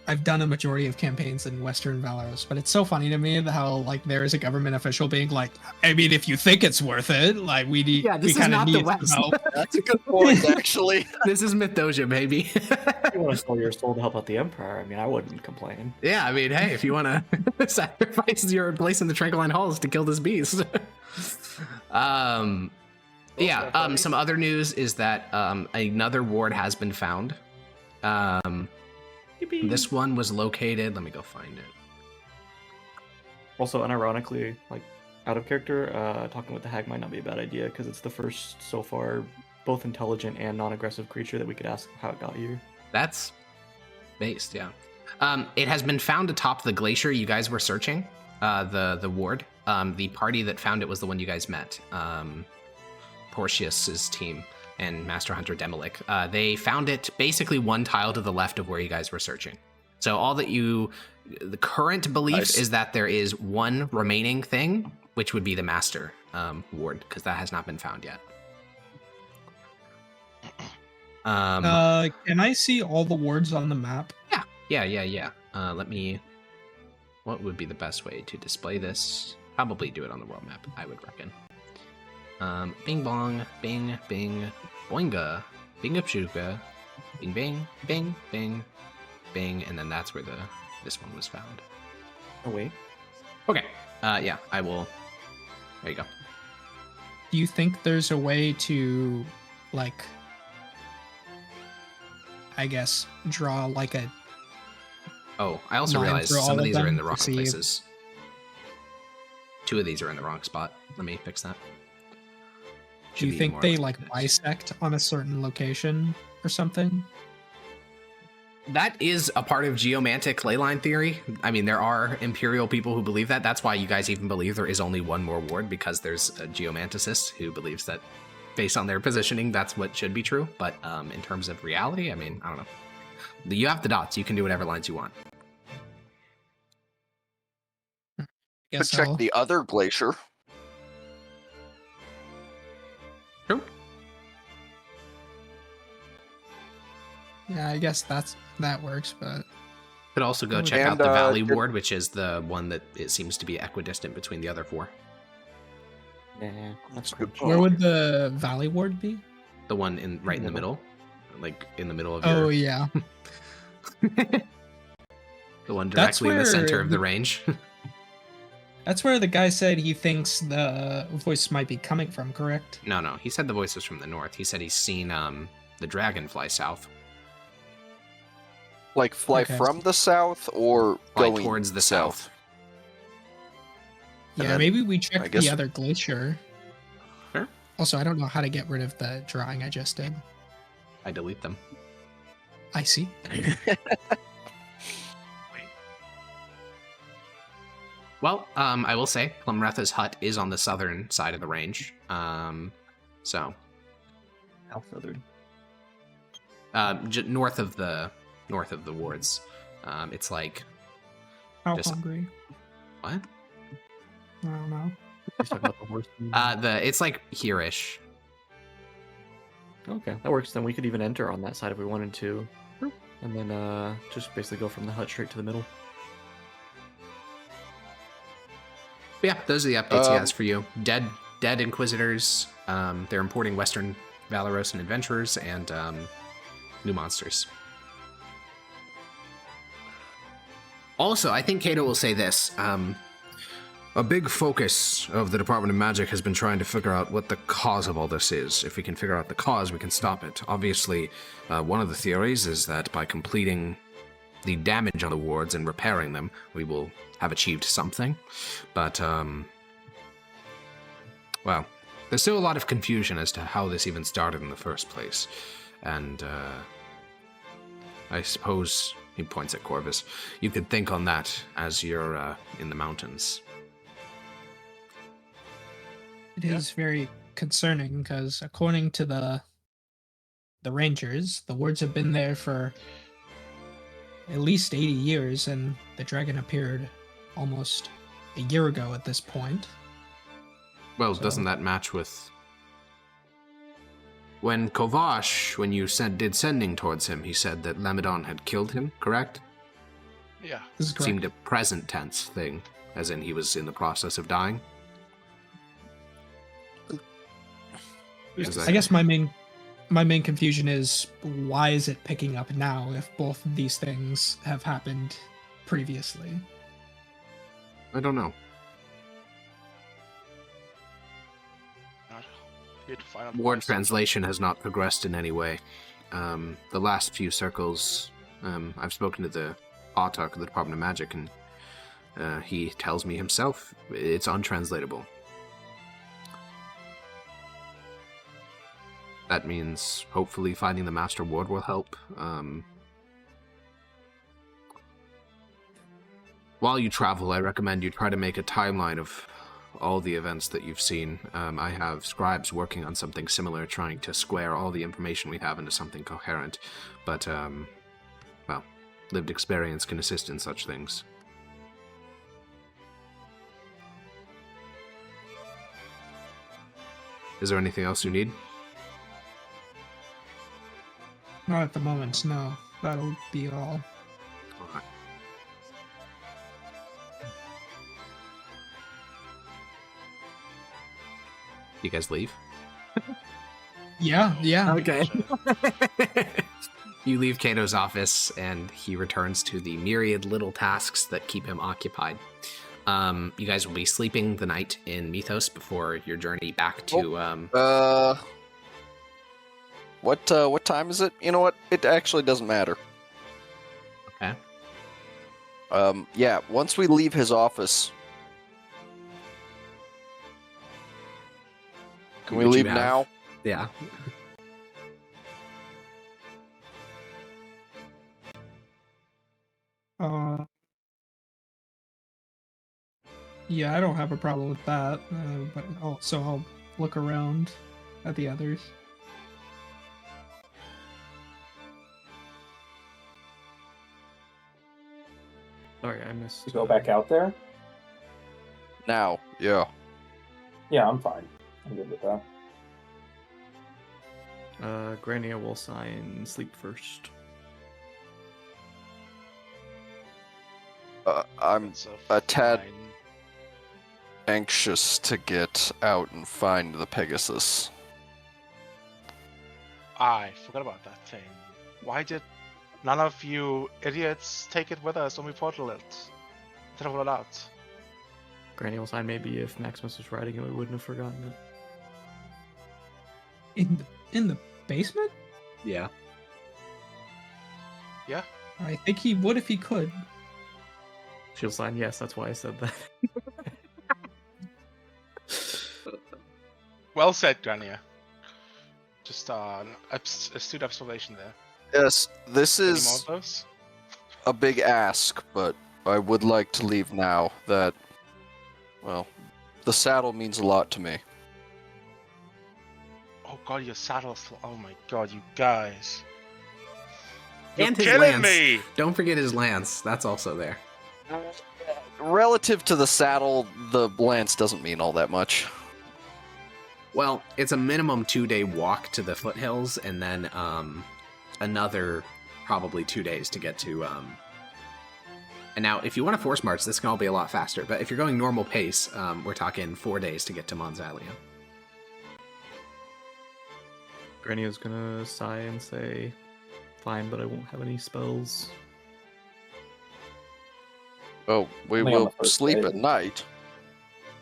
I've done a majority of campaigns in Western Valoros, but it's so funny to me how like there is a government official being like, I mean, if you think it's worth it, like we need. Yeah, this we is kinda not the need West. help. That's a good point, actually. This is Mythdosia, baby. If you want to sell your soul to help out the Empire, I mean, I wouldn't complain. Yeah, I mean, hey, if you want to sacrifice your place in the Tranquiline Halls to kill this beast. Yeah, some other news is that another ward has been found. This one was located, let me go find it. Also, unironically, like, out of character, talking with the hag might not be a bad idea, because it's the first, so far, both intelligent and non-aggressive creature that we could ask how it got here. That's based, yeah. It has been found atop the glacier you guys were searching, the ward. The party that found it was the one you guys met, Porcius's team and Master Hunter Demolik. They found it basically one tile to the left of where you guys were searching. So all that the current belief is that there is one remaining thing, which would be the Master ward, because that has not been found yet. Can I see all the wards on the map? Yeah. What would be the best way to display this? Probably do it on the world map, I would reckon. Bing bong, bing, bing, boinga, bing up shuka, bing bing, bing, bing, bing, and then that's where this one was found. Oh, wait. Okay. Yeah, I will. There you go. Do you think there's a way to, like, I guess, draw like a... Oh, I also line realized through all some of of these are them in the to wrong see if- places. 2 of these are in the wrong spot. Let me fix that. Do Should you be think more they, like like, this. bisect on a certain location or something? That is a part of geomantic leyline theory. I mean, there are Imperial people who believe that. That's why you guys even believe there is only one more ward, because there's a geomanticist who believes that, based on their positioning, that's what should be true. But in terms of reality, I mean, I don't know. You have the dots. You can do whatever lines you want. Could Guess check I'll- the other glacier. True. Yeah, I guess that works, but Could also go And, check out the Valley did- ward, which is the one that it seems to be equidistant between the other 4. Nah, that's Good cool. where would the Valley Ward be? The one right in the middle, like in the middle of Oh, your. yeah. The one That's directly in the center where of the range. That's where the guy said he thinks the voice might be coming from, correct? No. He said the voice was from the north. He said he's seen the dragon fly south. Like fly Okay. from the south or Fly going towards the south. And Yeah, then, maybe we I check guess- the other glacier. Sure. Also, I don't know how to get rid of the drawing I just did. I delete them. I see. Well, I will say Plumretha's hut is on the southern side of the range. So How southern? north of the wards. It's like How Just- hungry? what? I don't know. Just talking about the horse. It's like here-ish. Okay, that works. Then we could even enter on that side if we wanted to. And then just basically go from the hut straight to the middle. But yeah, those are the updates he has for you. Dead Inquisitors. They're importing Western Valerosan adventurers and new monsters. Also, I think Cato will say this. A big focus of the Department of Magic has been trying to figure out what the cause of all this is. If we can figure out the cause, we can stop it. Obviously, one of the theories is that by completing the damage on the wards and repairing them, we will have achieved something. But, well, there's still a lot of confusion as to how this even started in the first place. And, I suppose, he points at Corvus, you could think on that as you're in the mountains. It is very concerning because according to the Rangers, the wards have been there for at least 80 years, and the dragon appeared almost a year ago at this point. Well, So- doesn't that match with... When Kovash, when you did sending towards him, he said that Lamedon had killed him, correct? Yeah. This is correct. Seemed a present tense thing, as in he was in the process of dying. Is that- I guess my main confusion is why is it picking up now if both of these things have happened previously? I don't know. Here to find out Ward myself. translation has not progressed in any way. The last few circles, I've spoken to the Autarch of the Department of Magic, and he tells me himself it's untranslatable. That means hopefully finding the Master Ward will help. While you travel, I recommend you try to make a timeline of all the events that you've seen. I have scribes working on something similar, trying to square all the information we have into something coherent. But, well, lived experience can assist in such things. Is there anything else you need? Not at the moment, no. That'll be all. Alright. You guys leave? Yeah. Okay. You leave Kato's office, and he returns to the myriad little tasks that keep him occupied. You guys will be sleeping the night in Mythos before your journey back to. What time is it? You know what? It actually doesn't matter. Okay. Yeah. Once we leave his office, can we Which you leave have. now? Yeah. Yeah, I don't have a problem with that. But I'll look around at the others. Sorry, I missed. To go back out there? Now. Yeah. Yeah, I'm fine. I'm good with that. Grania will sign sleep first. I'm It's a tad fine. anxious to get out and find the Pegasus. I forgot about that thing. Why did none of you idiots take it with us when we portal it? Travel it out. Grania will sign maybe if Maximus was writing it, we wouldn't have forgotten it. In the basement? Yeah. Yeah? I think he would if he could. She'll sign yes, that's why I said that. Well said, Grania. Just an astute observation there. Yes, this Any more is of those? a big ask, but I would like to leave now. That, well, the saddle means a lot to me. Oh god, your saddle's... Oh my god, you guys. You're And his killing lance. me! Don't forget his lance. That's also there. Relative to the saddle, the lance doesn't mean all that much. Well, it's a minimum 2-day walk to the foothills, and then another probably 2 days to get to. And now, if you want to force march, this can all be a lot faster. But if you're going normal pace, we're talking 4 days to get to Monzalia. Grania's gonna sigh and say, fine, but I won't have any spells. Oh, we Only on will the first sleep day. at night.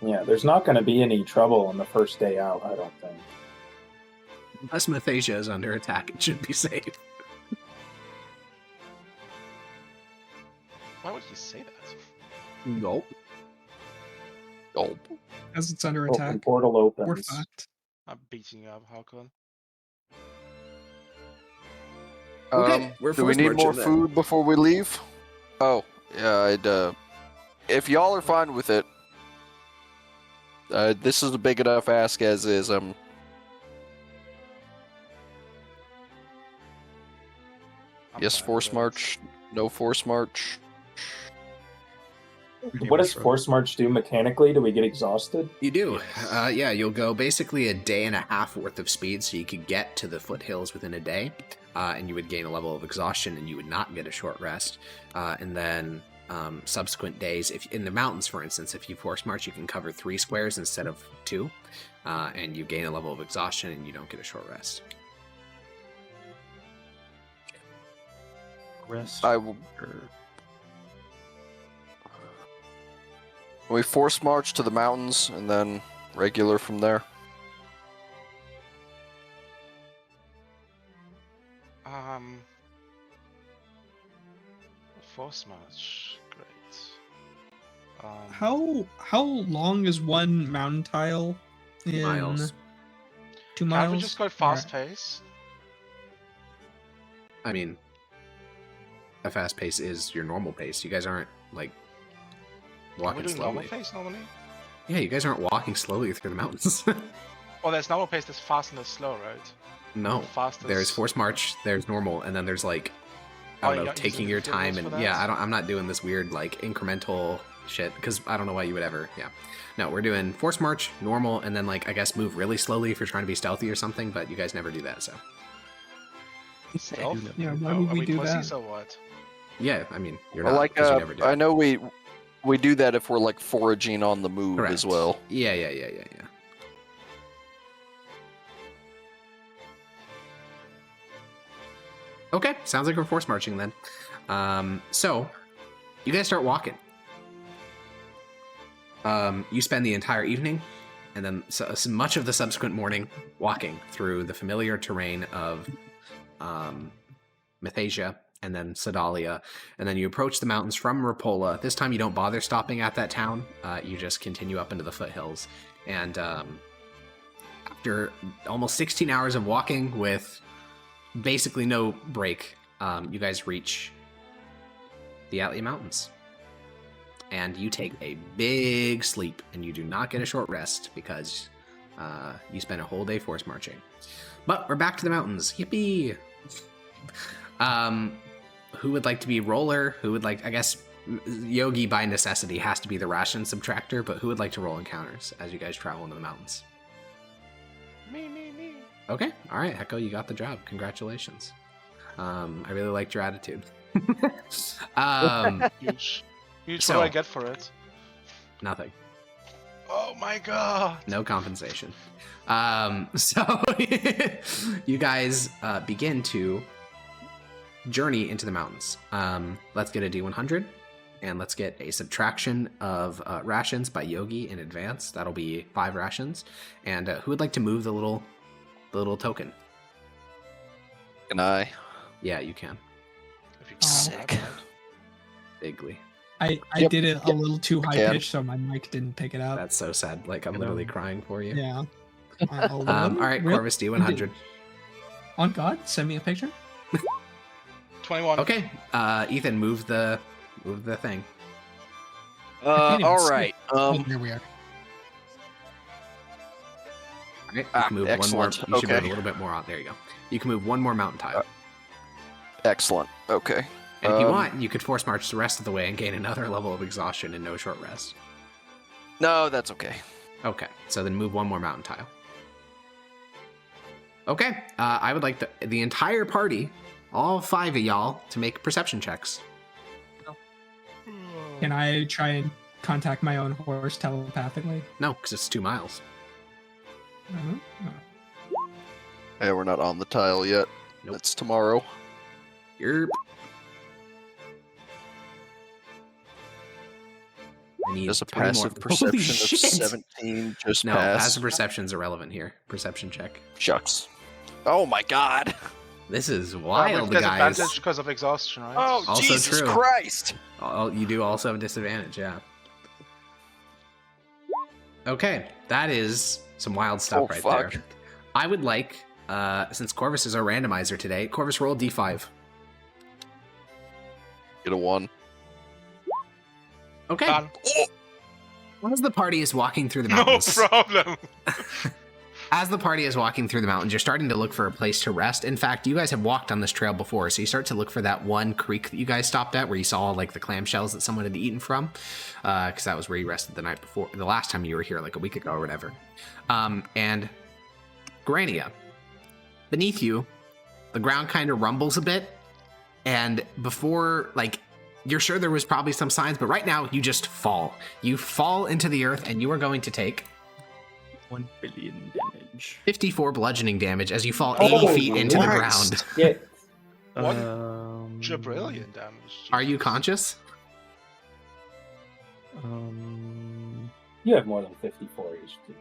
Yeah, there's not going to be any trouble on the first day out, I don't think. Unless Mathasia is under attack, it should be safe. Why would you say that? Nope. Oh, As it's under Open attack. portal We're opens. fucked. I'm beating you up, Hakon. Okay, we're do we force need more marching then. food before we leave? Oh, yeah, if y'all are fine with it, this is a big enough ask as is. I'm Yes, fine force with it. march. No force march. What does Force March do mechanically? Do we get exhausted? You do. Yeah, you'll go basically a day and a half worth of speed, so you could get to the foothills within a day, and you would gain a level of exhaustion, and you would not get a short rest. And then subsequent days, if in the mountains, for instance, if you force march, you can cover 3 squares instead of 2, and you gain a level of exhaustion, and you don't get a short rest. Rest. I will. We force march to the mountains and then regular from there. Force March. Great. How long is one mountain tile? In Miles. 2 Can't miles. we just go fast pace? I mean, a fast pace is your normal pace. You guys aren't like Are we walking doing normal slowly. pace normally? Yeah, you guys aren't walking slowly through the mountains. Well, there's normal pace, there's fast and there's slow, right? No, Fast there's is- force march, there's normal, and then there's like I Oh, don't you're know, not taking using your the time rules and for yeah, that? I'm not doing this weird like incremental shit because I don't know why you would ever. Yeah, no, we're doing force march, normal, and then like I guess move really slowly if you're trying to be stealthy or something, but you guys never do that, so Stealth? Yeah, why Oh, would are we we do pussies that? or what? yeah, I mean you're Well, not like, 'cause you never do. I know we do that if we're like foraging on the move Correct. as well. Yeah. Okay, sounds like we're force marching then. So you guys start walking. You spend the entire evening, and then so much of the subsequent morning walking through the familiar terrain of Mithdosica and then Sedalia, and then you approach the mountains from Rapola. This time you don't bother stopping at that town. You just continue up into the foothills, and after almost 16 hours of walking with basically no break, you guys reach the Atlia Mountains. And you take a big sleep, and you do not get a short rest because you spent a whole day force marching. But we're back to the mountains. Yippee! Who would like to be roller? Who would like, I guess, Yogi by necessity has to be the ration subtractor, but who would like to roll encounters as you guys travel into the mountains? Me. Okay, all right, Hecko, you got the job. Congratulations. I really liked your attitude. Huge. So- What do I get for it? Nothing. Oh my god! No compensation. So you guys begin to journey into the mountains. Let's get a D100, and let's get a subtraction of rations by Yogi in advance. That'll be 5 rations. And who would like to move the little token? Can I? Yeah, you can. If you Oh. Sick. Bigly. I Yep, did it a little too high can. pitched, so my mic didn't pick it up. That's so sad. Like I'm You literally know. crying for you. Yeah. All right, Really? Corvus D100. On God, send me a picture. 21. Okay, Ethan, move the thing. can't even All see right. Oh, here we are. All right, you Ah, can move one more. excellent. You should move a Okay. little bit more on. There you go. You can move one more mountain tile. Excellent. Okay. And if you want, you could force march the rest of the way and gain another level of exhaustion and no short rest. No, that's okay. Okay, so then move one more mountain tile. Okay, I would like the entire party, all 5 of y'all, to make perception checks. Can I try and contact my own horse telepathically? No, because it's 2 miles. No. Yeah, we're not on the tile yet. Nope. It's tomorrow. Yerp. I need Does a 3 more. passive Holy perception of shit! 17 just No, pass? passive perception's irrelevant here. Perception check. Shucks. Oh my god. This is With wild, guys. disadvantage because of exhaustion, right? Oh, Also Jesus true. Christ. You do also have a disadvantage, yeah. Okay, that is some wild stuff Oh, right fuck. there. I would like, since Corvus is our randomizer today, Corvus roll D5. Get a 1. Okay. Done. As the party is walking through the No mountains, problem. as the party is walking through the mountains, you're starting to look for a place to rest. In fact, you guys have walked on this trail before, so you start to look for that one creek that you guys stopped at, where you saw like the clamshells that someone had eaten from, because that was where you rested the night before, the last time you were here, like a week ago or whatever. And Grania, beneath you, the ground kind of rumbles a bit, and before, like, you're sure there was probably some signs, but right now you just fall. You fall into the earth, and you are going to take 1 billion damage. 54 bludgeoning damage as you fall 80 feet into the ground. Yeah. What? Um, Brilliant damage. Are you conscious? You have more than 54.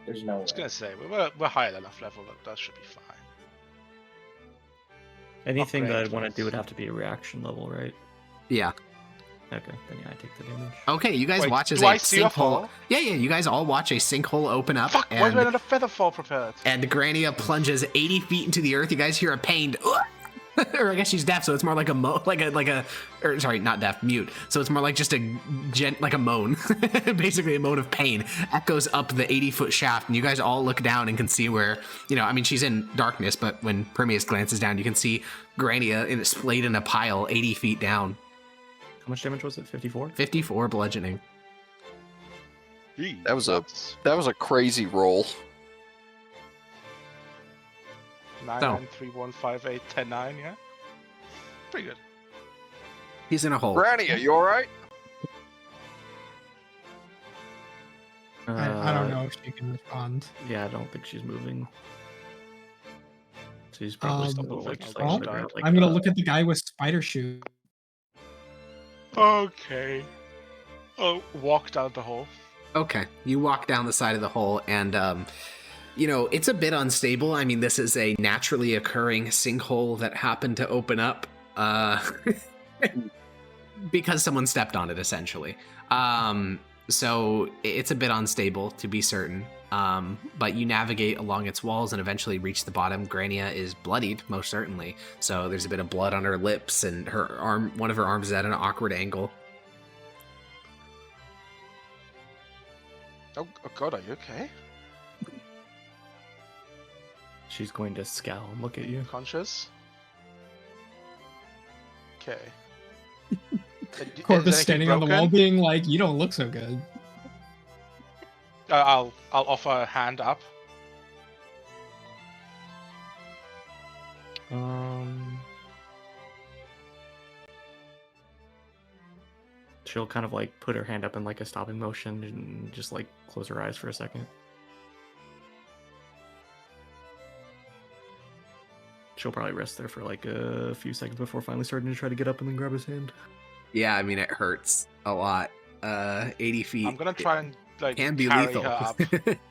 There's no I was way. gonna say we're higher enough level that should be fine. anything that Upgrade I'd want to first. do would have to be a reaction level, right? Yeah. Okay, then yeah, I take the damage. Okay, you guys Wait, watch as do a I see a sinkhole. fall? Yeah, you guys all watch a sinkhole open up. Fuck, why do I not have feather fall prepared? And Grania plunges 80 feet into the earth. You guys hear a pained, or I guess she's deaf, so it's more like or sorry, not deaf, mute. So it's more like just a moan, basically a moan of pain echoes up the 80-foot shaft, and you guys all look down and can see where, she's in darkness, but when Permeus glances down, you can see Grania splayed in a pile 80 feet down. How much damage was it? 54? 54 bludgeoning. That was a crazy roll. 9, 9, 3, 1, 5, 8, 10, 9, yeah? Pretty good. He's in a hole. Granny, are you alright? I don't know if she can respond. Yeah, I don't think she's moving. She's probably still moving. I'm gonna look at the guy with spider shoe. Okay. Oh, walk down the hole. Okay, you walk down the side of the hole, and it's a bit unstable. I mean, this is a naturally occurring sinkhole that happened to open up because someone stepped on it, essentially. So it's a bit unstable, to be certain. But you navigate along its walls and eventually reach the bottom. Grania is bloodied, most certainly. So there's a bit of blood on her lips, and one of her arms is at an awkward angle. Oh god, are you okay? She's going to scowl and look at you. Conscious? Okay. Corvus standing on the wall being like, you don't look so good. I'll offer a hand up. She'll kind of like put her hand up in like a stopping motion and just like close her eyes for a second. She'll probably rest there for like a few seconds before finally starting to try to get up and then grab his hand. Yeah, I mean, it hurts a lot. 80 feet. I'm gonna try and like can be carry lethal. her up.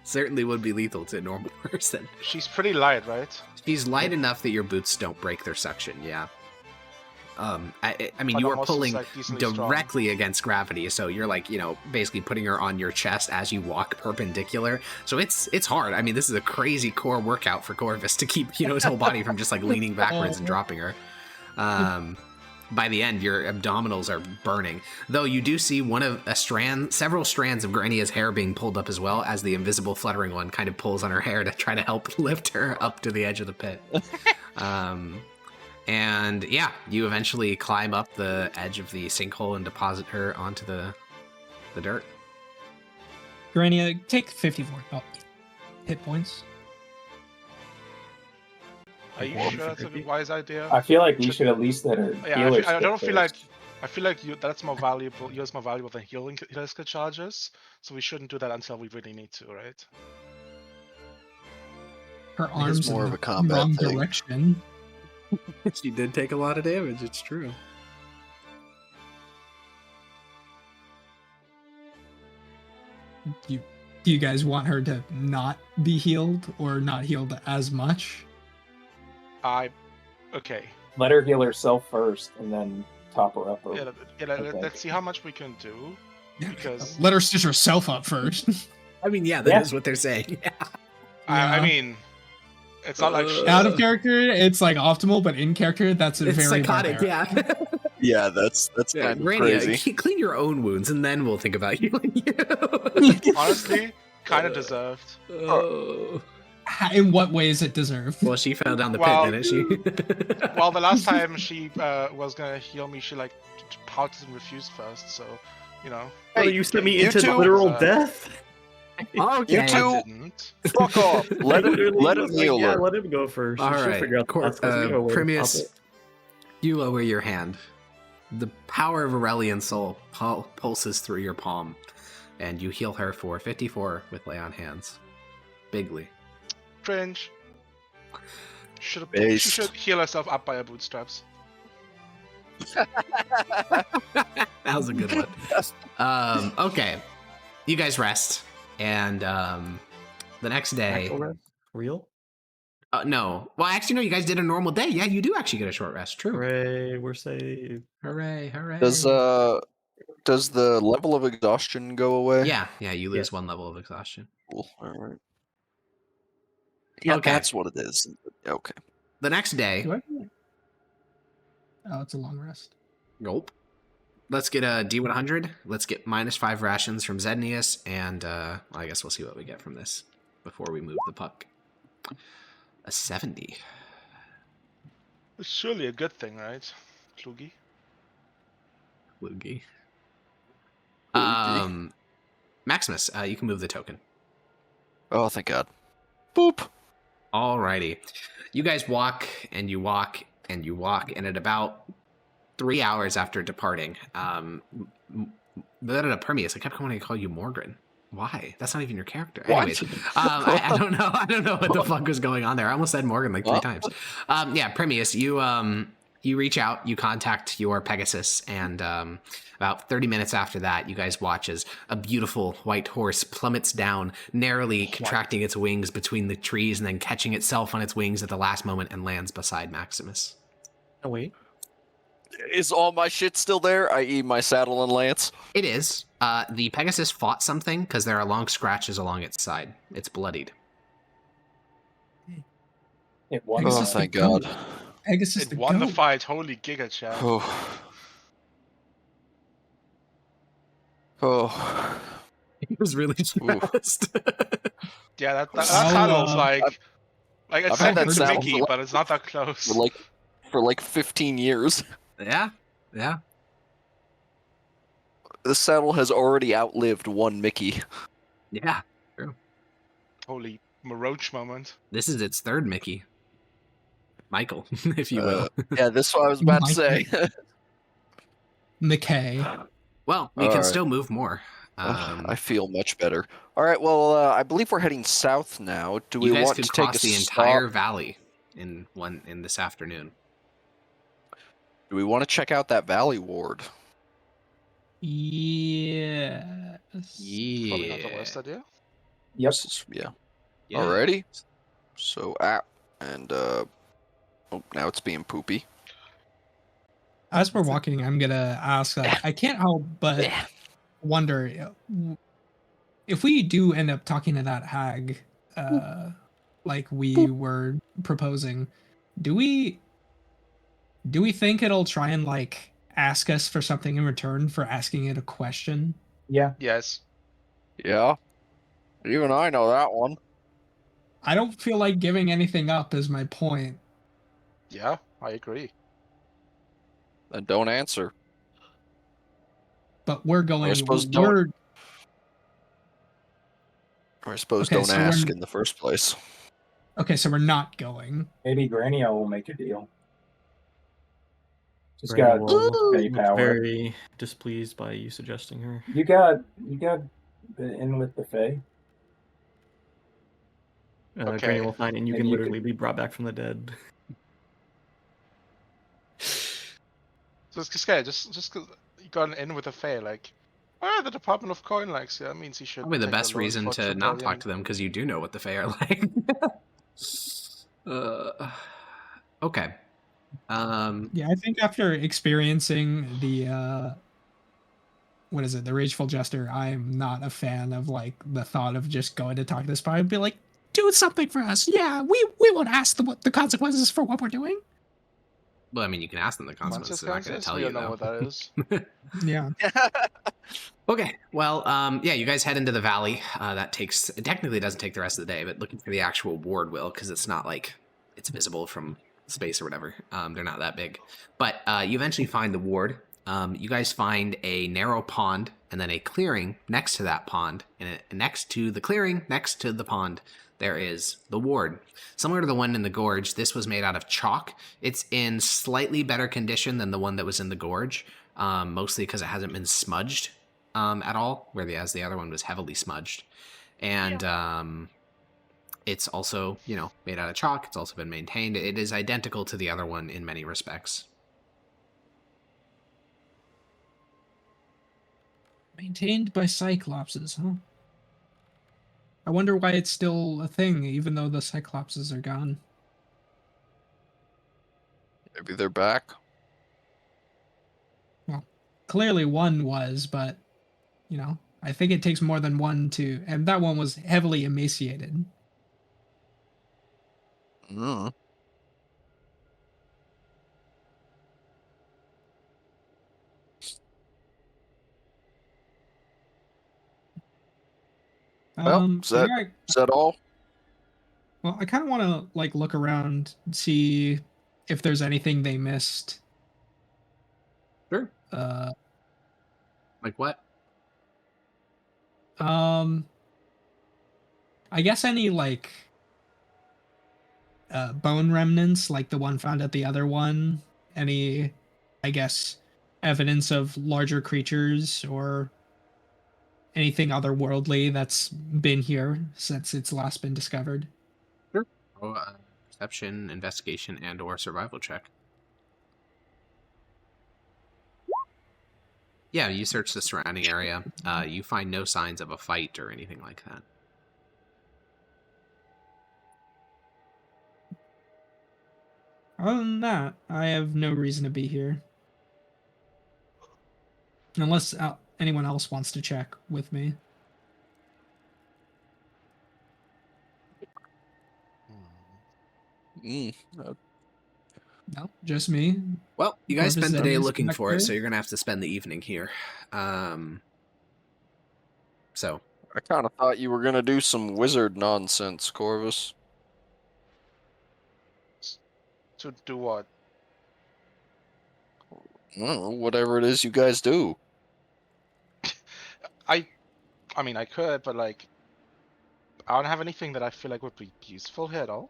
Certainly would be lethal to a normal person. She's pretty light, right? She's light enough that your boots don't break their suction, yeah. I mean, But you are I'm also, pulling like, decently directly against gravity, so you're like, basically putting her on your chest as you walk perpendicular. So it's hard. I mean, this is a crazy core workout for Corvus to keep, his whole body from just like leaning backwards and dropping her. By the end, your abdominals are burning. Though you do see several strands of Grania's hair being pulled up as well, as the invisible fluttering one kind of pulls on her hair to try to help lift her up to the edge of the pit. And yeah, you eventually climb up the edge of the sinkhole and deposit her onto the dirt. Grania, take 54 hit points. Are you sure that's a wise idea? I feel like we should at least let her. Yeah, I don't feel like. I feel like that's more valuable. Yours more valuable than healing skill charges. So we shouldn't do that until we really need to, right? Her arms more in of a the combat wrong thing. direction. She did take a lot of damage, it's true. Do you guys want her to not be healed or not healed as much? Okay. Let her heal herself first, and then top her up. Let's see how much we can do. Because Let her stitch herself up first. I mean, yeah, that is what they're saying. I mean, it's not like Out of character, it's like optimal, but in character, that's It's very psychotic, barbaric. yeah. Yeah, that's kind of crazy. Clean your own wounds, and then we'll think about healing you. honestly, kind of deserved. Oh. In what way is it deserved? Well, she fell down the Well- pit, didn't she? Well, the last time she was gonna heal me, she like pouted and refused first. So, Hey, you sent me you into two- literal death? Okay. You two- I didn't. Fuck off. Let him heal Yeah, her. let him go first. All She'll right, figure out the process, 'cause we know where to Primus, pop it. you lower your hand. The power of Aurelian Soul pulses through your palm, and you heal her for 54 with lay on hands. Bigly. Cringe. She Based. should heal herself up by her bootstraps. That was a good one. Okay, you guys rest, and the next day. Actual rest? Real? No. Well, actually, no. You guys did a normal day. Yeah, you do actually get a short rest. True. Hooray, we're saved. Hooray! Hooray! Does Does the level of exhaustion go away? Yeah, you lose Yes. 1 level of exhaustion. Cool. All right. Yeah, Okay. that's what it is. Okay. The next day, Do I? Oh, it's a long rest. Gulp. Let's get a D100. Let's get -5 rations from Zednius, and I guess we'll see what we get from this before we move the puck. A 70. It's surely a good thing, right, Klugi? Loogie. Loogie. Maximus, you can move the token. Oh, thank God. Boop. Alrighty. You guys walk, and you walk, and you walk, and at about 3 hours after departing, Permeus, I kept wanting to call you Morgan. Why? That's not even your character. What? Anyways, I don't know. I don't know what the fuck was going on there. I almost said Morgan like 3 times. Yeah, Permeus, you reach out, you contact your Pegasus, and about 30 minutes after that, you guys watch as a beautiful white horse plummets down, narrowly contracting its wings between the trees and then catching itself on its wings at the last moment and lands beside Maximus. Oh, wait. Is all my shit still there, i.e. my saddle and lance? It is. The Pegasus fought something because there are long scratches along its side. It's bloodied. It won. Oh, Pegasus thank the goat. God. Pegasus It the won the goat. fight. Holy giga chat. Oh. Oh. He was really fast. Yeah, that I'll, saddle's like it's I've had second that to saddle Mickey, for but it's not that close. for like 15 years. Yeah. The saddle has already outlived one Mickey. Yeah. Holy Maroach moment. This is its 3rd Mickey. Michael, if you will. Yeah, this is what I was about to say. McKay. Well, we All can right. still move more. I feel much better. All right, well, I believe we're heading south now. Do we you guys want could to take cross a the stop? entire valley in this afternoon. Do we want to check out that valley ward? Yes. Probably not the Yeah. worst idea. Yep. Yeah. Yeah. Alrighty. So, and oh, now it's being poopy. As we're walking, I'm gonna ask. I can't help but wonder if we do end up talking to that hag, like we were proposing. Do we think it'll try and like ask us for something in return for asking it a question? Yeah. Yes. Yeah. Even I know that one. I don't feel like giving anything up. Is my point. Yeah, I agree. Then don't answer. But we're going. Or I suppose we're Okay, don't so ask we're- in the first place. okay. So we're not going. Maybe Grania will make a deal. Just Granny got will any look power. very displeased by you suggesting her. You got in with the Fae. Okay. Granny will find, and you And can you literally be brought back from the dead. So it's scared. Just because you got an in with a fair, like, the Department of Coin likes you. That means he should. Probably the take a best loan reason for to not talk Trillion. to them because you do know what the Fae are like. Okay. Yeah, I think after experiencing the what is it, the Rageful Jester, I'm not a fan of like the thought of just going to talk to this spy and be like, do something for us. Yeah, we won't ask the consequences for what we're doing. Well, I mean, you can ask them the consequences. They're not going to tell we you, don't know though. what that is. Yeah. Okay, well, yeah, you guys head into the valley. That technically doesn't take the rest of the day, but looking for the actual ward will, because it's not like it's visible from space or whatever. They're not that big. But you eventually find the ward. You guys find a narrow pond and then a clearing next to that pond. And next to the clearing, next to the pond, there is the ward. Similar to the one in the gorge, this was made out of chalk. It's in slightly better condition than the one that was in the gorge, mostly because it hasn't been smudged at all, whereas the other one was heavily smudged. And it's also, made out of chalk. It's also been maintained. It is identical to the other one in many respects. Maintained by Cyclopses, huh? I wonder why it's still a thing, even though the Cyclopses are gone. Maybe they're back. clearly one was, but I think it takes more than one to, and that one was heavily emaciated. Mm. Well, is So that yeah, is that all? well, I kind of want to look around, see if there's anything they missed. Sure. Uh, Like what? I guess any bone remnants, like the one found at the other one. Any, I guess, evidence of larger creatures or anything otherworldly that's been here since it's last been discovered. Sure. Oh, perception, investigation, and/or survival check. Yeah, you search the surrounding area. You find no signs of a fight or anything like that. Other than that, I have no reason to be here. Unless anyone else wants to check with me. Mm. No, just me. Well, you guys Corvus spent the day Zenius looking for it, back so there. you're gonna have to spend the evening here. So I kind of thought you were gonna do some wizard nonsense, Corvus. To do what? I don't know, whatever it is you guys do. I mean, I could, but like, I don't have anything that I feel like would be useful here at all.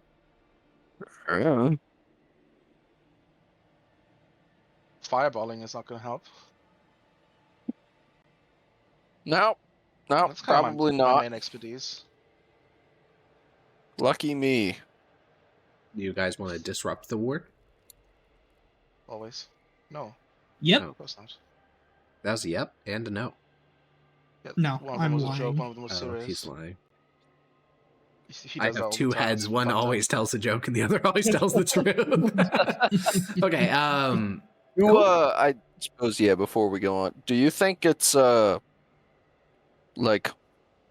Yeah. Fireballing is not going to help. No, no, That's kind probably of my not. main expertise. Lucky me. you guys want to disrupt the war? Always. No, Yep. Oh. of course not. That was a yep and a no. Yeah, No, one of them I'm was a lying. joke, one of them was Oh, serious. he's lying. He I does that have all the two time. heads. It's One fucked up. always tells a joke, and the other always tells the truth. Okay. You, Cool. I suppose, yeah, before we go on, do you think it's, like,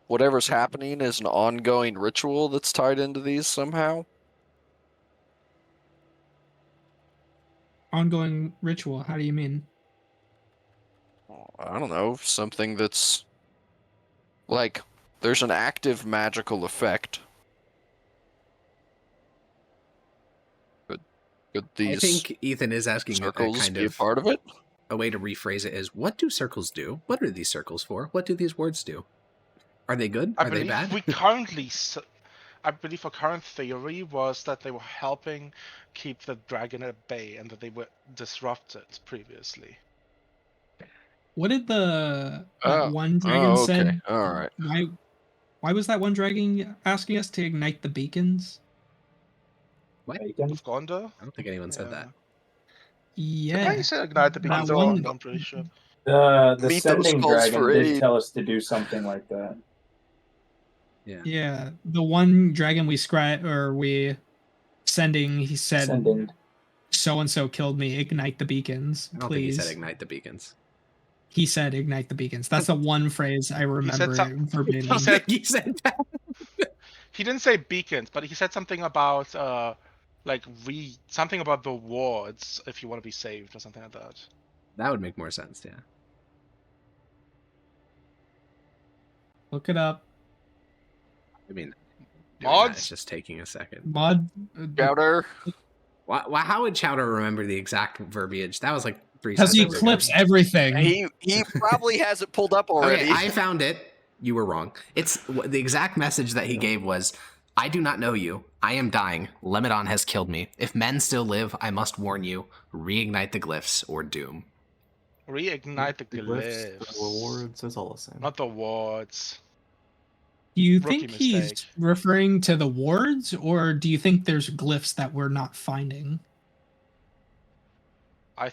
whatever's happening is an ongoing ritual that's tied into these somehow? Ongoing ritual. How do you mean? I don't know, something that's, like, there's an active magical effect. Could I these think Ethan is asking a circles kind be a of part of it? a way to rephrase it is, what do circles do? What are these circles for? What do these words do? Are they good? I Are they believe bad? we currently. I believe our current theory was that they were helping keep the dragon at bay and that they were disrupted previously. What did that Oh, one dragon okay, said? all right. Why was that one dragon asking us to ignite the beacons? Bacon. Of Gondor? I don't think anyone said that. Yeah, He said ignite the beacons that of one. Gondor, I'm pretty sure. The Meet those sending calls dragon for did aid. tell us to do something like that. Yeah. Yeah, the one dragon we sending. He said, Sending. "So and so killed me. Ignite the beacons, I don't think he please." said ignite the beacons. He said, "Ignite the beacons." That's the one phrase I remember verbatim. He said He said that. he didn't say beacons, but he said something about something about the wards if you want to be saved or something like that. That would make more sense, yeah. Look it up. I mean, Mods? it's just taking a second. Mod. Chowder. Why, how would Chowder remember the exact verbiage? That was like 3 Because seconds he ago. clips everything. He probably has it pulled up already. Okay, I found it. You were wrong. It's the exact message that he gave was, I do not know you. I am dying. Lemedon has killed me. If men still live, I must warn you. Reignite the glyphs or doom. Reignite the The glyphs. the rewards, it's all the same. Not the wards. Do you Rookie think he's mistake. referring to the wards, or do you think there's glyphs that we're not finding?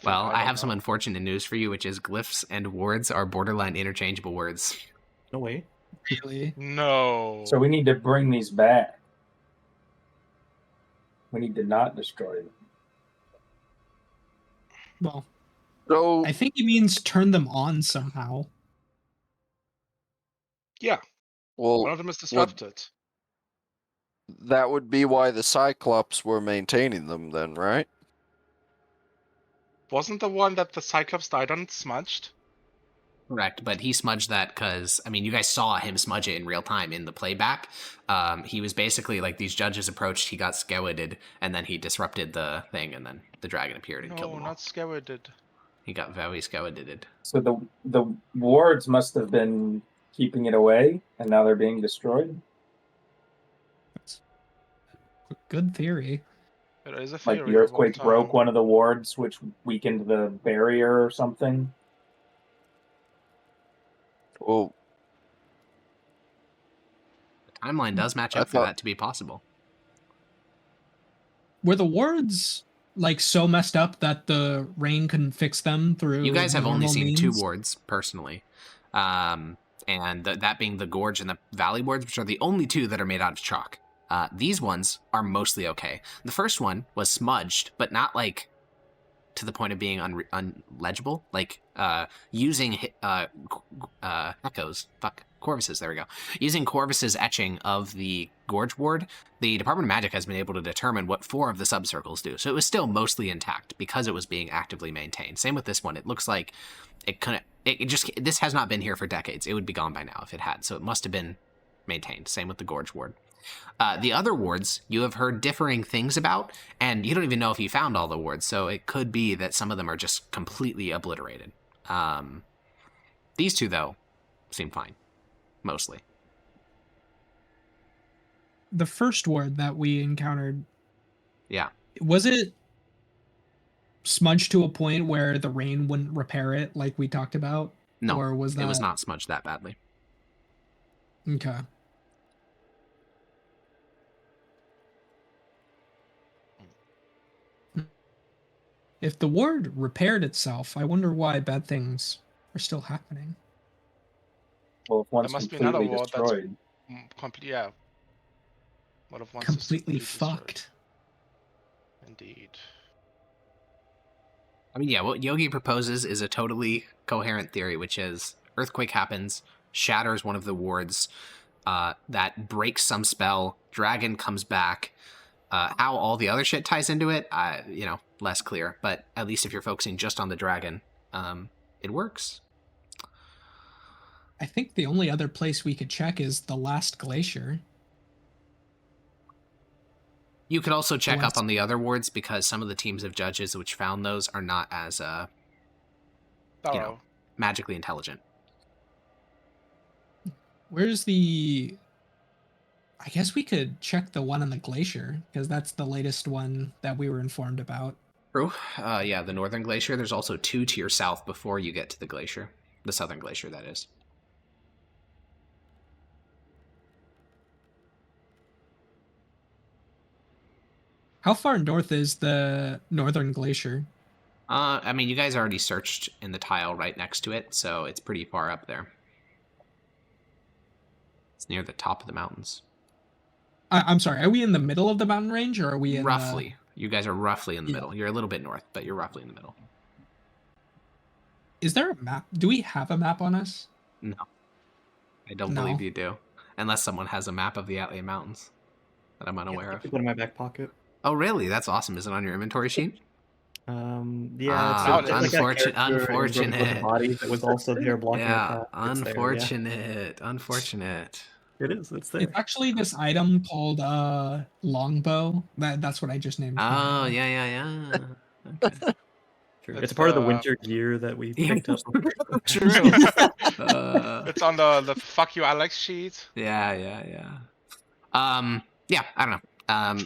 Well, I don't have some know. unfortunate news for you, which is glyphs and wards are borderline interchangeable words. No, wait. Really? No. So we need to bring these back. We need to not destroy them. Well, So I think he means turn them on somehow. Yeah, well, one of them is disrupted. that would be why the Cyclops were maintaining them, then, right? Wasn't the one that the Cyclops died on smudged? Correct, but he smudged that because, I mean, you guys saw him smudge it in real time in the playback. He was basically like these judges approached, he got skeleted, and then he disrupted the thing, and then the dragon appeared and killed No, them all. not skeleted. He got very skeleted. So the wards must have been keeping it away, and now they're being destroyed. That's a good theory. It is a Like theory. the earthquake but, broke one of the wards, which weakened the barrier or something. Well, The timeline does match I up for thought- that to be possible. Were the wards like so messed up that the rain couldn't fix them through? You guys have only normal seen means? 2 wards, personally. And that being the Gorge and the Valley wards, which are the only 2 that are made out of chalk. These ones are mostly okay. The first one was smudged, but not like to the point of being unlegible. Like using Corvus's, there we go. Using Corvus's etching of the Gorge ward, the Department of Magic has been able to determine what 4 of the subcircles do. So it was still mostly intact because it was being actively maintained. Same with this one. It looks like it couldn't. This has not been here for decades. It would be gone by now if it had. So it must have been maintained. Same with the Gorge ward. The other wards you have heard differing things about, and you don't even know if you found all the wards, so it could be that some of them are just completely obliterated. These 2, though, seem fine, mostly. The first ward that we encountered, Yeah. was it smudged to a point where the rain wouldn't repair it like we talked about? No, or was that... it was not smudged that badly. Okay. If the ward repaired itself, I wonder why bad things are still happening. Well, if one's There must be another completely ward that's destroyed, yeah. What if one's Completely destroyed? fucked. Indeed. I mean, yeah, what Yogi proposes is a totally coherent theory, which is earthquake happens, shatters one of the wards, that breaks some spell, dragon comes back. How all the other shit ties into it, less clear. But at least if you're focusing just on the dragon, it works. I think the only other place we could check is the last glacier. You could also check up on the other wards because some of the teams of judges which found those are not as magically intelligent. Where's the... I guess we could check the one on the glacier, because that's the latest one that we were informed about. True. Yeah, the northern glacier. There's also 2 to your south before you get to the glacier. The southern glacier, that is. How far north is the northern glacier? I mean, you guys already searched in the tile right next to it, so it's pretty far up there. It's near the top of the mountains. I'm sorry, are we in the middle of the mountain range, or are we in roughly? You guys are roughly in the middle. You're a little bit north, but you're roughly in the middle. Is there a map? Do we have a map on us? No. I don't believe you do. Unless someone has a map of the Atlia Mountains that I'm unaware of. I put it in my back pocket. Oh, really? That's awesome. Is it on your inventory sheet? Yeah. It's unfortunate. Body that was also there blocking the path. Unfortunate. It is. It's there. It's actually this item called longbow. That's what I just named. Oh, yeah. Okay. True. It's part of the winter gear that we picked up. True. It's on the fuck you Alex sheet. Yeah. Yeah, I don't know.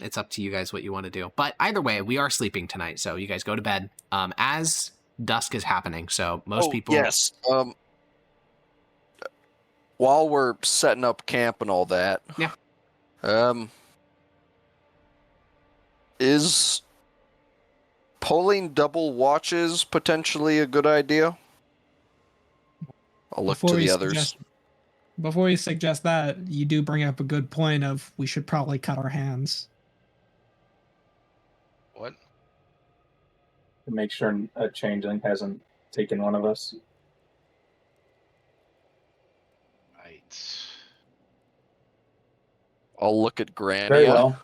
It's up to you guys what you want to do. But either way, we are sleeping tonight, so you guys go to bed. As dusk is happening, so most people... Yes. While we're setting up camp and all that... Yeah. Is pulling double watches potentially a good idea? I'll look to the others. Before you suggest that, you do bring up a good point of we should probably cut our hands. What? to make sure a changeling hasn't taken one of us. Right. I'll look at Very Grania. well.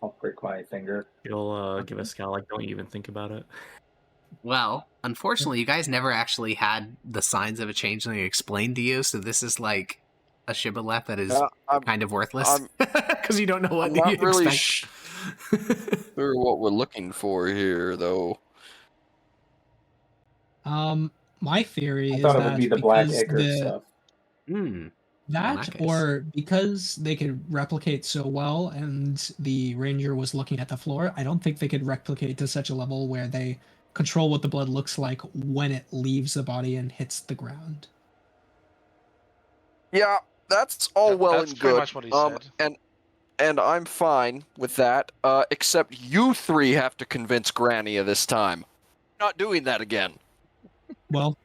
I'll prick my finger. You'll give a scowl like, don't even think about it. Well, unfortunately, you guys never actually had the signs of a changeling explained to you, so this is like a shibboleth that is kind of worthless because you don't know what I'm not you really expect. sure what we're looking for here, though. My theory I is thought it would be that the Black because Ichor stuff. that case. or because they could replicate so well and the ranger was looking at the floor, I don't think they could replicate to such a level where they control what the blood looks like when it leaves the body and hits the ground. Yeah, that's all well That's and pretty good. much what he said. And I'm fine with that. Except you three have to convince Grania this time. Not doing that again. Well,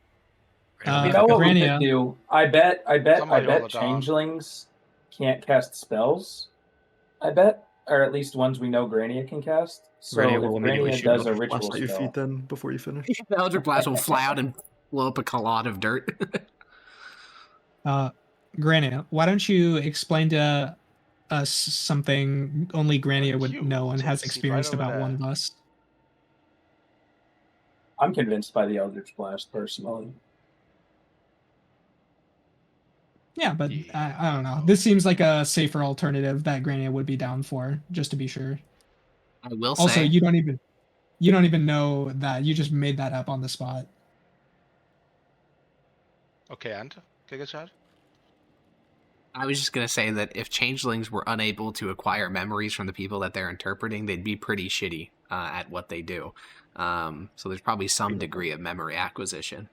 You know what we Grania, could do? I bet Somebody hold it down. changelings can't cast spells. I bet, or at least ones we know Grania can cast. So Grania if will immediately Grania shoot does a Eldritch ritual Blast at your spell, feet then before you finish. The Eldritch Blast will fly out and blow up a clod of dirt. Grania, why don't you explain to us something only Grania would You know and take has a seat right experienced over about there. one of us? I'm convinced by the Eldritch Blast personally. Yeah, but I don't know. This seems like a safer alternative that Grania would be down for, just to be sure. I will Also, say, you don't even know that. You just made that up on the spot. Okay, and Giga Chad? I was just going to say that if changelings were unable to acquire memories from the people that they're interpreting, they'd be pretty shitty at what they do. So there's probably some degree of memory acquisition.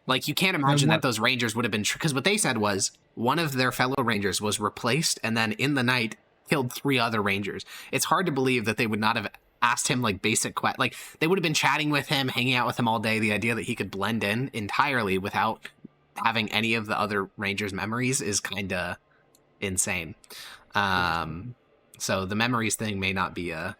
Like, you can't imagine that those rangers would have been... Because what they said was one of their fellow rangers was replaced and then in the night killed 3 other rangers. It's hard to believe that they would not have asked him, like, basic questions. Like, they would have been chatting with him, hanging out with him all day. The idea that he could blend in entirely without having any of the other rangers' memories is kind of insane. So the memories thing may not be a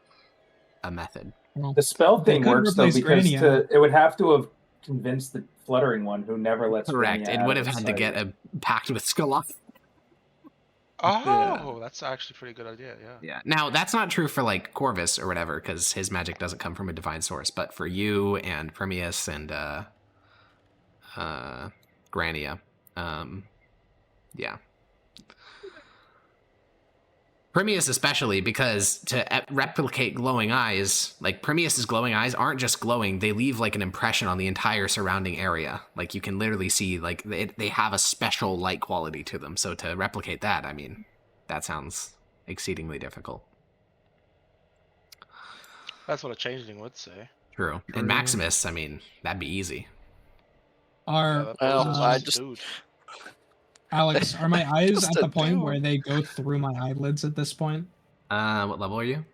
method. Well, The spell they thing could works though replace because Grania. it would have to have convinced the fluttering one who never lets Correct. Grania It out would of have its had to sight. get a pact with Skoloff. Oh, that's actually a pretty good idea, yeah. Yeah. Now, that's not true for, like, Corvus or whatever, because his magic doesn't come from a divine source. But for you and Permeus and Grania, yeah. Permeus especially, because to replicate glowing eyes, like, Permeus's glowing eyes aren't just glowing, they leave, like, an impression on the entire surrounding area. Like, you can literally see, like, they have a special light quality to them. So to replicate that, I mean, that sounds exceedingly difficult. That's what a changeling would say. True. And Maximus, I mean, that'd be easy. Dude. Alex, are my eyes Just at a the point dude. where they go through my eyelids at this point? What level are you?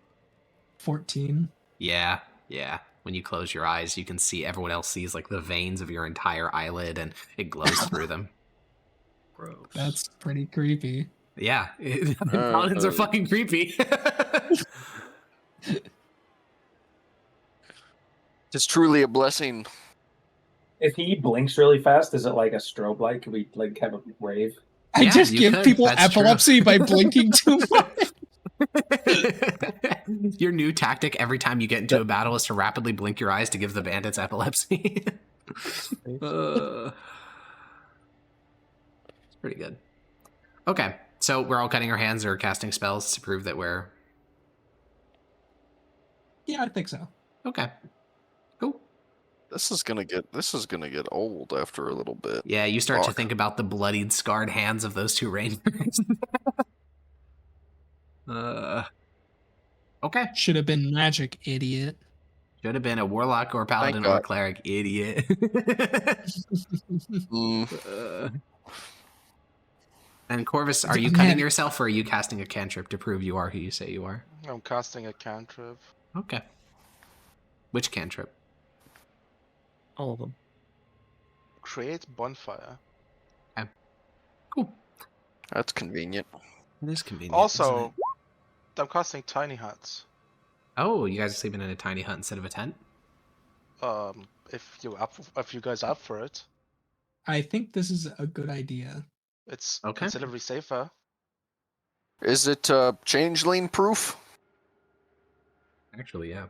14. Yeah. When you close your eyes, you can see, everyone else sees, like, the veins of your entire eyelid, and it glows through them. Gross. That's pretty creepy. Yeah. Paladins are fucking creepy. It's truly a blessing. If he blinks really fast, is it like a strobe light? Could we like have a rave? I Yeah, just you give could. people That's true. epilepsy by blinking too much. Your new tactic every time you get into a battle is to rapidly blink your eyes to give the bandits epilepsy. It's pretty good. Okay, so we're all cutting our hands or casting spells to prove that we're... Yeah, I think so. Okay. Cool. This is gonna get old after a little bit. Yeah, you start to Fuck. think about the bloodied, scarred hands of those 2 rangers. Okay. Should have been magic, idiot. Should have been a warlock or paladin Thank or God. cleric, idiot. And Corvus, are you cutting yourself, or are you casting a cantrip to prove you are who you say you are? I'm casting a cantrip. Okay. Which cantrip? All of them. Create bonfire. Okay. Cool. That's convenient. It is convenient. Also, isn't it? I'm casting tiny hats. Oh, you guys are sleeping in a tiny hut instead of a tent? If you guys are up for it, I think this is a good idea. it's Okay. considerably safer. Is it changeling proof? Actually, yeah.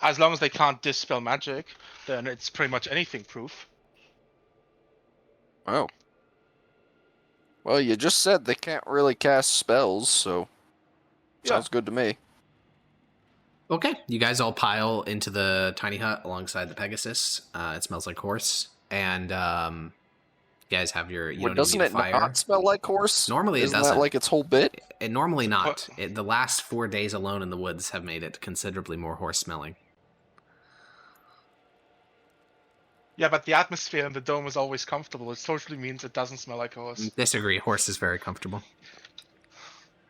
As long as they can't dispel magic, then it's pretty much anything proof. Oh. Well, you just said they can't really cast spells, so Yeah. sounds good to me. Okay, you guys all pile into the tiny hut alongside the Pegasus. It smells like horse, and you guys have your. You Well, don't doesn't need a it fire. not smell like horse? Normally it Isn't doesn't. that like its whole bit? It normally not. The last 4 days alone in the woods have made it considerably more horse smelling. Yeah, but the atmosphere in the dome is always comfortable. It totally means it doesn't smell like horse. Disagree. Horse is very comfortable.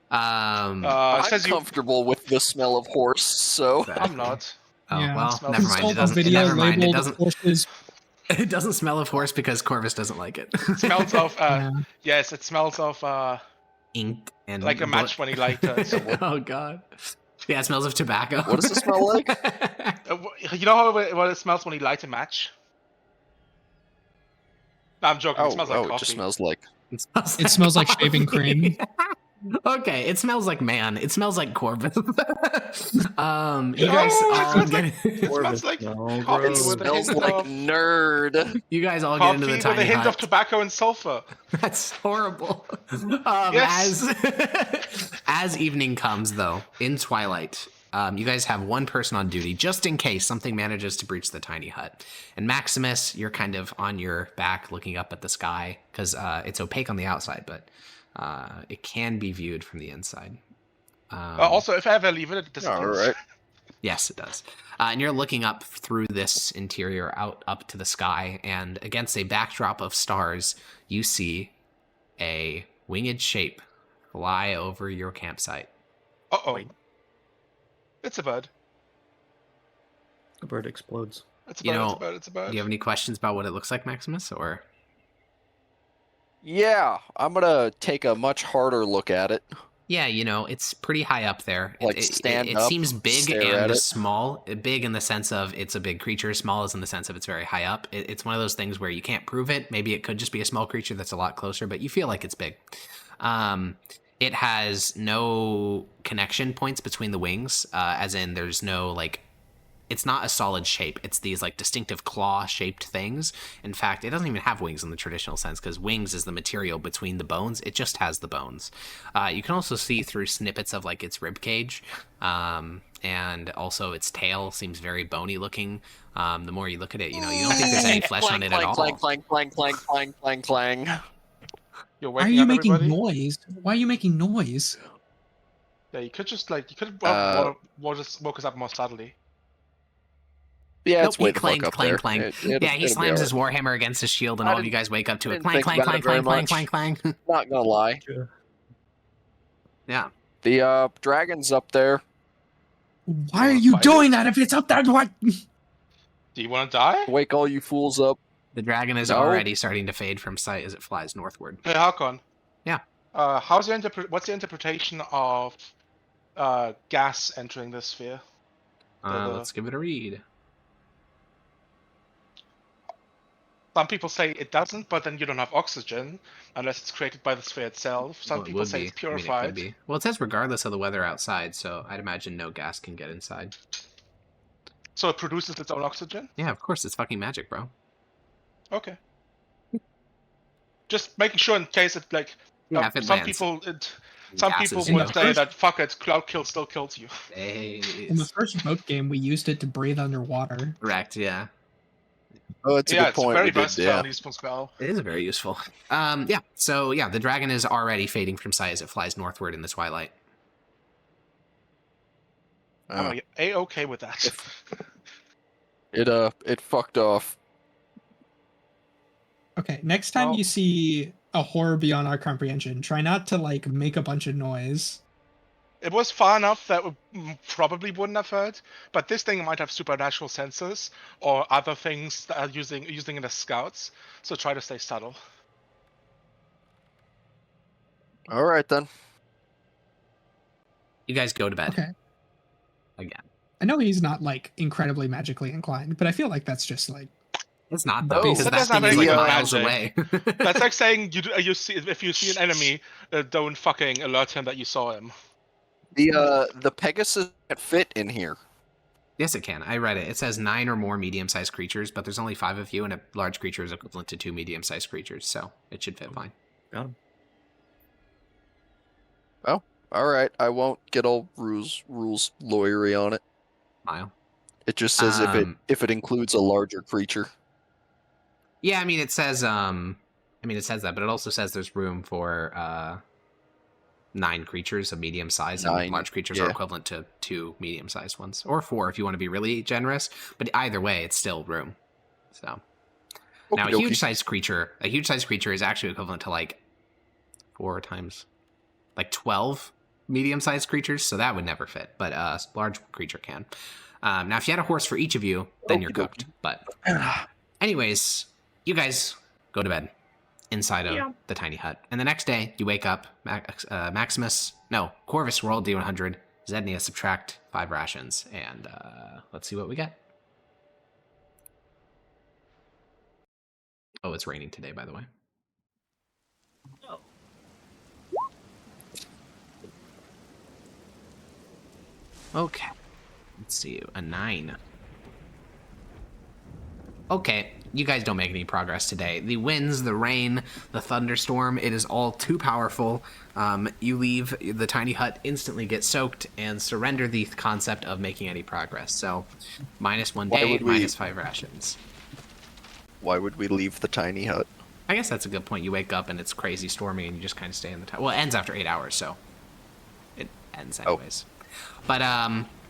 I'm Says you. comfortable with the smell of horse, so I'm not. Oh Yeah. well, Smells never We mind. saw It the doesn't. video Never mind. It labeled doesn't. horses. It doesn't smell of horse because Corvus doesn't like it. It smells of. Yeah. Yes, it smells of Ink and like a match when he lighted it. Oh god. Yeah, it smells of tobacco. what does it smell like? You know what it smells when you light a match? No, I'm joking. It smells like coffee. It just smells like. It smells like shaving cream. Okay, it smells like man. It smells like Corvus. You guys all get. It smells like No, coffee It gross. with a smells hint like of nerd. You guys all get into coffee the with a tiny hint of hut. tobacco and sulfur. That's horrible. Yes. As evening comes, though, in twilight, you guys have one person on duty just in case something manages to breach the tiny hut. And Maximus, you're kind of on your back looking up at the sky because it's opaque on the outside, but it can be viewed from the inside. Also, if I ever leave it, it disappears. All right. Yes, it does. And you're looking up through this interior out up to the sky, and against a backdrop of stars, you see a winged shape fly over your campsite. Uh-oh. It's a bird. The bird explodes. It's a You bird. know, It's a bird. It's a bird. Do you have any questions about what it looks like, Maximus? Or Yeah, I'm gonna take a much harder look at it. yeah, it's pretty high up there. Like, stand it up, seems big stare at and it. small. Big in the sense of it's a big creature. Small is in the sense of it's very high up. It's one of those things where you can't prove it. Maybe it could just be a small creature that's a lot closer, but you feel like it's big. It has no connection points between the wings, as in there's no it's not a solid shape. It's these distinctive claw-shaped things. In fact, it doesn't even have wings in the traditional sense because wings is the material between the bones. It just has the bones. You can also see through snippets of its rib cage, and also its tail seems very bony looking. The more you look at it, you don't think there's any flesh on it at all. Clang, clang, clang, clang, clang, clang, clang. You're Why are waking you up making everybody. noise? Why are you making noise? Yeah, you could just woke us up more subtly. Yeah, Nope, it's way he the clanged, fuck up clang, there. clang. It'll Yeah, he be slams his alright. warhammer against his shield, and I all of you didn't- guys wake up to it. didn't Clang, think clang, about clang, it very clang, clang, much. clang, clang. Not gonna lie. Yeah. The dragon's up there. Why are wanna you fight doing that if it's up there? What? Do you want to die? Wake all you fools up. The dragon is No. already starting to fade from sight as it flies northward. Hey, Hakon. Yeah. What's the interpretation of gas entering the sphere? Let's give it a read. Some people say it doesn't, but then you don't have oxygen unless it's created by the sphere itself. Some Well, it people would say be. it's I mean, it could purified. be. Well, it says regardless of the weather outside, so I'd imagine no gas can get inside. So it produces its own oxygen? Yeah, of course, it's fucking magic, bro. Okay. Just making sure in case it Yeah, if it some lands. people Gases, you would know. say that fuck it, cloud kill still kills you. In the first boat game, we used it to breathe underwater. Correct, yeah. Oh, that's a Yeah, good it's point. very We did, versatile yeah. and useful spell. It is very useful. The dragon is already fading from sight as it flies northward in the twilight. I'm A-okay with that. It fucked off. Okay, next time Well- you see a horror beyond our comprehension, try not to make a bunch of noise. It was far enough that we probably wouldn't have heard, but this thing might have supernatural senses or other things that are using it as scouts. So try to stay subtle. All right then. You guys go to bed. Okay. Again. I know he's not like incredibly magically inclined, but I feel like that's just like It's not though, No, because that that doesn't thing have is like anything with miles magic. away. That's like saying you see if you see an enemy, don't fucking alert him that you saw him. The Pegasus can't fit in here. Yes, it can. I read it. It says 9 or more medium-sized creatures, but there's only 5 of you, and a large creature is equivalent to 2 medium-sized creatures, so it should fit fine. Got him. Oh, all right. I won't get all rules lawyery on it. Mile. It just says if it includes a larger creature. Yeah, I mean it says it says that, but it also says there's room for 9 creatures of medium size, and 9, large creatures are equivalent to 2 medium-sized ones, or 4 if you want to be really generous. But either way, it's still room. So now a huge-sized creature is actually equivalent to like 4 times like 12 medium-sized creatures, so that would never fit. But a large creature can. Now, if you had a horse for each of you, then you're cooked. But anyways, you guys go to bed inside of the tiny hut. And the next day, you wake up, Corvus rolled D100, Zednia subtract 5 rations, and let's see what we get. Oh, it's raining today, by the way. Okay. Let's see, a 9. Okay, you guys don't make any progress today. The winds, the rain, the thunderstorm, it is all too powerful. You leave the tiny hut, instantly get soaked, and surrender the concept of making any progress. So, -1 day, -5 rations. Why would we leave the tiny hut? I guess that's a good point. You wake up and it's crazy stormy and you just kind of stay in the well, it ends after 8 hours, so it ends anyways. But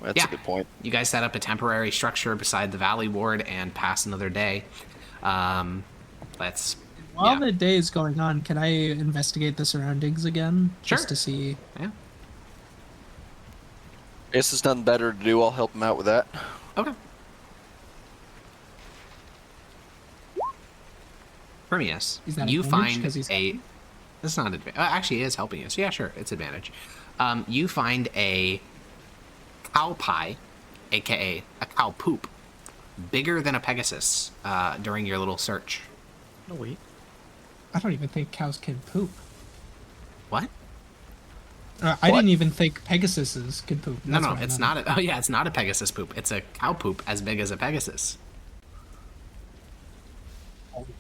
That's a good point. You guys set up a temporary structure beside the valley ward and pass another day. While the day is going on, can I investigate the surroundings again? Sure. Just to see. Yeah. Guess there's nothing better to do. I'll help him out with that. Okay. Hermias, Is that you advantage find 'cause he's a. That's not advantage. Actually, it is helping you. So yeah, sure, it's advantage. You find a cow pie, aka a cow poop, bigger than a Pegasus during your little search. No, wait. I don't even think cows can poop. What? I didn't even think Pegasuses could poop. No, it's not. It's not a Pegasus poop. It's a cow poop as big as a Pegasus.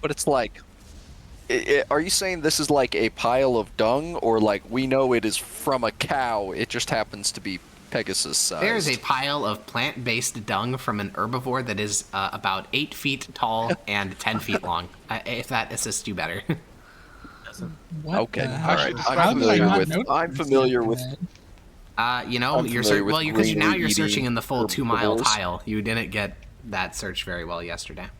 But it's like, are you saying this is like a pile of dung, or like we know it is from a cow? It just happens to be Pegasus sized. There's a pile of plant-based dung from an herbivore that is about 8 feet tall and 10 feet long. If that assists you better. What Okay, the all right. hell? I'm familiar with. Because now you're searching eating in the full 2-mile herbivores. tile. You didn't get that search very well yesterday.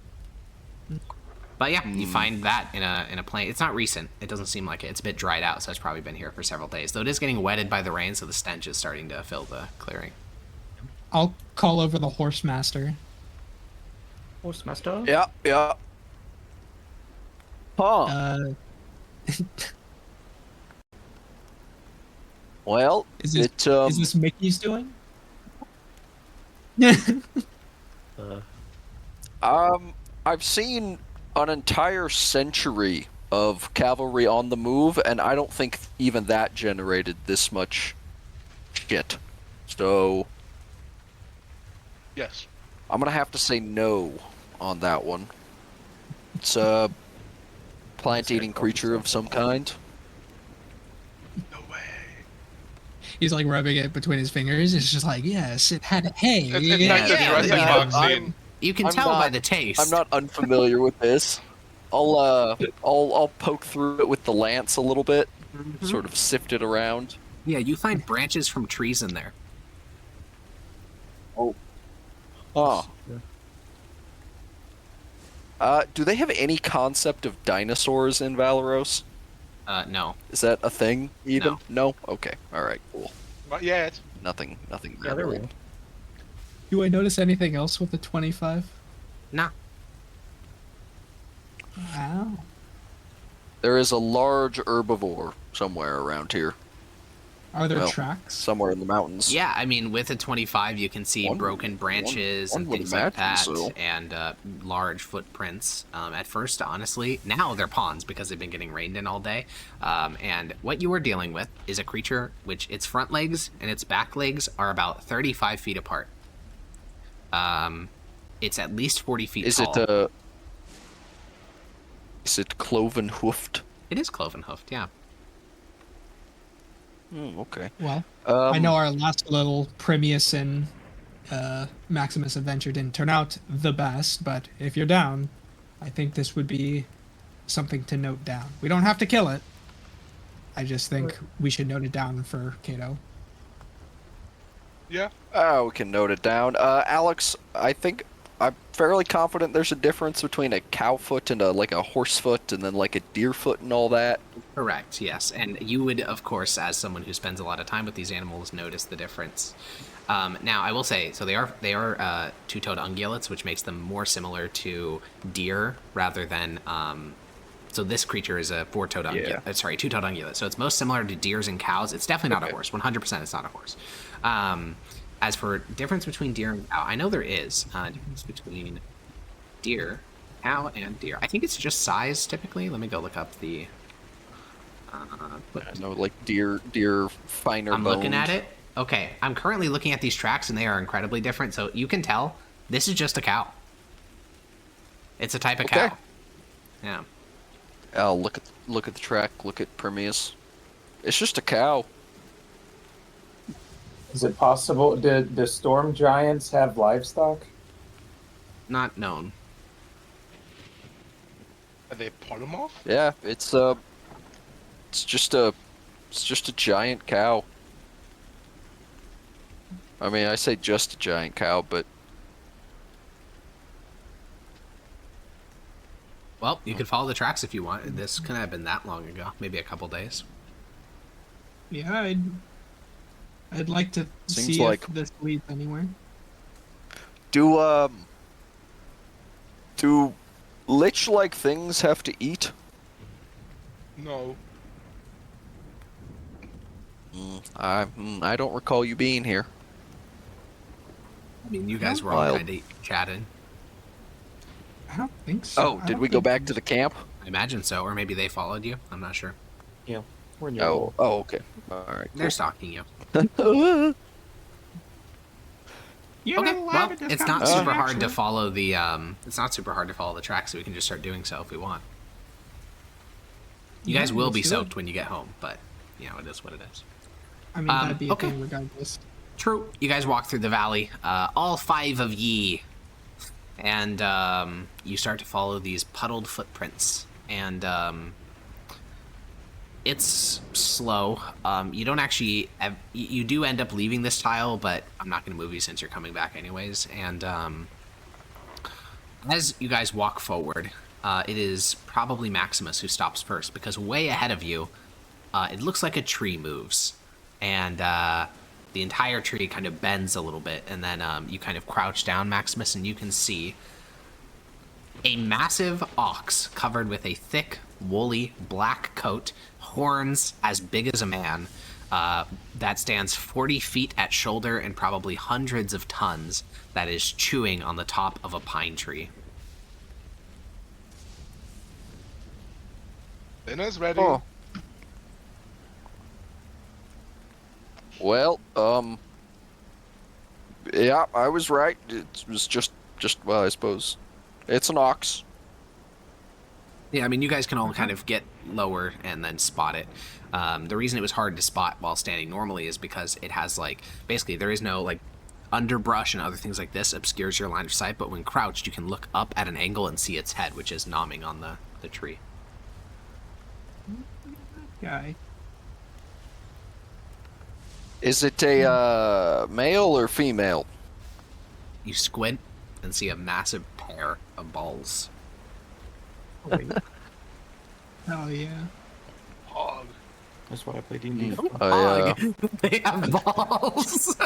But yeah, you find that in a plane. It's not recent. It doesn't seem like it. It's a bit dried out, so it's probably been here for several days. Though it is getting wetted by the rain, so the stench is starting to fill the clearing. I'll call over the horse master. Horse master? Yeah. Huh. Well, Is this Mickey's doing? I've seen an entire century of cavalry on the move, and I don't think even that generated this much shit. So, Yes. I'm gonna have to say no on that one. It's a plant-eating creature of some kind. No way. He's like rubbing it between his fingers. It's just like, yes, it had hay. It's like the Jurassic Park scene. You can I'm tell not- by the taste. I'm not unfamiliar with this. I'll poke through it with the lance a little bit, sort of sift it around. Yeah, you find branches from trees in there. Oh. Do they have any concept of dinosaurs in Valeros? No. Is that a thing even? No? Okay. Alright, cool. Not yet. Nothing Yeah, they're real. real. Do I notice anything else with the 25? Nah. Wow. There is a large herbivore somewhere around here. Are there Well, tracks? somewhere in the mountains. Yeah, I mean, with a 25, you can see broken branches one and would things like imagine that, so. and large footprints. At first, honestly, now they're ponds because they've been getting rained in all day. And what you are dealing with is a creature which its front legs and its back legs are about 35 feet apart. It's at least 40 feet tall. Is it cloven hoofed? It is cloven hoofed, yeah. Okay. Well, I know our last little Primius and Maximus adventure didn't turn out the best, but if you're down, I think this would be something to note down. We don't have to kill it. I just think we should note it down for Kato. Yeah. Oh, we can note it down. Alex, I think I'm fairly confident there's a difference between a cow foot and a horse foot, and then like a deer foot and all that. Correct, yes. And you would, of course, as someone who spends a lot of time with these animals, notice the difference. Now, I will say, so they are two-toed ungulates, which makes them more similar to deer rather than. So this creature is a four-toed ungulate. Sorry, two-toed ungulate. So it's most similar to deers and cows. It's definitely not a horse. 100%, it's not a horse. As for difference between deer and cow, I know there is a difference between deer, cow, and deer. I think it's just size typically. Let me go look up the. I know, like deer finer. I'm looking boned. at it. Okay, I'm currently looking at these tracks, and they are incredibly different. So you can tell this is just a cow. It's a type of cow. Yeah. Oh, look at the track. Look at Permeus. It's just a cow. Is it possible? Do storm giants have livestock? Not known. Are they polymorph? Yeah, it's just a giant cow. I mean, I say just a giant cow, but Well, you could follow the tracks if you want. This couldn't have been that long ago. Maybe a couple days. Yeah, I'd like to Seems see like- if this leads anywhere. do lich-like things have to eat? No. I don't recall you being here. I mean, you guys were all Wild. kind of chatting. I don't think so. Oh, did we go back to the camp? I imagine so, or maybe they followed you. I'm not sure. Yeah, we're in your Oh, role. okay. All right. They're stalking you. Cool. You're Okay, not allowed well, to discuss it's not this, super hard to actually. follow the it's not super hard to follow the tracks, so we can just start doing so if we want. You Yeah, guys will let's be do it. soaked when you get home, but you know, it is what it is. I mean, that'd be a okay. thing regardless. True. You guys walk through the valley, all five of ye, and you start to follow these puddled footprints. And it's slow. You don't actually. You do end up leaving this tile, but I'm not going to move you since you're coming back anyways. And as you guys walk forward, it is probably Maximus who stops first, because way ahead of you, it looks like a tree moves, and the entire tree kind of bends a little bit, and then you kind of crouch down, Maximus, and you can see a massive ox covered with a thick, woolly, black coat, horns as big as a man, that stands 40 feet at shoulder and probably hundreds of tons, that is chewing on the top of a pine tree. Dinner's ready. Oh. Well, yeah, I was right. It was just well, I suppose it's an ox. Yeah, I mean, you guys can all kind of get lower and then spot it. The reason it was hard to spot while standing normally is because it has, like, basically there is no, like, underbrush and other things like this obscures your line of sight, but when crouched, you can look up at an angle and see its head, which is nomming on the tree. Guy. Is it a male or female? You squint and see a massive pair of balls. Oh yeah. Hog. That's why I play D&D. They have balls.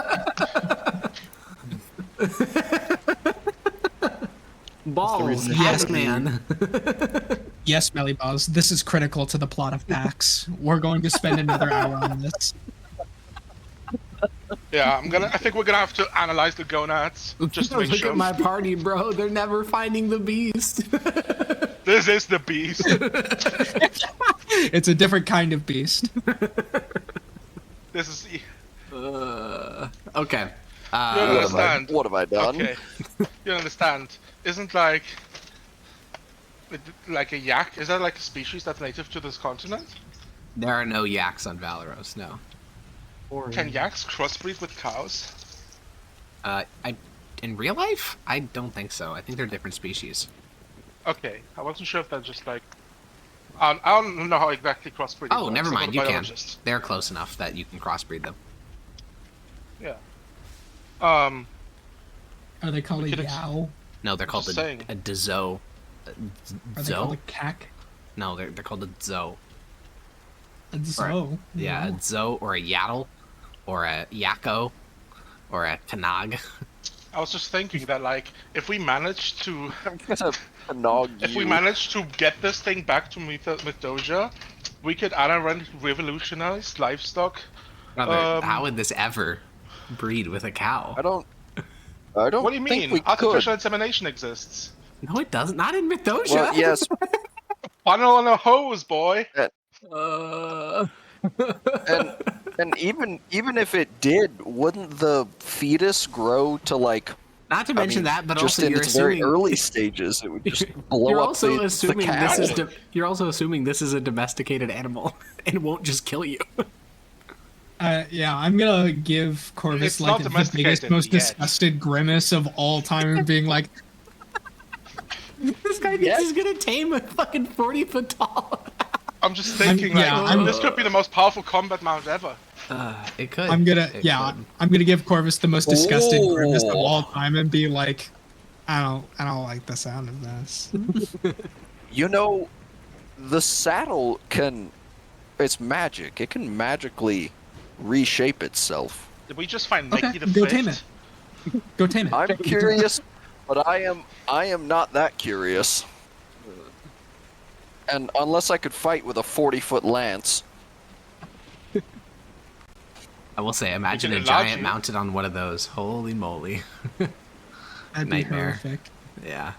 Balls, reason yes, it's- man. Yes, Melly Boz, this is critical to the plot of Pax. We're going to spend another hour on this. Yeah, I think we're gonna have to analyze the gonads just to make Look sure. at my party, bro. They're never finding the beast. This is the beast. It's a different kind of beast. This is. Okay. You don't understand. What have I done? Okay. You don't understand. Isn't like a yak? Is that like a species that's native to this continent? There are no yaks on Valeros, no. Can yaks crossbreed with cows? In real life, I don't think so. I think they're different species. Okay, I wasn't sure if that's just like. I don't know how exactly crossbreeding Oh, works. never I'm not mind. a You can. biologist. They're close enough that you can crossbreed them. Yeah. Are they called a Could it- yow? No, they're called Just a saying. Dezo. Are they called a cack? No, they're called a Zo. A zo? Yeah, a No. Zo or a Yaddle or a Yakko or a Kanag. I was just thinking that like if we manage to I'm gonna nog if we you. manage to get this thing back to Mythosia, we could revolutionize livestock. Brother, how would this ever breed with a cow? I don't What do you think mean? we Artificial could. insemination exists. No, it doesn't. Not in Mythosia. Well, yes, Funnel on a hose, boy. and even if it did, wouldn't the fetus grow to like? Not to mention that, but just also in you're its very assuming early stages, it would just blow you're up also the assuming cow. this is you're also assuming this is a domesticated animal and won't just kill you. Yeah, I'm gonna give Corvus It's like not the domesticated biggest, most yet. disgusted grimace of all time, and being like, This guy thinks he's gonna tame a fucking 40-foot tall. I'm just thinking this could be the most powerful combat mount ever. It could. I'm gonna, It yeah, could. I'm gonna give Corvus the most disgusted grimace of Oh. all time, and be like, I don't like the sound of this. You know, the saddle it's magic. It can magically reshape itself. Did we just find Okay, Mickey the go Fifth? tame it. Go tame it. I'm curious, but I am not that curious. And unless I could fight with a 40-foot lance. I will say, imagine a can enlarge giant you. mounted on one of those. Holy moly. That'd be nightmare. horrific. Yeah.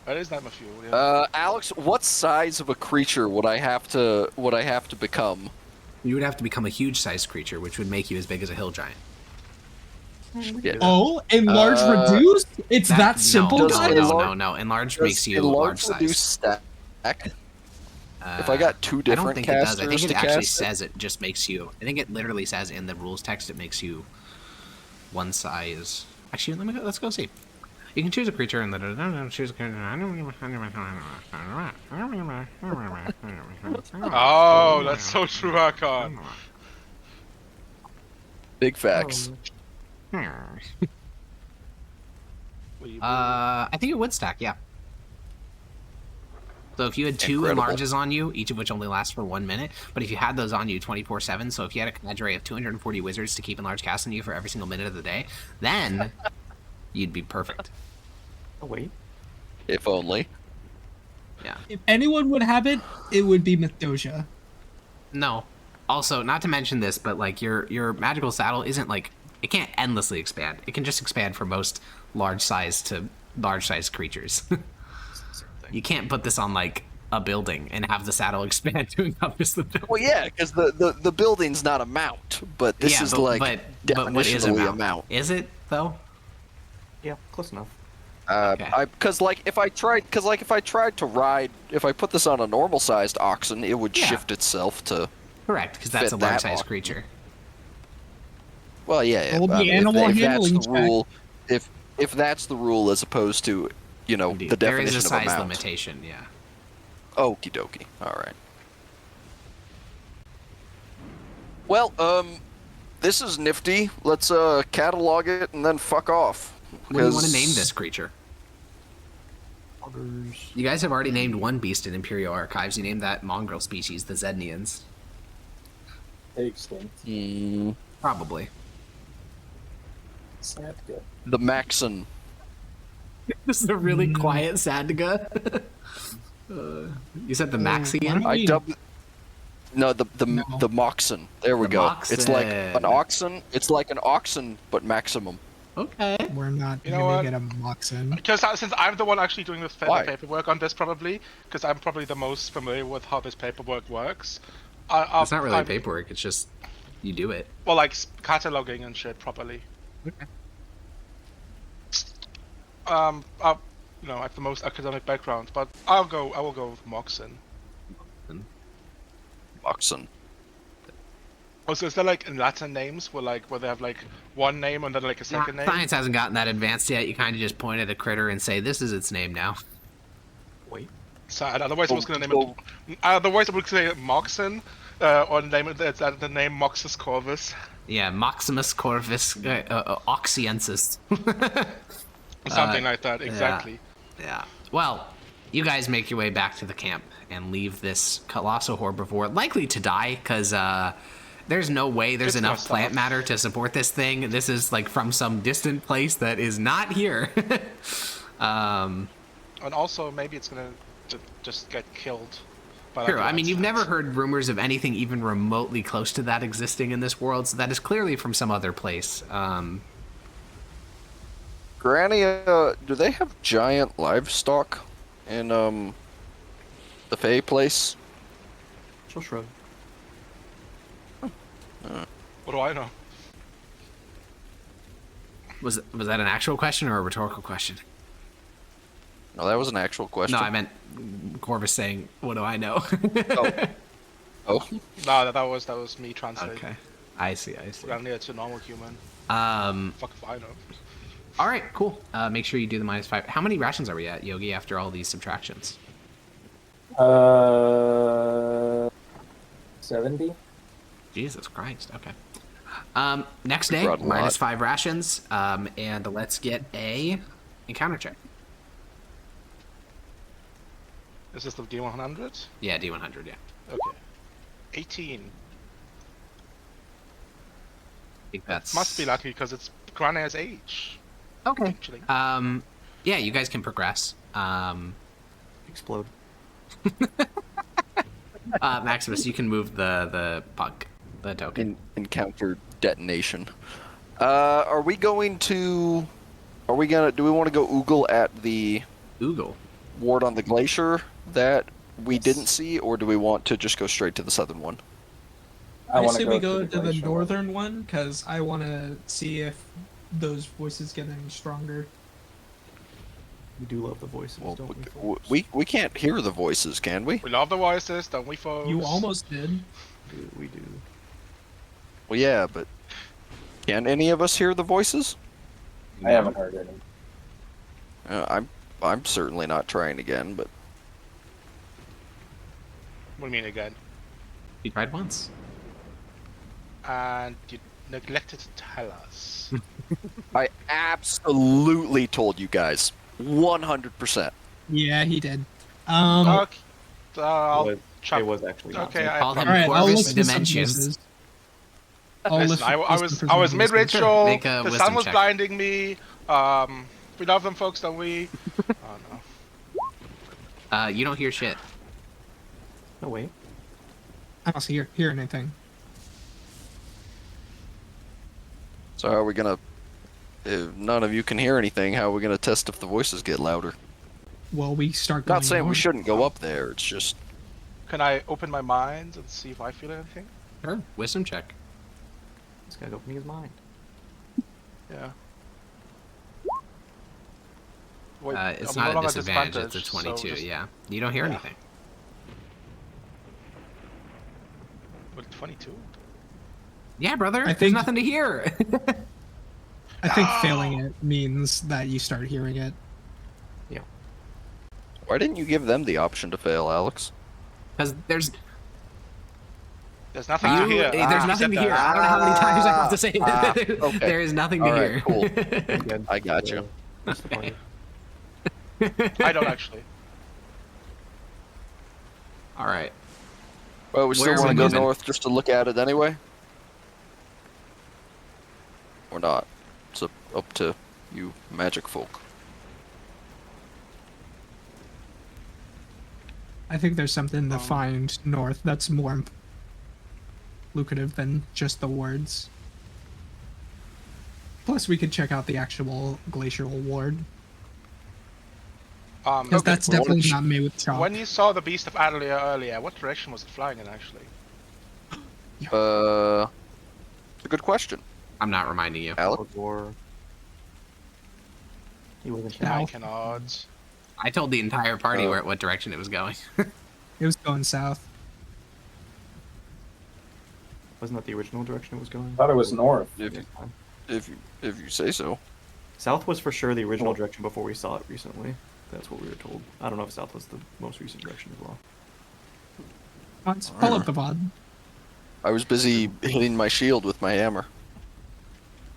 That is Nightmare Fuel. Yeah. Alex, what size of a creature would I have to become? You would have to become a huge-sized creature, which would make you as big as a hill giant. Yeah. Oh, enlarge reduce? It's that simple, Does guys? No. Enlarge makes you large size. reduce stack? If I got two I don't different think it does. I casters think it to actually cast says it just makes you. I think it literally says in the rules text it makes you one size. Actually, let's go see. You can choose a creature and choose a character. Oh, that's so true, Archon. Big facts. I think it would stack, yeah. So if you had two Incredible. enlarges on you, each of which only lasts for 1 minute, but if you had those on you 24/7, so if you had a cadre of 240 wizards to keep enlarge cast on you for every single minute of the day, then you'd be perfect. Oh wait. If only. Yeah. If anyone would have it, it would be Mythdosia. No. Also, not to mention this, but like your magical saddle isn't like it can't endlessly expand. It can just expand for most large size to large size creatures. You can't put this on like a building and have the saddle expand to encompass the building. Well, yeah, because the building's not a mount, but this is like but what is a definitionally mount? Is it though? Yeah, close enough. Okay. Because if I tried to ride, if I put this on a normal sized oxen, it would Yeah. shift itself to. Correct, because that's Fit a that large size off. creature. Well, yeah. Roll but, the animal if that's handling the check. rule, if that's the rule as opposed to, Indeed. the There definition is a of a size mount. limitation, yeah. Okie dokie. All right. Well, this is nifty. Let's catalog it and then fuck off. What do you want to 'Cause- name this creature? You guys have already named one beast in Imperial Archives. You named that mongrel species, the Zednians. Extinct. Probably. Sad good. The Maxon. This is a really quiet Sadga. You said the Maxian? I dubbed No, the Moxen. There we The go. It's like Moxen. an oxen. It's like an oxen, but maximum. Okay. We're not You know gonna what? get a Moxen. Because since I'm the one actually doing the Why? paperwork on this, probably, because I'm probably the most familiar with how this paperwork works. It's not really paperwork. It's just you do it. Well, like cataloging and shit properly. Okay. I have the most academic background, but I will go with Moxen. Moxen. Also, is there like in Latin names where they have like one name and then like a second name? Science hasn't gotten that advanced yet. You kind of just point at a critter and say, "This is its name now." Wait. So otherwise, I was gonna name it. Otherwise, I would say Moxen, or name it the name Moxus corvus. Yeah, Maximus Corvus Oxiensis. Something like that, exactly. Yeah. Well, you guys make your way back to the camp and leave this colossal herbivore, likely to die, because there's no way there's It's enough messed plant up. matter to support this thing. This is like from some distant place that is not here. And also, maybe it's gonna just get killed. By, True. like, I mean, you've insects. never heard rumors of anything even remotely close to that existing in this world, so that is clearly from some other place. Granny, do they have giant livestock in the Fae place? She'll shrug. What do I know? Was that an actual question or a rhetorical question? No, that was an actual question. No, I meant Corvus saying, "What do I know?" Oh, No, that was me translating. Okay, I see. Granny, it's a normal human. Fuck if I know. All right, cool. Make sure you do the -5. How many rations are we at, Yogi, after all these subtractions? 70. Jesus Christ. Okay. Next day, brought a lot. -5 rations. And let's get a encounter check. Is this the D100? Yeah, D100. Yeah. Okay. 18. I think that's Must be lucky because it's Granny has age. okay. Actually. Yeah, you guys can progress. Explode. Maximus, you can move the puck, the token. encounter detonation. Do we want to go oogle at the Oogle. ward on the glacier that we Yes. didn't see, or do we want to just go straight to the southern one? I wanna say we go the to the glacier one. northern one because I want to see if those voices get any stronger. We do love the voices, Well, don't we? folks? we can't hear the voices, can we? We love the voices, don't we, folks? You almost did. We do. Well, yeah, but can any of us hear the voices? I haven't heard any. I'm certainly not trying again, but What do you mean again? You tried once. And you neglected to tell us. I absolutely told you guys 100%. Yeah, he did. Okay, I'll It chop. was actually not Okay, me. I Call him all right, I'll Corvus listen for some Dementius. voices. I'll Listen, listen- I listen was for I some was voices. mid ritual. Make a The wisdom sun was check. blinding me. We love them, folks, don't we? Oh no. You don't hear shit. No, wait. I don't hear anything. So how are we gonna? If none of you can hear anything, how are we gonna test if the voices get louder? Well, we start going Not saying we north. shouldn't go up there. It's just Can I open my mind and see if I feel anything? Sure. Wisdom check. This guy's opening his mind. Yeah. Wait, It's I'm not no a longer disadvantage. It's a disadvantaged, 22. so just- Yeah. You don't hear Yeah. anything. With 22? Yeah, brother. I There's think- nothing to hear. I think failing it means that you start hearing it. why didn't you give them the option to fail, Alex? Because there's There's nothing to hear. there's You nothing said to that. hear. I don't know how many times I have to say it. okay. There is nothing to All hear. right, cool. Again, I got you. What's the party? I don't actually. All right. Well, we still Where are want we to go moving? north just to look at it anyway, or not? It's up to you, magic folk. I think there's something to find north that's more lucrative than just the wards. Plus, we could check out the actual glacial ward. Because that's definitely not made with chalk. When you saw the Beast of Adelia earlier, what direction was it flying in, actually? It's a good question. I'm not reminding you. Alex? He wasn't South. I cannot. I told the entire party what direction it was going. It was going south. Wasn't that the original direction it was going? I thought it was north. If you say so. South was for sure the original direction before we saw it recently. That's what we were told. I don't know if south was the most recent direction as well. Let's pull up the VOD. I was busy hitting my shield with my hammer.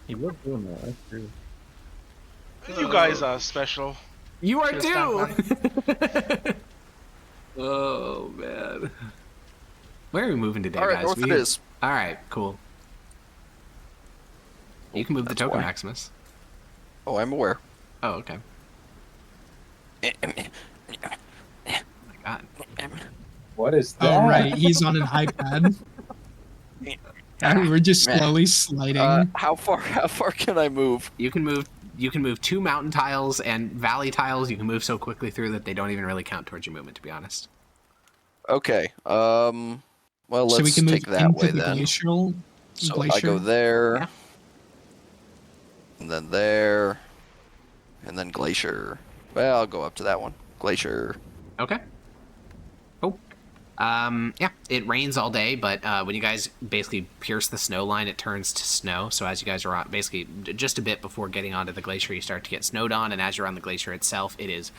He was doing that, that's true. You guys are special. You are Just too! Oh, man. Where are we moving today, Alright, guys? north it is. Alright, cool. You can move the That's token why. Maximus. Oh, I'm aware. Oh, okay. Oh my god. What is that? Oh, right. He's on an iPad. And we're just slowly sliding. How far can I move? You can move 2 mountain tiles and valley tiles. You can move so quickly through that they don't even really count towards your movement, to be honest. Okay. Well, let's So we can move take that into way the then. glacial. So glacier. I go there, Yeah. and then there, and then glacier. Well, I'll go up to that one. Glacier. Okay. Cool. Yeah, it rains all day, but when you guys basically pierce the snow line, it turns to snow. So as you guys are on, basically just a bit before getting onto the glacier, you start to get snowed on, and as you're on the glacier itself, it is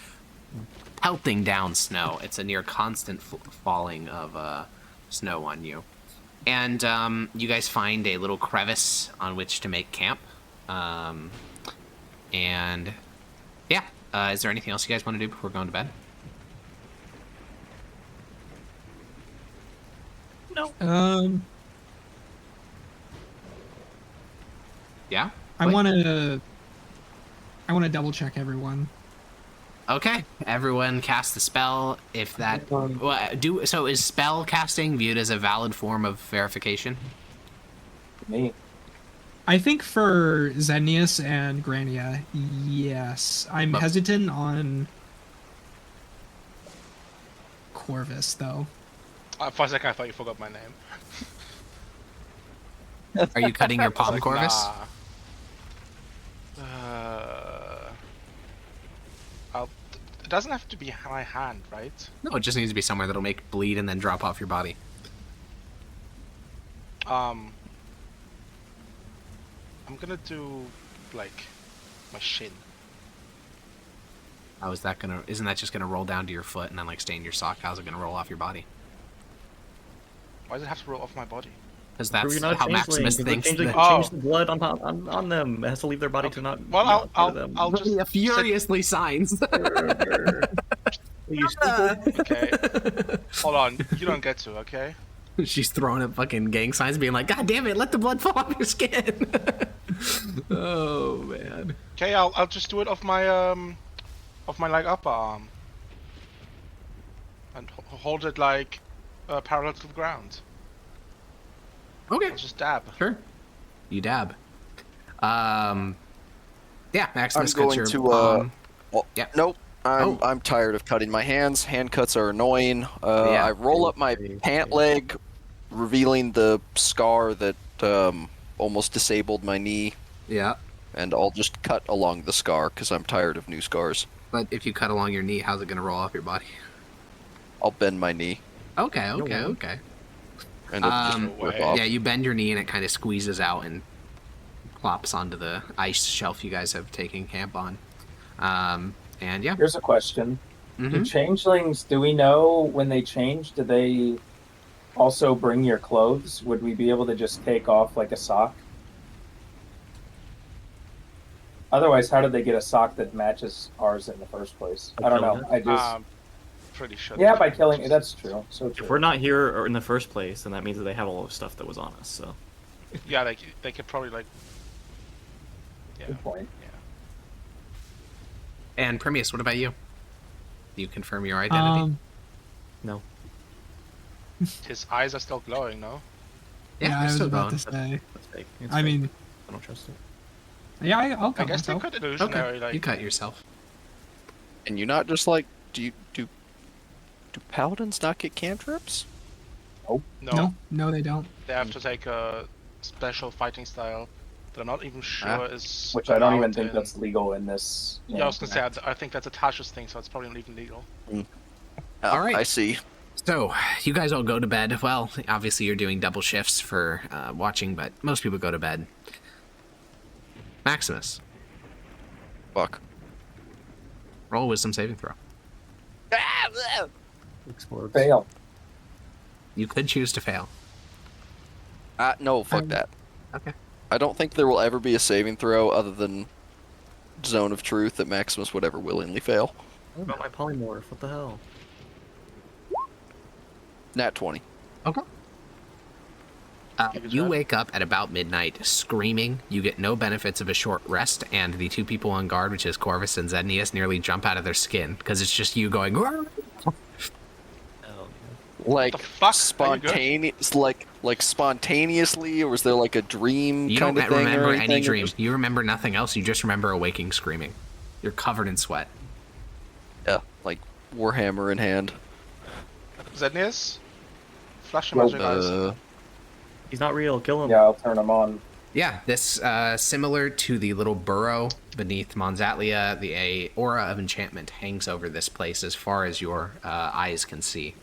pelting down snow. It's a near constant falling of snow on you. And you guys find a little crevice on which to make camp. And yeah, is there anything else you guys want to do before going to bed? Yeah? I What? want to double check everyone. Okay, everyone cast the spell. If that so is spell casting viewed as a valid form of verification? Me. I think for Zenius and Grania, yes. I'm But- hesitant on Corvus, though. For a second, I thought you forgot my name. Are you cutting your palm, Like, Corvus? nah. It doesn't have to be my hand, right? No, it just needs to be somewhere that'll make bleed and then drop off your body. I'm gonna do like my shin. How is that gonna? Isn't that just gonna roll down to your foot and then like stain your sock? How's it gonna roll off your body? Why does it have to roll off my body? Because Prove that's you're not a how changeling, Maximus 'cause the thinks. changeling That... Oh. change the blood on them. It has to leave their body to not. Well, not I'll to them. I'll just Yeah, furiously signs. You stupid. Okay. Hold on. You don't get to. Okay. She's throwing up fucking gang signs, being like, "God damn it, let the blood fall off your skin." Oh man. Okay. I'll just do it off my like upper arm, and hold it like parallel to the ground. Okay. I'll just dab. Sure. You dab. Yeah, Maximus I'm going cuts your to, palm. Well, Yeah. Nope. Oh. I'm tired of cutting my hands. Hand cuts are annoying. Yeah. I roll up my pant leg, revealing the scar that almost disabled my knee, Yeah. and I'll just cut along the scar because I'm tired of new scars. But if you cut along your knee, how's it gonna roll off your body? I'll bend my knee, Okay. way. Okay. and it'll just Um, rip off. Yeah, you bend your knee and it kind of squeezes out and plops onto the ice shelf you guys have taken camp on. And yeah. Here's a question. Do Mhm. changelings, do we know when they change, do they also bring your clothes? Would we be able to just take off like a sock? Otherwise, how did they get a sock that matches ours in the first place? I don't know. I just Pretty sure. yeah, by killing that's true. So If true. we're not here or in the first place, then that means that they have all the stuff that was on us. So Yeah, they could probably like. Yeah. Good point. And Primius, what about you? Do you confirm your identity? no. His eyes are still glowing, no? Yeah, I we're was still about going. to say. That's fake. It's I fake. mean, I don't trust it. yeah, I'll I cut guess they myself. could illusionary Okay, you like. cut yourself. And you not just like do paladins not get cantrips? No, No, they don't. they have to take a special fighting style that I'm not even sure is. Which I don't even allowed think in- that's legal in this. Yeah, I was gonna say I think that's a Tasha's thing, so it's probably not even legal. All right. I see. So, you guys all go to bed. Well, obviously you're doing double shifts for watching, but most people go to bed. Maximus, Fuck. roll a wisdom saving throw. Explodes. Fail. You could choose to fail. No, fuck that. Okay. I don't think there will ever be a saving throw other than Zone of Truth that Maximus would ever willingly fail. What about my polymorph? What the hell? Nat 20. Okay. Give it You a- wake up at about midnight screaming. You get no benefits of a short rest, and the two people on guard, which is Corvus and Zednius, nearly jump out of their skin because it's just you going. "Roar!" Oh, Like the fuck? spontaneous, like spontaneously, or was there like a dream You kind don't of thing? remember or any anything, or dream. just- You remember nothing else. You just remember awaking screaming. You're covered in sweat. Yeah, like Warhammer in hand. Zednius? Flash your Well, magic eyes. he's not real. Kill him. Yeah, I'll turn them on. Yeah, this similar to the little burrow beneath Monsatlia, the aura of enchantment hangs over this place as far as your eyes can see.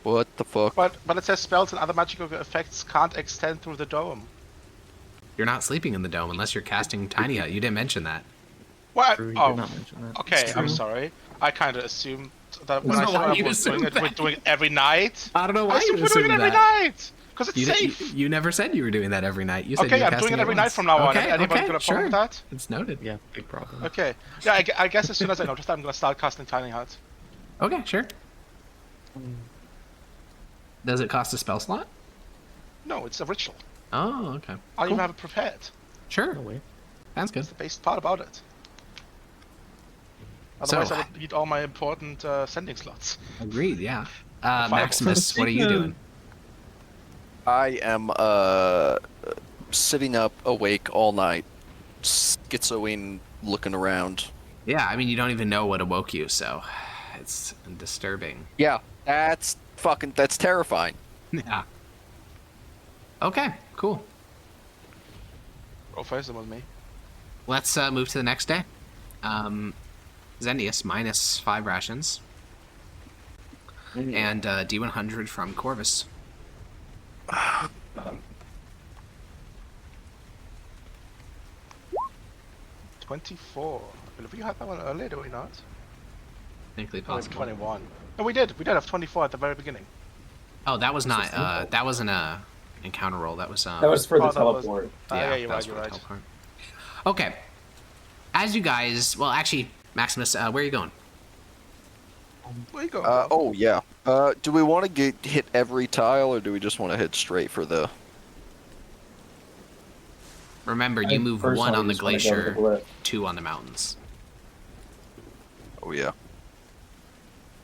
What the fuck? But it says spells and other magical effects can't extend through the dome. You're not sleeping in the dome unless you're casting Tiny Hut. You didn't mention that. What? True, you Oh, did not mention that. okay. It's I'm true. sorry. I kind of assumed that when That's I not why showed up, you we're doing assumed it. We're that. doing it every night. I don't know I why you assumed we're doing it assumed every that. night because it's You, safe. you never said you were doing that every night. You said Okay, you were I'm doing casting it every night once. from now on. Okay, Anybody okay, got a problem sure. with that? It's noted. Yeah, big problem. Okay. Yeah, I guess as soon as I notice that, I'm gonna start casting Tiny Hut. Okay, sure. Does it cost a spell slot? No, it's a ritual. Oh, okay. I don't even Cool. have it prepared. Sure. No way. Sounds good. That's the best part about it. Otherwise, So- I would need all my important sending slots. Agreed, yeah. Fireball. Maximus, what are you doing? I am sitting up awake all night, schizoing, looking around. Yeah, I mean, you don't even know what awoke you, so it's disturbing. Yeah, that's terrifying. Yeah. Okay, cool. Roll first with me. Let's move to the next day. Zendius, minus 5 rations. And D100 from Corvus. 24. I believe you had that one earlier, did we not? Technically Oh, possible. 21. No, we did. We did have 24 at the very beginning. Oh, that was not. That wasn't a encounter roll. That was. That was for the Oh, that was- teleport. Yeah, you're that right. was You're for the right. teleport. Okay. As you guys, well, actually, Maximus, where are you going? Where you going? Oh yeah. Do we want to hit every tile, or do we just want to hit straight for the? Remember, you I move personally 1 on the just wanna go to glacier, the glyph. 2 on the mountains. Oh yeah.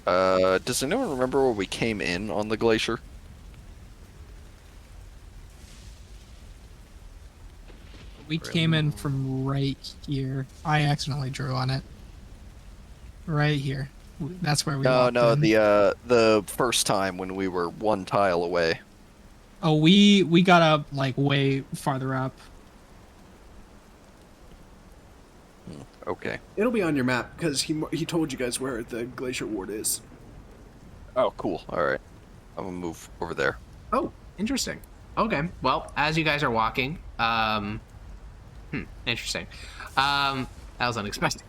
Does anyone remember where we came in on the glacier? We came in from right here. I accidentally drew on it. Right here. That's where we No, walked no, in. the first time when we were 1 tile away. Oh, we got up like way farther up. Okay. It'll be on your map because he told you guys where the glacier ward is. Oh, cool. All right. I'm gonna move over there. Oh, interesting. Okay. Well, as you guys are walking, interesting. That was unexpected.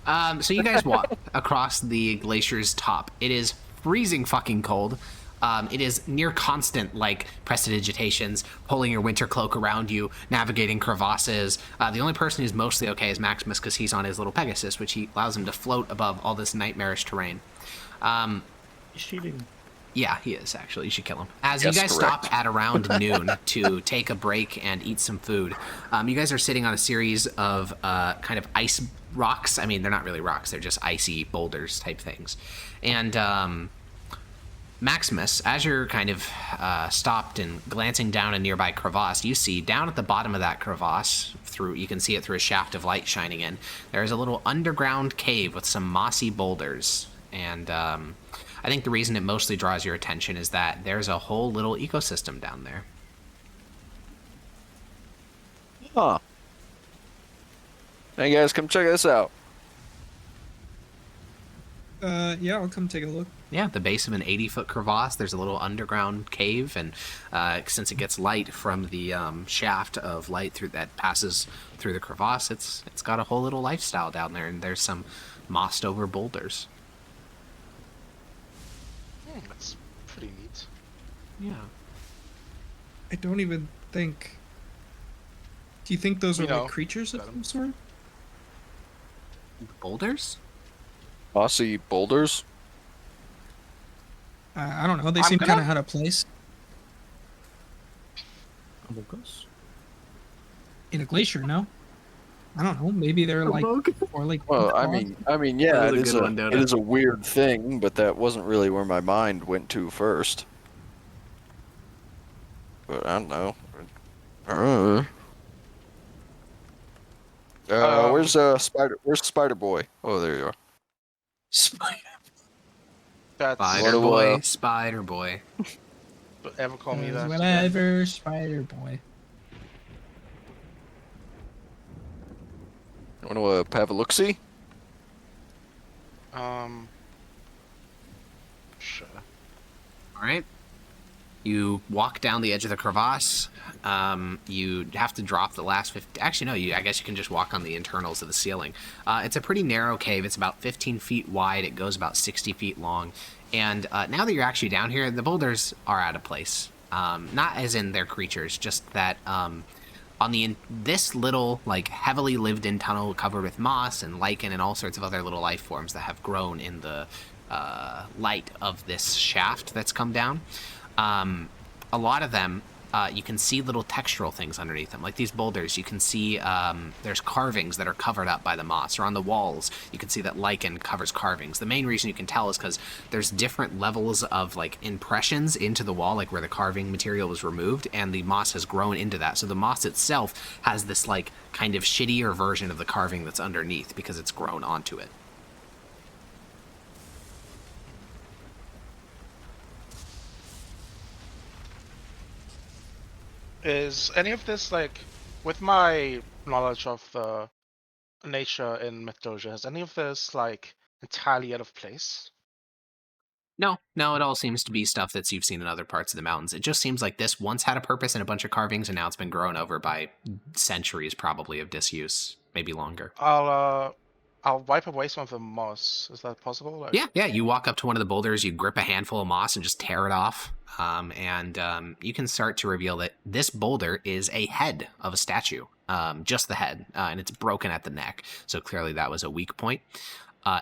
So you guys walk across the glacier's top. It is freezing fucking cold. It is near constant, like, prestidigitations, pulling your winter cloak around you, navigating crevasses. The only person who's mostly okay is Maximus because he's on his little Pegasus, which allows him to float above all this nightmarish terrain. He's cheating. Yeah, he is, actually. You should kill him. As Yes, you guys correct. stop at around noon to take a break and eat some food, you guys are sitting on a series of kind of ice rocks. I mean, they're not really rocks. They're just icy boulders type things. And Maximus, as you're kind of stopped and glancing down a nearby crevasse, you see down at the bottom of that crevasse, you can see it through a shaft of light shining in, there is a little underground cave with some mossy boulders. And I think the reason it mostly draws your attention is that there's a whole little ecosystem down there. Huh. Hey guys, come check this out. Yeah, I'll come take a look. Yeah, at the base of an 80-foot crevasse, there's a little underground cave, and since it gets light from the shaft of light that passes through the crevasse, it's got a whole little lifestyle down there, and there's some mossed over boulders. That's pretty neat. Yeah. I don't even think. Do you think those are You know, like creatures of got 'em. some sort? Boulders? Mossy boulders. I don't know. They I'm seem gonna- kind of out of place in a glacier. No, I don't know. Maybe they're like or like. Well, I clawed. mean, yeah, That it was a is good one, it Dota. is a weird thing, but that wasn't really where my mind went to first. But I don't know. Where's Spider Boy? Oh, there you are. Spider. That's Spider What do, boy, Spider boy. ever call me that. Whatever, Spider Boy. Want to have a look see? Sure. All right. You walk down the edge of the crevasse. You have to drop the last 50. Actually, no. I guess you can just walk on the internals of the ceiling. It's a pretty narrow cave. It's about 15 feet wide. It goes about 60 feet long. And now that you're actually down here, the boulders are out of place. Not as in they're creatures, just that on this little like heavily lived in tunnel covered with moss and lichen and all sorts of other little life forms that have grown in the light of this shaft that's come down. A lot of them, you can see little textural things underneath them. Like these boulders, you can see there's carvings that are covered up by the moss. Or on the walls, you can see that lichen covers carvings. The main reason you can tell is because there's different levels of like impressions into the wall, like where the carving material was removed, and the moss has grown into that. So the moss itself has this like kind of shittier version of the carving that's underneath because it's grown onto it. Is any of this like, with my knowledge of the nature in Mythdosia, is any of this like entirely out of place? No, it all seems to be stuff that you've seen in other parts of the mountains. It just seems like this once had a purpose and a bunch of carvings, and now it's been grown over by centuries, probably, of disuse, maybe longer. I'll wipe away some of the moss. Is that possible? Like, Yeah. You walk up to one of the boulders, you grip a handful of moss and just tear it off, and you can start to reveal that this boulder is a head of a statue, just the head, and it's broken at the neck. So clearly that was a weak point.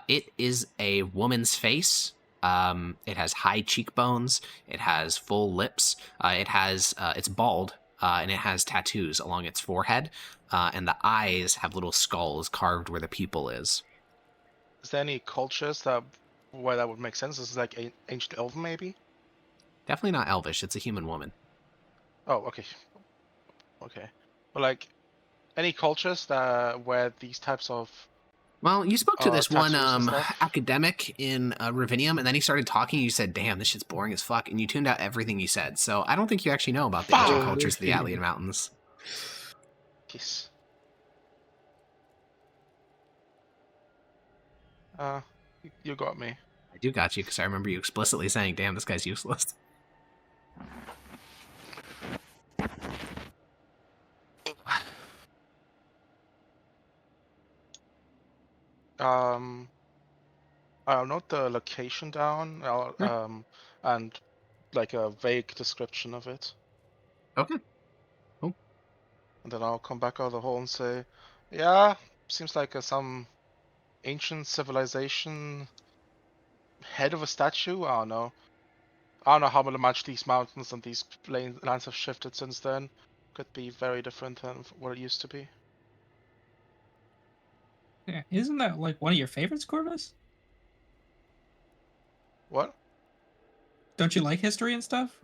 It is a woman's face. It has high cheekbones. It has full lips. It's bald, and it has tattoos along its forehead. And the eyes have little skulls carved where the pupil is. Is there any cultures where that would make sense? This is like ancient Elven, maybe? Definitely not elvish. It's a human woman. Oh, okay. Okay. But like, any cultures where these types of... Well, you spoke to this one tattoos and stuff? academic in Ravinium, and then he started talking. You said, "Damn, this shit's boring as fuck," and you tuned out everything he said. So I don't think you actually know about the ancient cultures of the Atlian Mountains. Kiss. You got me. I do got you because I remember you explicitly saying, "Damn, this guy's useless." I'll note the location down. And like a vague description of it. Okay. And then I'll come back out of the hole and say, yeah, seems like some ancient civilization head of a statue. I don't know. I don't know how much these mountains and these lands have shifted since then. Could be very different than what it used to be. Yeah, isn't that like one of your favorites, Corvus? What? Don't you like history and stuff?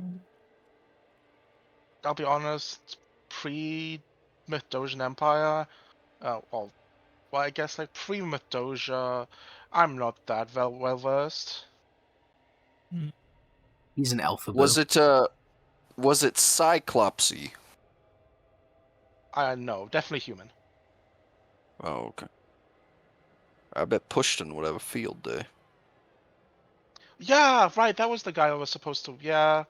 I'll be honest, pre-Myth-Dosian Empire, well, I guess like pre-Myth-Dosia, I'm not that well versed. He's an alpha. Was it Cyclopsy? No, definitely human. Oh, okay. I bet Pushton would have a field day. Yeah, right. That was the guy I was supposed to. Yeah,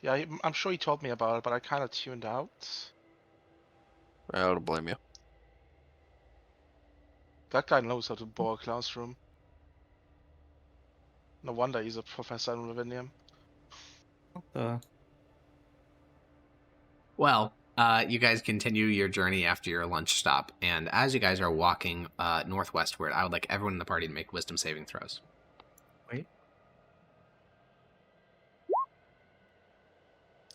I'm sure he told me about it, but I kind of tuned out. I don't blame you. That guy knows how to bore a classroom. No wonder he's a professor in Ravinium. Well, you guys continue your journey after your lunch stop, and as you guys are walking northwestward, I would like everyone in the party to make wisdom saving throws.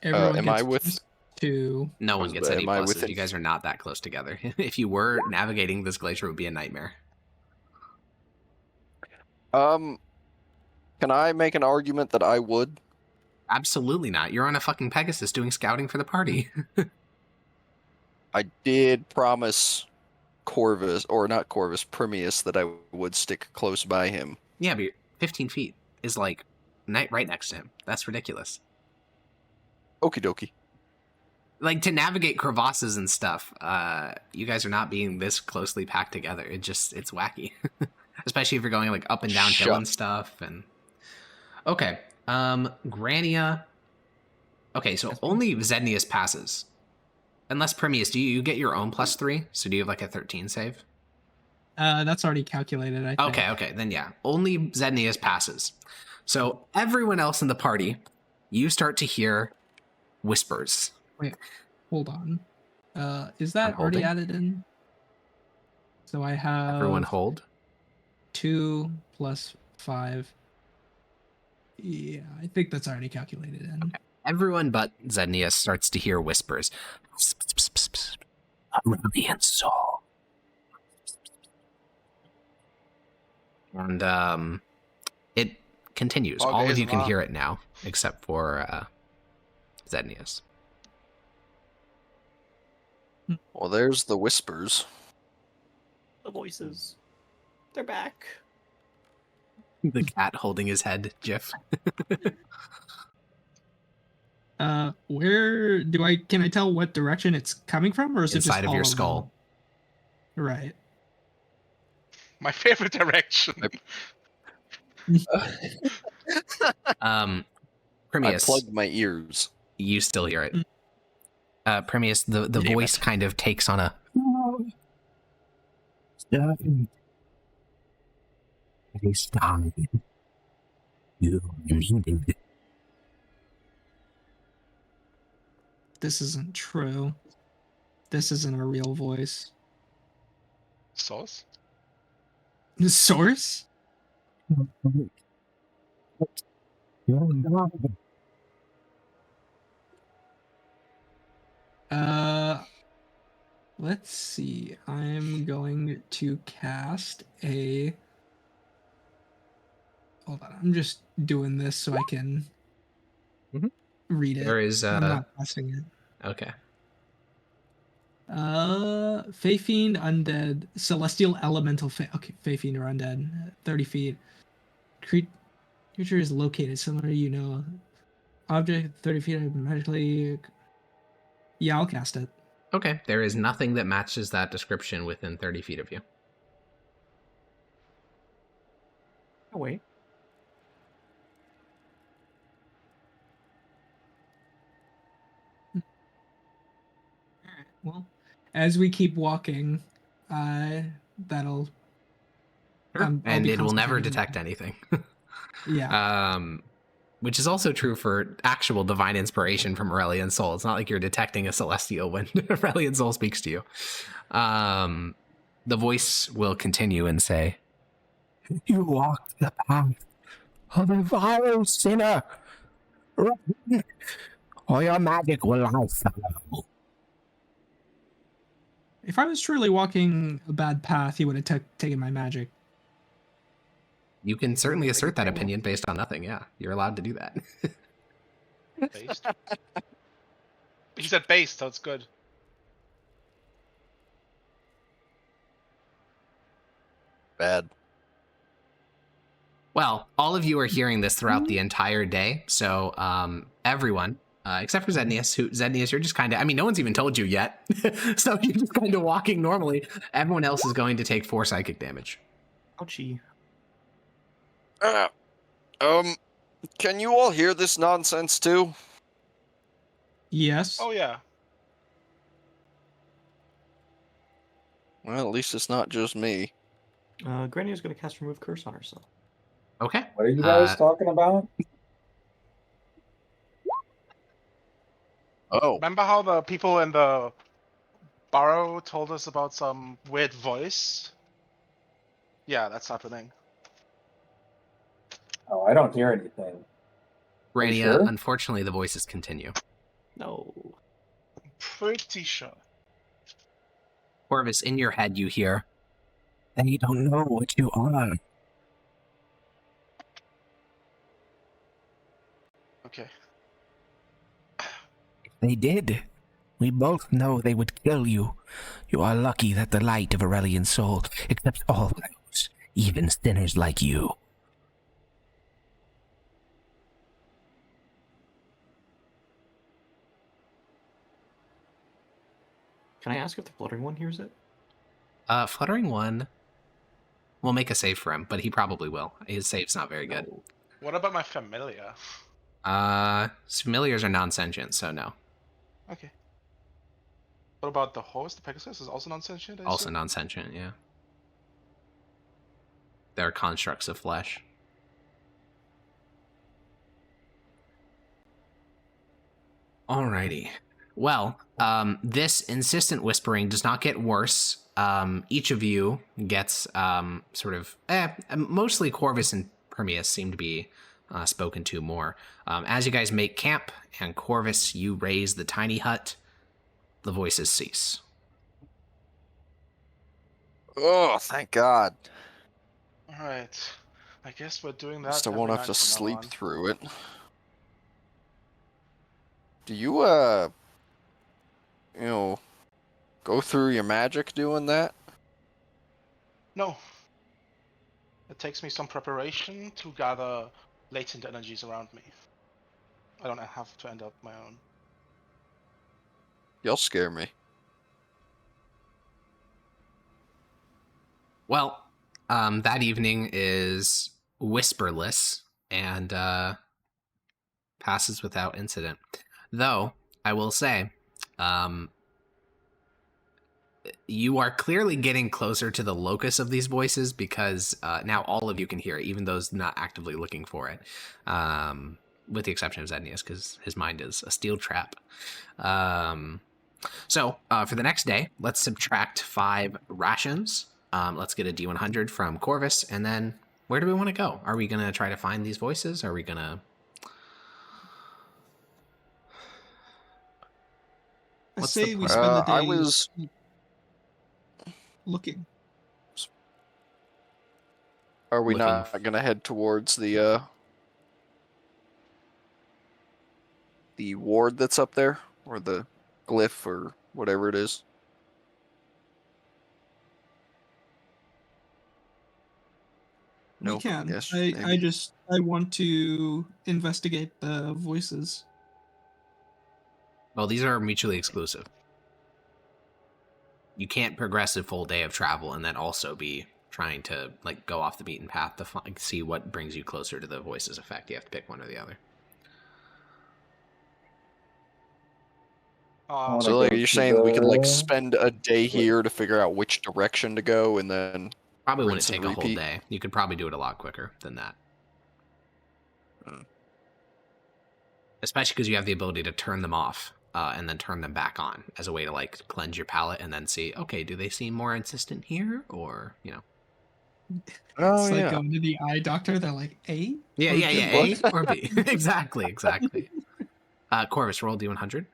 Everyone am gets I with? to. No one gets any Am I pluses. within- You guys are not that close together. If you were, navigating this glacier would be a nightmare. Can I make an argument that I would? Absolutely not. You're on a fucking Pegasus doing scouting for the party. I did promise Corvus, or not Corvus, Primius, that I would stick close by him. Yeah, but 15 feet is like right next to him. That's ridiculous. Okie dokie. Like, to navigate crevasses and stuff, you guys are not being this closely packed together. It's wacky. Especially if you're going like up and down hill and stuff. And okay, Grania. Okay, so only Zednius passes. Unless Primius, do you get your own +3? So do you have like a 13 save? That's already calculated, I think. Okay, then yeah. Only Zednius passes. So everyone else in the party, you start to hear whispers. Wait, hold on. Is that I'm already holding. added in? So I have Everyone hold. 2 + 5. Yeah, I think that's already calculated in. Okay. Everyone but Zednius starts to hear whispers. Aurelian soul. And it continues. Okay, All of you can wow. hear it now, except for Zednius. Well, there's the whispers. The voices. They're back. The cat holding his head, GIF. Where can I tell what direction it's coming from, or is it just Inside of all your them? skull. Right. My favorite direction. I Primius, plugged my ears. you still hear it. Primius, the Damn voice it. kind of takes on a... This isn't true. This isn't a real voice. Source? Source? Let's see. I'm going to cast a... Hold on. I'm just doing this so I can read it. There is... I'm not casting it. Okay. Fey Fiend, Undead, Celestial Elemental Okay, Fey Fiend or Undead, 30 feet. Creature is located somewhere you know. Object, 30 feet, magically... Yeah, I'll cast it. Okay, there is nothing that matches that description within 30 feet of you. Oh, wait. Well, as we keep walking, that'll... I'll And be it will never concentrating. detect anything. Yeah. Which is also true for actual divine inspiration from Aurelian Soul. It's not like you're detecting a celestial when Aurelian Soul speaks to you. The voice will continue and say, "You walked the path of a vile sinner. Run, or your magic will not follow. If I was truly walking a bad path, he would have taken my magic. You can certainly assert that opinion based on nothing. Yeah, you're allowed to do that. Based. He said based, so it's good. Bad. Well, all of you are hearing this throughout the entire day, so everyone, except for Zednius, Zednius, you're just kind of, I mean, no one's even told you yet, so you're just kind of walking normally. Everyone else is going to take 4 psychic damage. Ouchie. Can you all hear this nonsense too? Yes. Oh yeah. Well, at least it's not just me. Granny's gonna cast Remove Curse on herself. Okay. What are you guys talking about? Oh. Remember how the people in the burrow told us about some weird voice? Yeah, that's happening. Oh, I don't hear anything. Rania, sure? unfortunately, the voices continue. No. I'm pretty sure. Corvus, in your head, you hear, They don't know what you are. Okay. If they did, we both know they would kill you. You are lucky that the light of Aurelian soul accepts all those, even sinners like you. Can I ask if the Fluttering One hears it? Fluttering One will make a save for him, but he probably will. His save's not very good. No. What about my familiar? Familiars are non-sentient, so no. Okay. What about the horse? The Pegasus is also non-sentient? I Also assume? non-sentient, yeah. They're constructs of flesh. Alrighty. Well, this insistent whispering does not get worse. Each of you gets mostly Corvus and Permeus seem to be spoken to more. As you guys make camp, and Corvus, you raise the tiny hut, the voices cease. Oh, thank God. Alright. I guess we're doing At least that. I won't every have to night from now sleep on. through it. Do you, go through your magic doing that? No. It takes me some preparation to gather latent energies around me. I don't have to end up my own. You'll scare me. Well, that evening is whisperless and passes without incident. Though, I will say, you are clearly getting closer to the locus of these voices because now all of you can hear it, even those not actively looking for it. With the exception of Zednius, because his mind is a steel trap. So, for the next day, let's subtract 5 rations. Let's get a D100 from Corvus, and then where do we want to go? Are we going to try to find these voices? Are we going to... I What's say the we plan? spend the day I was... looking. Are we Looking not gonna head towards the ward that's up there? Or the glyph, or whatever it is? We Nope, can. yes, I maybe. want to investigate the voices. Well, these are mutually exclusive. You can't progress a full day of travel and then also be trying to go off the beaten path to see what brings you closer to the voices effect. You have to pick one or the other. So you're saying we could spend a day here to figure out which direction to go, and then Probably wouldn't rinse and take a whole repeat? day. You could probably do it a lot quicker than that. Especially because you have the ability to turn them off and then turn them back on as a way to cleanse your palate and then see, okay, do they seem more insistent here, or Oh It's like yeah. going to the eye doctor. They're like, A? Yeah, or yeah, B?" yeah. A or B. exactly. Corvus, roll D100.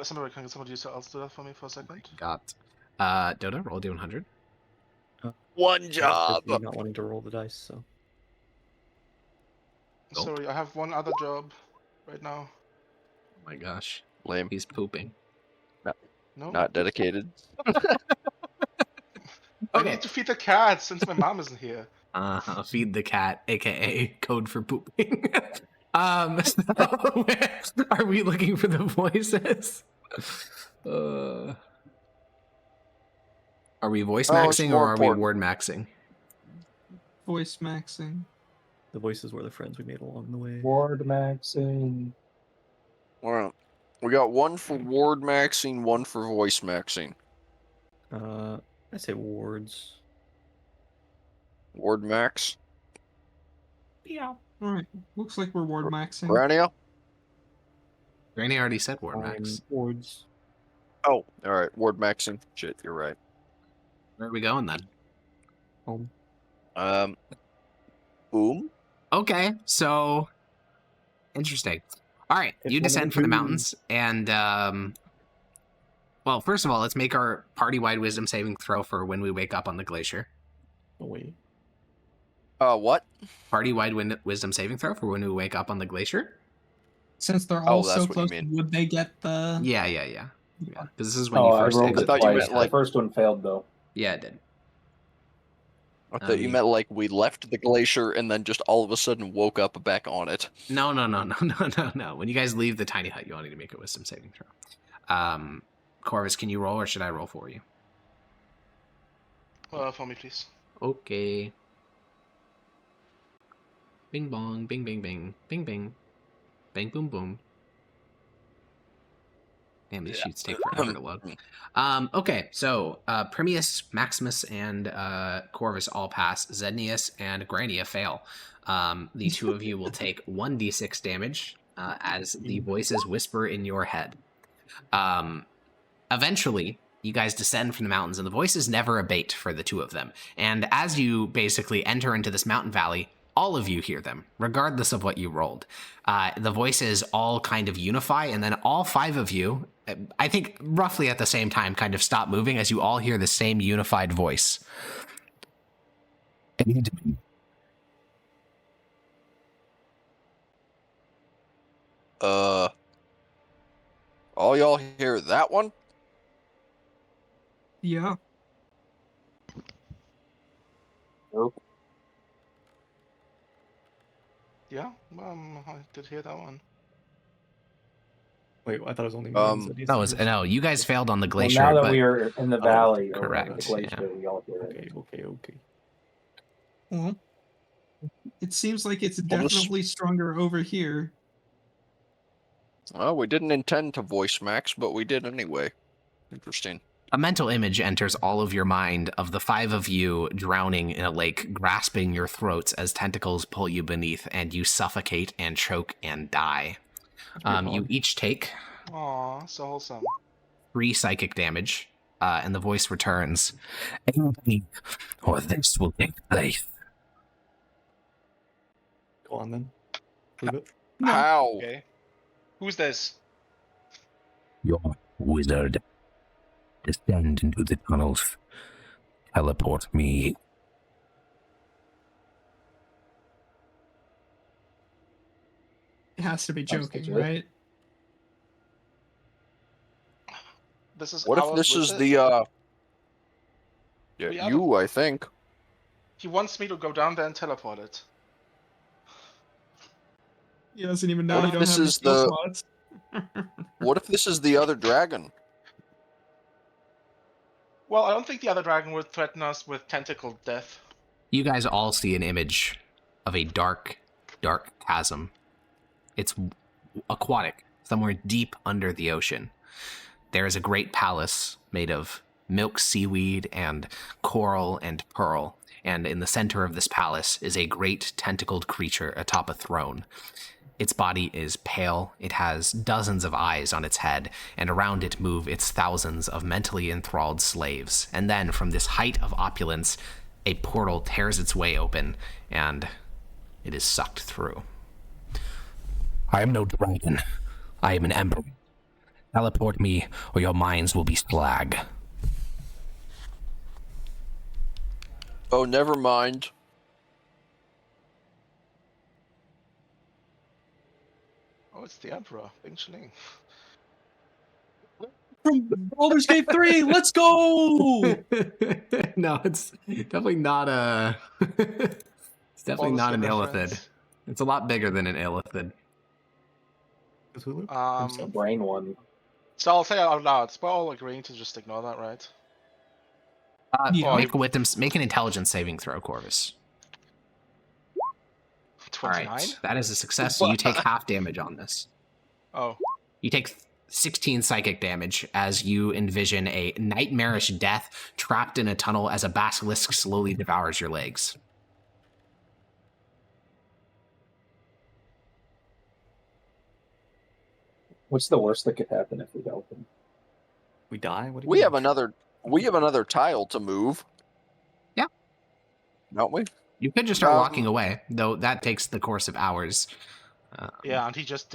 Somebody can somebody else do that for me for a second? Got Doda, roll D100. One job. Me not wanting to roll the dice, so. Gulp. Sorry, I have one other job right now. Oh my gosh. Lame. He's pooping. No. Not dedicated. I Okay. need to feed the cat since my mom isn't here. Feed the cat, aka code for pooping. So are we looking for the voices? Are we voice Oh, it's maxing more or are we important. word maxing? Voice maxing. The voices were the friends we made along the way. Ward maxing. Well, we got one for ward maxing, one for voice maxing. I say wards. Ward max. Yeah. All right. Looks like we're ward maxing. Grania? Granny already said word max. Wards. Oh, all right. Ward maxing. Shit, you're right. Where are we going then? Home. Boom. Okay, so interesting. All right, It's you one of descend the from the two. mountains, and well, first of all, let's make our party-wide wisdom saving throw for when we wake up on the glacier. Oh wait. What? Party-wide wisdom saving throw for when we wake up on the glacier. Since they're all that's so what you close, mean. would they get the? Yeah. Because this is when Oh, you I first rolled exit. it thought you twice. meant, like- The first one failed though. Yeah, it did. I thought you meant like we left the glacier and then just all of a sudden woke up back on it. No. When you guys leave the tiny hut, you all need to make a wisdom saving throw. Corvus, can you roll or should I roll for you? For me, please. Okay. Bing bong, bing bing bing, bing bing, bang boom boom. Damn, these sheets take forever to load. Okay, so Primius, Maximus, and Corvus all pass. Zednius and Grania fail. The two of you will take 1d6 damage as the voices whisper in your head. Eventually, you guys descend from the mountains, and the voices never abate for the two of them. And as you basically enter into this mountain valley, all of you hear them, regardless of what you rolled. The voices all kind of unify, and then all five of you, I think roughly at the same time, kind of stop moving as you all hear the same unified voice. All y'all hear that one? Yeah. Yeah, I did hear that one. Wait, I thought it was only. No, you guys failed on the Well, glacier. now that but we are in the valley, or correct, the glacier, yeah. we all hear it. Okay. Well, it seems like it's Well, this- definitely stronger over here. Well, we didn't intend to voice max, but we did anyway. Interesting. A mental image enters all of your mind of the five of you drowning in a lake, grasping your throats as tentacles pull you beneath, and you suffocate and choke and die. You each take Aw, so wholesome. 3 psychic damage, and the voice returns. Or this will take place. Go on then. Prove it. How? Okay. Who's this? Your wizard. Descend into the tunnels. Teleport me. It has to be That's joking, legit. right? This is What if our this is wizard? the We Yeah, are you, I think. He wants me to go down there and teleport it. He doesn't even know What you if don't this have the is skill the- slots. What if this is the other dragon? Well, I don't think the other dragon would threaten us with tentacled death. You guys all see an image of a dark, dark chasm. It's aquatic, somewhere deep under the ocean. There is a great palace made of milk seaweed and coral and pearl, and in the center of this palace is a great tentacled creature atop a throne. Its body is pale, it has dozens of eyes on its head, and around it move its thousands of mentally enthralled slaves. And then, from this height of opulence, a portal tears its way open, and it is sucked through. I am no dragon. I am an emperor. Teleport me, or your minds will be slag. Oh, never mind. Oh, it's the Emperor. Bing Chilling. From Baldur's Gate 3, let's go! No, it's definitely not a. It's definitely not an illithid. Reference. It's a lot bigger than an illithid. It's the brain one. So I'll say it out loud. We're all agreeing to just ignore that, right? Yeah. Make an intelligence saving throw, Corvus. 29? All right, that is a success. So you take half damage on this. Oh. You take 16 psychic damage as you envision a nightmarish death trapped in a tunnel as a basilisk slowly devours your legs. What's the worst that could happen if we help him? We die? What do you We mean? have another tile to move. Yeah. Don't we? You could just start walking away, though that takes the course of hours. Yeah, and he blood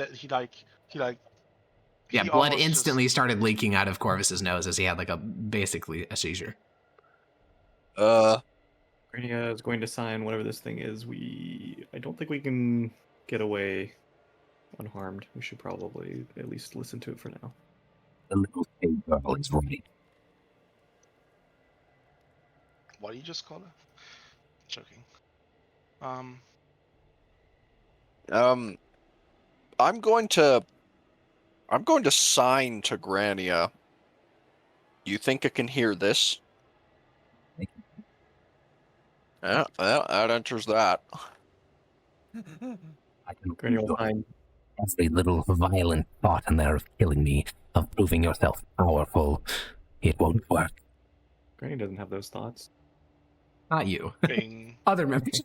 almost instantly started leaking out of Corvus's nose as he had basically a seizure. Grania is going to sign whatever this thing is. I don't think we can get away unharmed. We should probably at least listen to it for now. The little pig girl is right. What do you just call it? Joking. I'm going to sign to Grania. You think I can hear this? Yeah, that enters that. I can Grania will feel sign. every little violent thought in there of killing me, of proving yourself powerful. It won't work. Grania doesn't have those thoughts. Not you. Bing. Other members.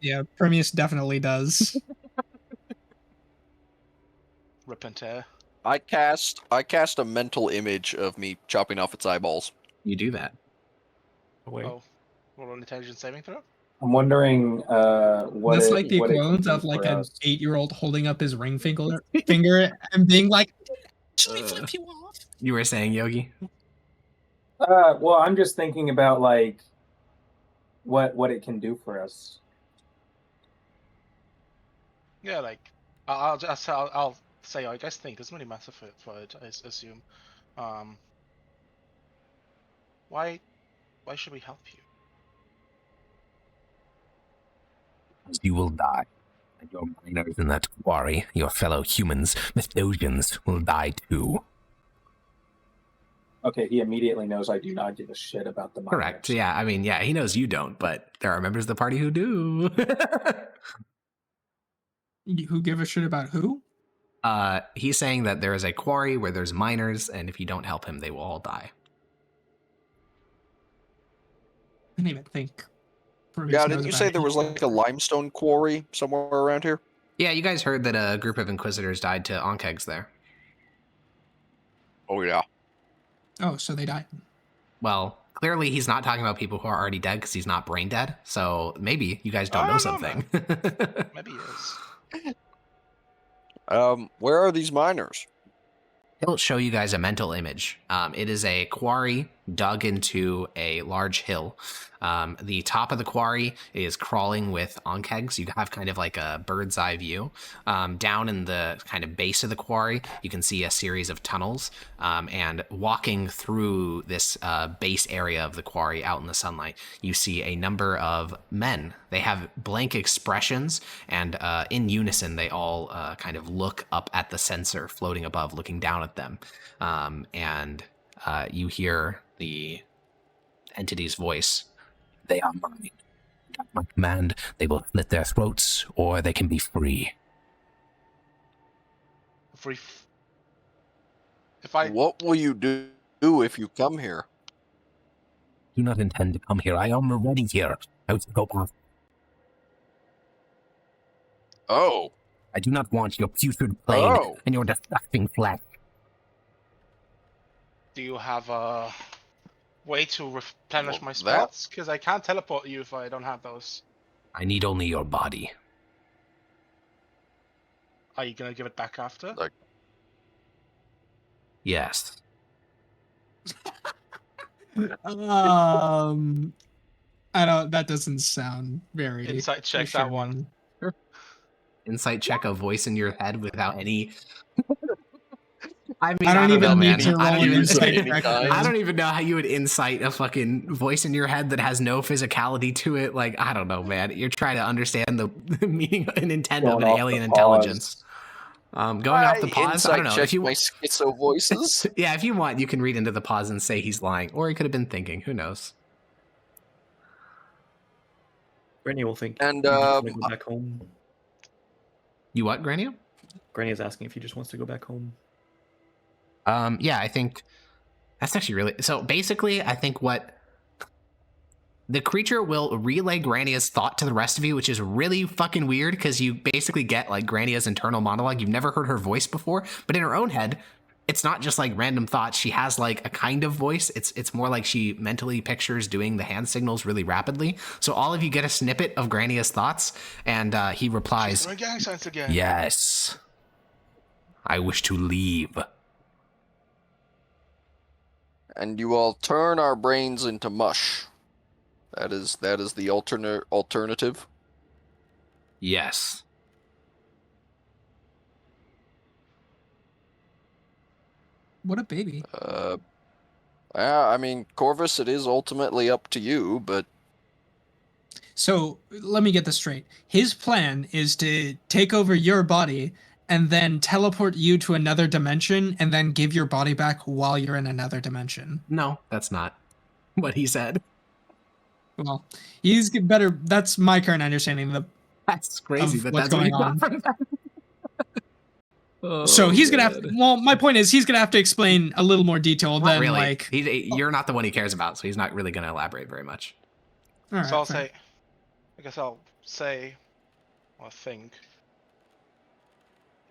Yeah, Prometheus definitely does. Repente. I cast a mental image of me chopping off its eyeballs. You do that. Away. Oh. Roll an intelligence saving throw? I'm wondering what That's it, like the what it can equivalent do of like for an us. 8-year-old holding up his ring finger and being like, "Should we flip you off?" You were saying, Yogi? Well, I'm just thinking about what it can do for us. Yeah, I'll say I guess think doesn't really matter for it, I assume. Why should we help you? You will die. And your miners in that quarry, your fellow humans, Mithdosians, will die too. Okay, he immediately knows I do not give a shit about the miners. Correct. Yeah, I mean, yeah, he knows you don't, but there are members of the party who do. Who give a shit about who? He's saying that there is a quarry where there's miners, and if you don't help him, they will all die. I didn't even think. Yeah, didn't you say there was like a limestone quarry somewhere around here? Yeah, you guys heard that a group of Inquisitors died to Onkegs there. Oh yeah. Oh, so they died. Well, clearly he's not talking about people who are already dead because he's not brain dead. So maybe you guys don't know something. Maybe he is. Where are these miners? He'll show you guys a mental image. It is a quarry dug into a large hill. The top of the quarry is crawling with onkegs. You have kind of like a bird's eye view. Down in the kind of base of the quarry, you can see a series of tunnels. And walking through this base area of the quarry out in the sunlight, you see a number of men. They have blank expressions, and in unison, they all kind of look up at the censer floating above, looking down at them. And you hear the entity's voice. They are mine. At my command, they will slit their throats, or they can be free. What will you do if you come here? Do not intend to come here. I am already here. I will go off. Oh. I do not want your putrid plague and your disgusting flesh. Do you have way to replenish Well, my that- spells? Because I can't teleport you if I don't have those. I need only your body. Are you gonna give it back after? Like, Yes. I don't. That doesn't sound very Insight check that one. reassuring. Insight check a voice in your head without any. I mean, I don't even know, need man. to I roll don't an even. insight any check. kind. I don't even know how you would incite a fucking voice in your head that has no physicality to it. Like, I don't know, man. You're trying to understand the meaning and intent Going of an off the alien pause. intelligence. Going off the pause, I insight don't know. check If you my schizo voices. yeah, if you want, you can read into the pause and say he's lying, or he could have been thinking. Who knows? Granny will think. And, you just wanna go back home. You what, Granny? Granny is asking if he just wants to go back home. Yeah, I think that's actually really. So basically, I think what the creature will relay Grania's thought to the rest of you, which is really fucking weird because you basically get like Grania's internal monologue. You've never heard her voice before, but in her own head, it's not just like random thoughts. She has like a kind of voice. It's more like she mentally pictures doing the hand signals really rapidly. So all of you get a snippet of Grania's thoughts, and he replies, She's doing gang signs again. Yes. I wish to leave. And you all turn our brains into mush. That is the alternative. Yes. What a baby. Yeah, I mean, Corvus, it is ultimately up to you, but So let me get this straight. His plan is to take over your body and then teleport you to another dimension and then give your body back while you're in another dimension. "No, that's not what he said." Well, he's better. That's my current understanding of That's crazy, Of but what's that's what he going on. got from that. so he's gonna have. Well, my point is he's gonna have to explain a little more detail Not than really. like. You're not the one he cares about, so he's not really going to elaborate very much. All right, So I'll fair. say, I guess I'll say, or think.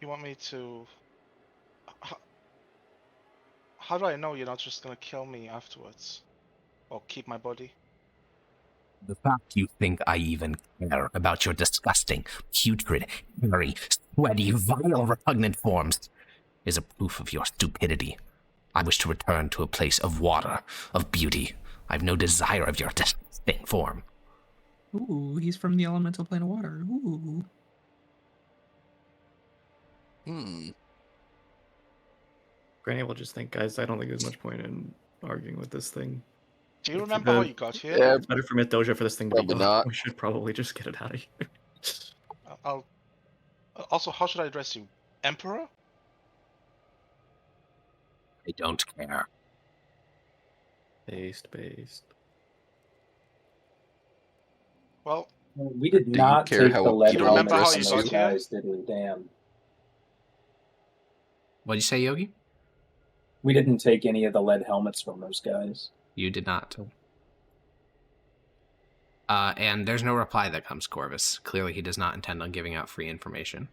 You want me to? How do I know you're not just gonna kill me afterwards, or keep my body? The fact you think I even care about your disgusting, putrid, hairy, sweaty, vile, repugnant forms is a proof of your stupidity. I wish to return to a place of water, of beauty. I have no desire of your disgusting form. Ooh, he's from the elemental plane of water. Ooh. Granny will just think, guys, I don't think there's much point in arguing with this thing. Do you It's remember how the- you got here? yeah, It's better for Mythdosia for this thing to be Probably gone. not. We should probably just get it out of here. I'll. Also, how should I address you? Emperor? I don't care. Based. Well, We did Do you not care take how the lead Peter remember how helmets you from got those here? guys, did we? Damn. What'd you say, Yogi? We didn't take any of the lead helmets from those guys. You did not. And there's no reply that comes, Corvus. Clearly, he does not intend on giving out free information.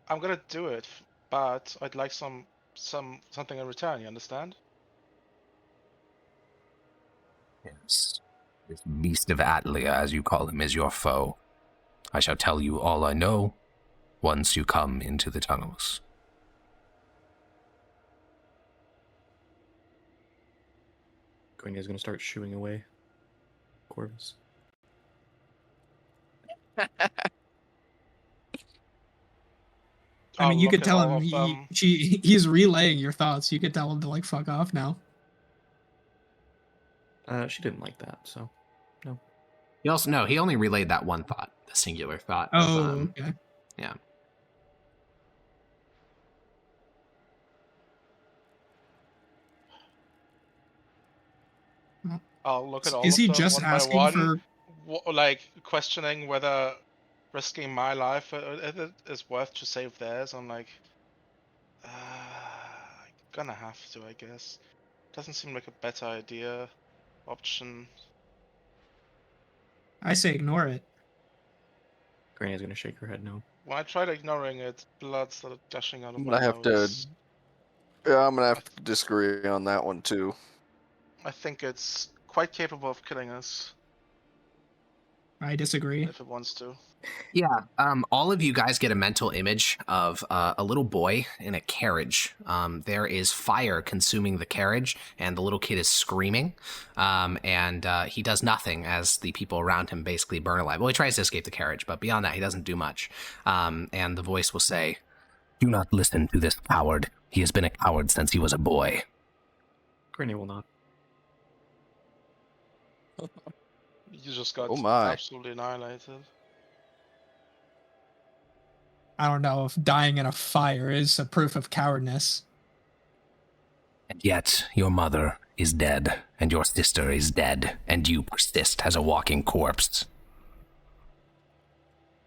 I'm gonna do it, but I'd like something in return. You understand? Yes. This beast of Atlia, as you call him, is your foe. I shall tell you all I know once you come into the tunnels. Granny is going to start shooing away Corvus. I mean, you look could at tell all him of he's relaying your thoughts. You could tell him to like fuck off now. She didn't like that, so no. He only relayed that one thought, the singular thought. Oh, okay. Yeah. I'll look at all Is of he them just one by asking one, for? like questioning whether risking my life it is worth to save theirs. I'm like, gonna have to, I guess. Doesn't seem like a better option. I say ignore it. Granny's gonna shake her head no. When I tried ignoring it, blood started gushing out of I'm my gonna have to. nose. Yeah, I'm gonna have to disagree on that one too. I think it's quite capable of killing us I disagree. if it wants to. Yeah, all of you guys get a mental image of a little boy in a carriage. There is fire consuming the carriage, and the little kid is screaming. And he does nothing as the people around him basically burn alive. Well, he tries to escape the carriage, but beyond that, he doesn't do much. And the voice will say, Do not listen to this coward. He has been a coward since he was a boy. Granny will not. You just got Oh my. absolutely annihilated. I don't know if dying in a fire is a proof of cowardness. And yet, your mother is dead, and your sister is dead, and you persist as a walking corpse.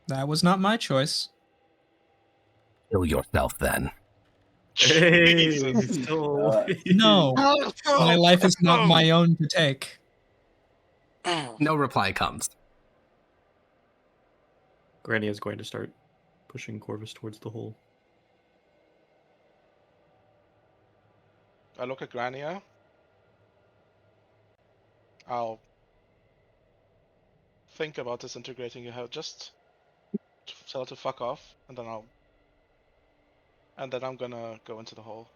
That was not my choice. Kill yourself, then. Hey, Jesus. still... No, my life is not my own to take. no reply comes. Granny is going to start pushing Corvus towards the hole. I look at Grania. I'll think about disintegrating your head. Just tell her to fuck off, and then I'm gonna go into the hole.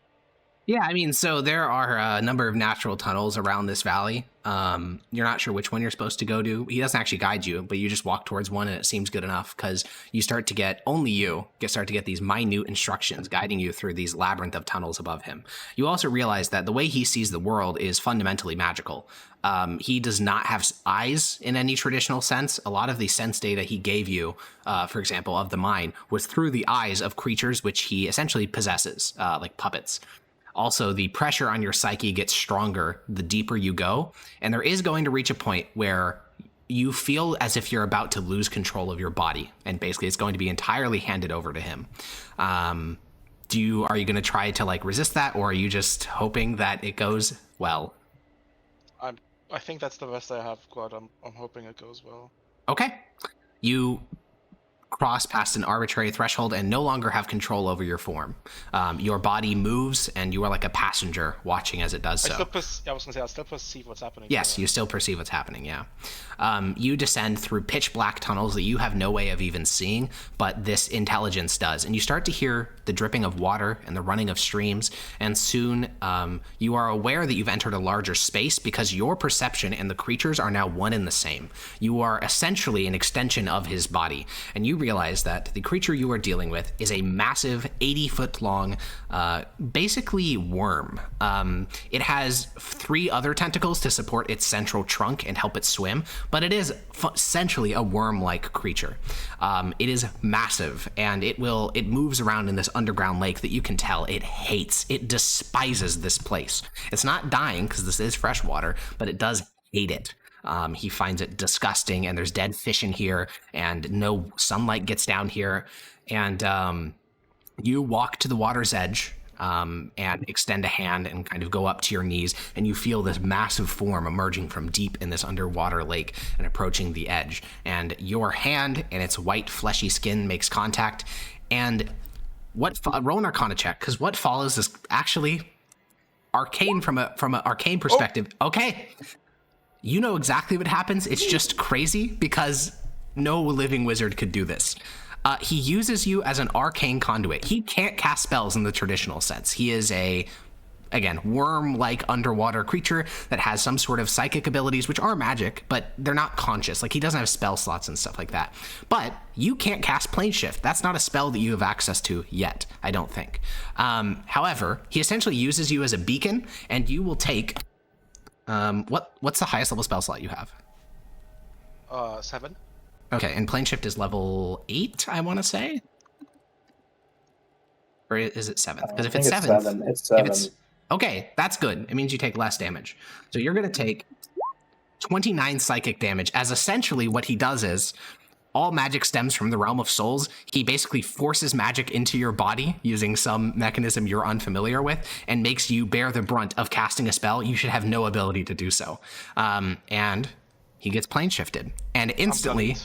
Yeah, I mean, so there are a number of natural tunnels around this valley. You're not sure which one you're supposed to go to. He doesn't actually guide you, but you just walk towards one and it seems good enough because you start to get, these minute instructions guiding you through these labyrinth of tunnels above him. You also realize that the way he sees the world is fundamentally magical. He does not have eyes in any traditional sense. A lot of the sense data he gave you, for example, of the mine, was through the eyes of creatures which he essentially possesses, like puppets. Also, the pressure on your psyche gets stronger the deeper you go, and there is going to reach a point where you feel as if you're about to lose control of your body, and basically it's going to be entirely handed over to him. Are you going to try to resist that, or are you just hoping that it goes well? I think that's the best I have, Quad. I'm hoping it goes well. Okay. You cross past an arbitrary threshold and no longer have control over your form. Your body moves and you are like a passenger watching as it does so. I still perceive what's happening. Yes, you still perceive what's happening, yeah. You descend through pitch black tunnels that you have no way of even seeing, but this intelligence does. And you start to hear the dripping of water and the running of streams, and soon you are aware that you've entered a larger space because your perception and the creatures are now one and the same. You are essentially an extension of his body, and you realize that the creature you are dealing with is a massive 80-foot long, basically worm. It has 3 other tentacles to support its central trunk and help it swim, but it is essentially a worm-like creature. It is massive, and it moves around in this underground lake that you can tell it despises this place. It's not dying because this is fresh water, but it does hate it. He finds it disgusting, and there's dead fish in here, and no sunlight gets down here. And you walk to the water's edge and extend a hand and kind of go up to your knees, and you feel this massive form emerging from deep in this underwater lake and approaching the edge. And your hand and its white, fleshy skin makes contact. And roll an Arcana check, because what follows is actually arcane from an arcane perspective. Oh. Okay. You know exactly what happens. It's just crazy because no living wizard could do this. He uses you as an arcane conduit. He can't cast spells in the traditional sense. He is again, worm-like underwater creature that has some sort of psychic abilities, which are magic, but they're not conscious. He doesn't have spell slots and stuff like that. But you can't cast Plane Shift. That's not a spell that you have access to yet, I don't think. However, he essentially uses you as a beacon, and you will take... what's the highest level spell slot you have? 7. Okay, and Plane Shift is level 8, I want to say? Or is it 7th? Because if it's 7th... It's 7. Okay, that's good. It means you take less damage. So you're going to take 29 psychic damage, as essentially what he does is, all magic stems from the realm of souls. He basically forces magic into your body using some mechanism you're unfamiliar with and makes you bear the brunt of casting a spell. You should have no ability to do so. And he gets plane shifted. And instantly,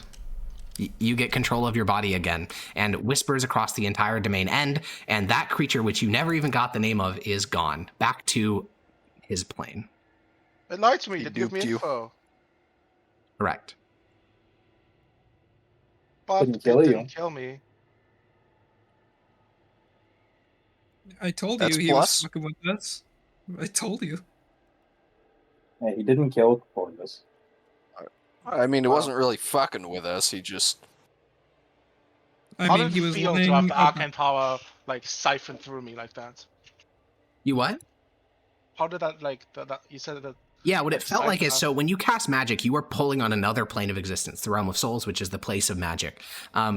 You get control of your body again, and whispers across the entire domain end, and that creature, which you never even got the name of, is gone. Back to his plane. It lied to me. He Didn't give me duped you. info. Correct. But Didn't it kill you. didn't kill me. I told That's you he plus. was fucking with us. I told you. Yeah, he didn't kill Corvus. I mean, it Wow. wasn't really fucking with us. He just. I How mean, did he it was feel to lying have the about- arcane power like siphon through me like that? You what? How did that like that? You said that. Yeah, what it Like, felt like is, siphon so when you cast magic, you are pulling on another plane of existence, the realm of souls, which is the place of magic.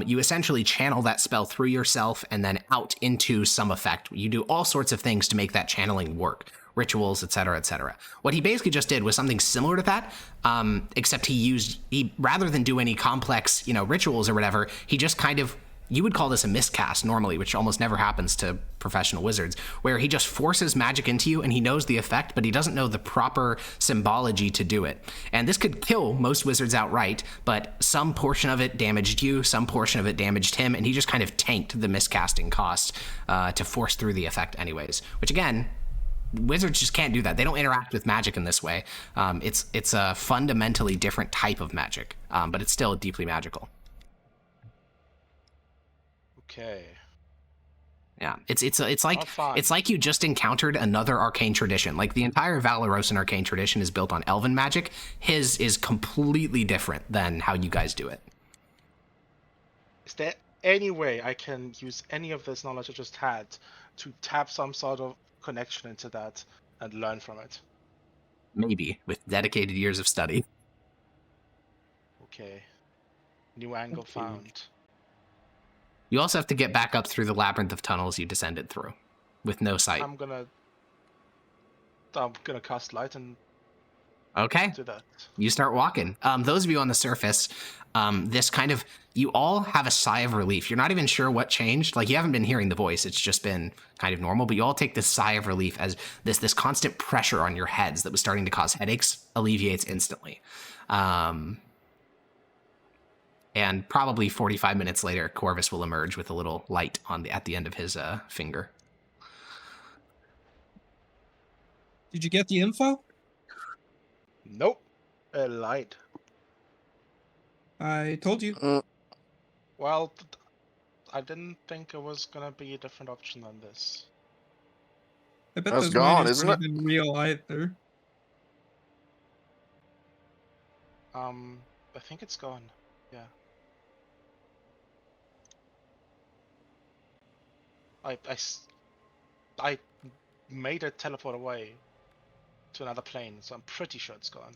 You essentially channel that spell through yourself and then out into some effect. You do all sorts of things to make that channeling work. Rituals, etc., etc. What he basically just did was something similar to that, except he rather than do any complex, rituals or whatever, he just kind of, you would call this a miscast normally, which almost never happens to professional wizards, where he just forces magic into you and he knows the effect, but he doesn't know the proper symbology to do it. And this could kill most wizards outright, but some portion of it damaged you, some portion of it damaged him, and he just kind of tanked the miscasting cost to force through the effect anyways, which again, wizards just can't do that. They don't interact with magic in this way. It's a fundamentally different type of magic, but it's still deeply magical. Okay. Yeah, it's like Not fun. it's like you just encountered another arcane tradition. Like the entire Valorosan arcane tradition is built on elven magic. His is completely different than how you guys do it. Is there any way I can use any of this knowledge I just had to tap some sort of connection into that and learn from it? Maybe with dedicated years of study. Okay. New angle found. You also have to get back up through the labyrinth of tunnels you descended through, with no sight. I'm gonna cast light and Okay. do that. You start walking. Those of you on the surface, this kind of, you all have a sigh of relief. You're not even sure what changed. Like, you haven't been hearing the voice. It's just been kind of normal, but you all take this sigh of relief as this constant pressure on your heads that was starting to cause headaches alleviates instantly. And probably 45 minutes later, Corvus will emerge with a little light at the end of his finger. Did you get the info? Nope. A light. I told you. Well, I didn't think it was gonna be a different option than this. I bet That's those gone, miners isn't aren't it? even real either. I think it's gone. Yeah. I made it teleport away to another plane, so I'm pretty sure it's gone.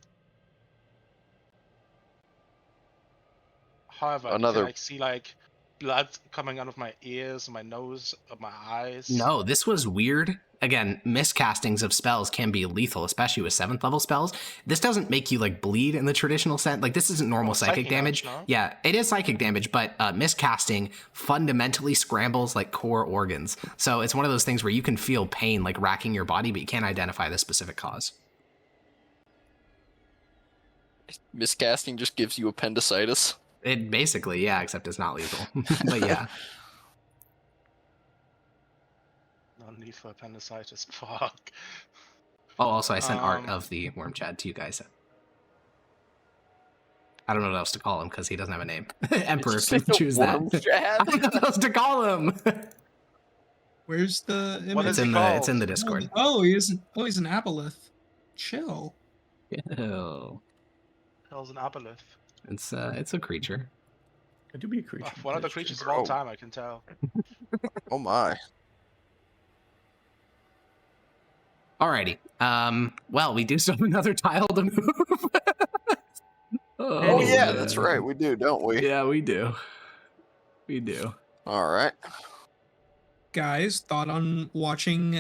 However, Another- can I see like blood coming out of my ears, my nose, of my eyes? No, this was weird. Again, miscastings of spells can be lethal, especially with 7th level spells. This doesn't make you like bleed in the traditional sense. Like, this isn't normal psychic damage. No? Yeah, it is psychic damage, but miscasting fundamentally scrambles like core organs. So it's one of those things where you can feel pain like racking your body, but you can't identify the specific cause. Miscasting just gives you appendicitis. It basically, yeah, except it's not lethal. But yeah. Non-lethal appendicitis. Fuck. Oh, also, I sent art of the worm chad to you guys. I don't know what else to call him because he doesn't have a name. Emperor, please choose that. I don't know what else to call him. Where's the image? What is he It's called? in the Discord. Oh, he's an aboleth. Chill. Ew. Hell's an aboleth. It's a creature. I do be a creature. One of the creatures of all time, I can tell. Oh my. Alrighty. Well, we do still have another tile to move. Oh yeah, man. that's right. We do, don't we? Yeah, we do. We do. All right. Guys, thought on watching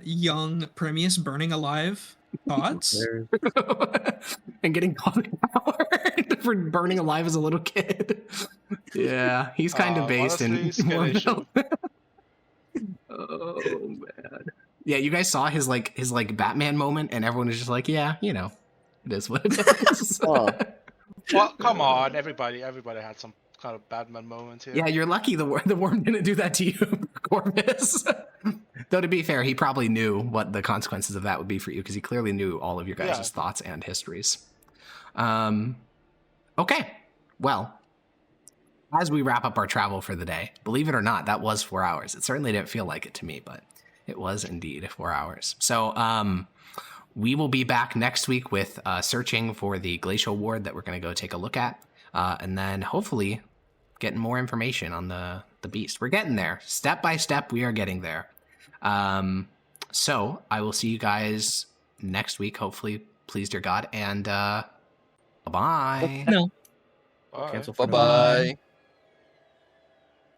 young Premius burning alive? Thoughts? And getting caught for burning alive as a little kid. Yeah, he's kind of based honestly, in. skeleton. Oh man. Yeah, you guys saw his Batman moment, and everyone was just like, "Yeah, it is what it is." Oh. Well, come on, everybody had some kind of Batman moment here. Yeah, you're lucky the worm didn't do that to you, Corvus. Though to be fair, he probably knew what the consequences of that would be for you because he clearly knew all of your guys' thoughts and histories. Okay, well, as we wrap up our travel for the day, believe it or not, that was 4 hours. It certainly didn't feel like it to me, but it was indeed 4 hours. So we will be back next week with searching for the glacial ward that we're going to go take a look at, and then hopefully getting more information on the beast. We're getting there. Step by step, we are getting there. So I will see you guys next week, hopefully, please, dear God, and bye-bye. No. Bye. Cancel for now. Bye-bye.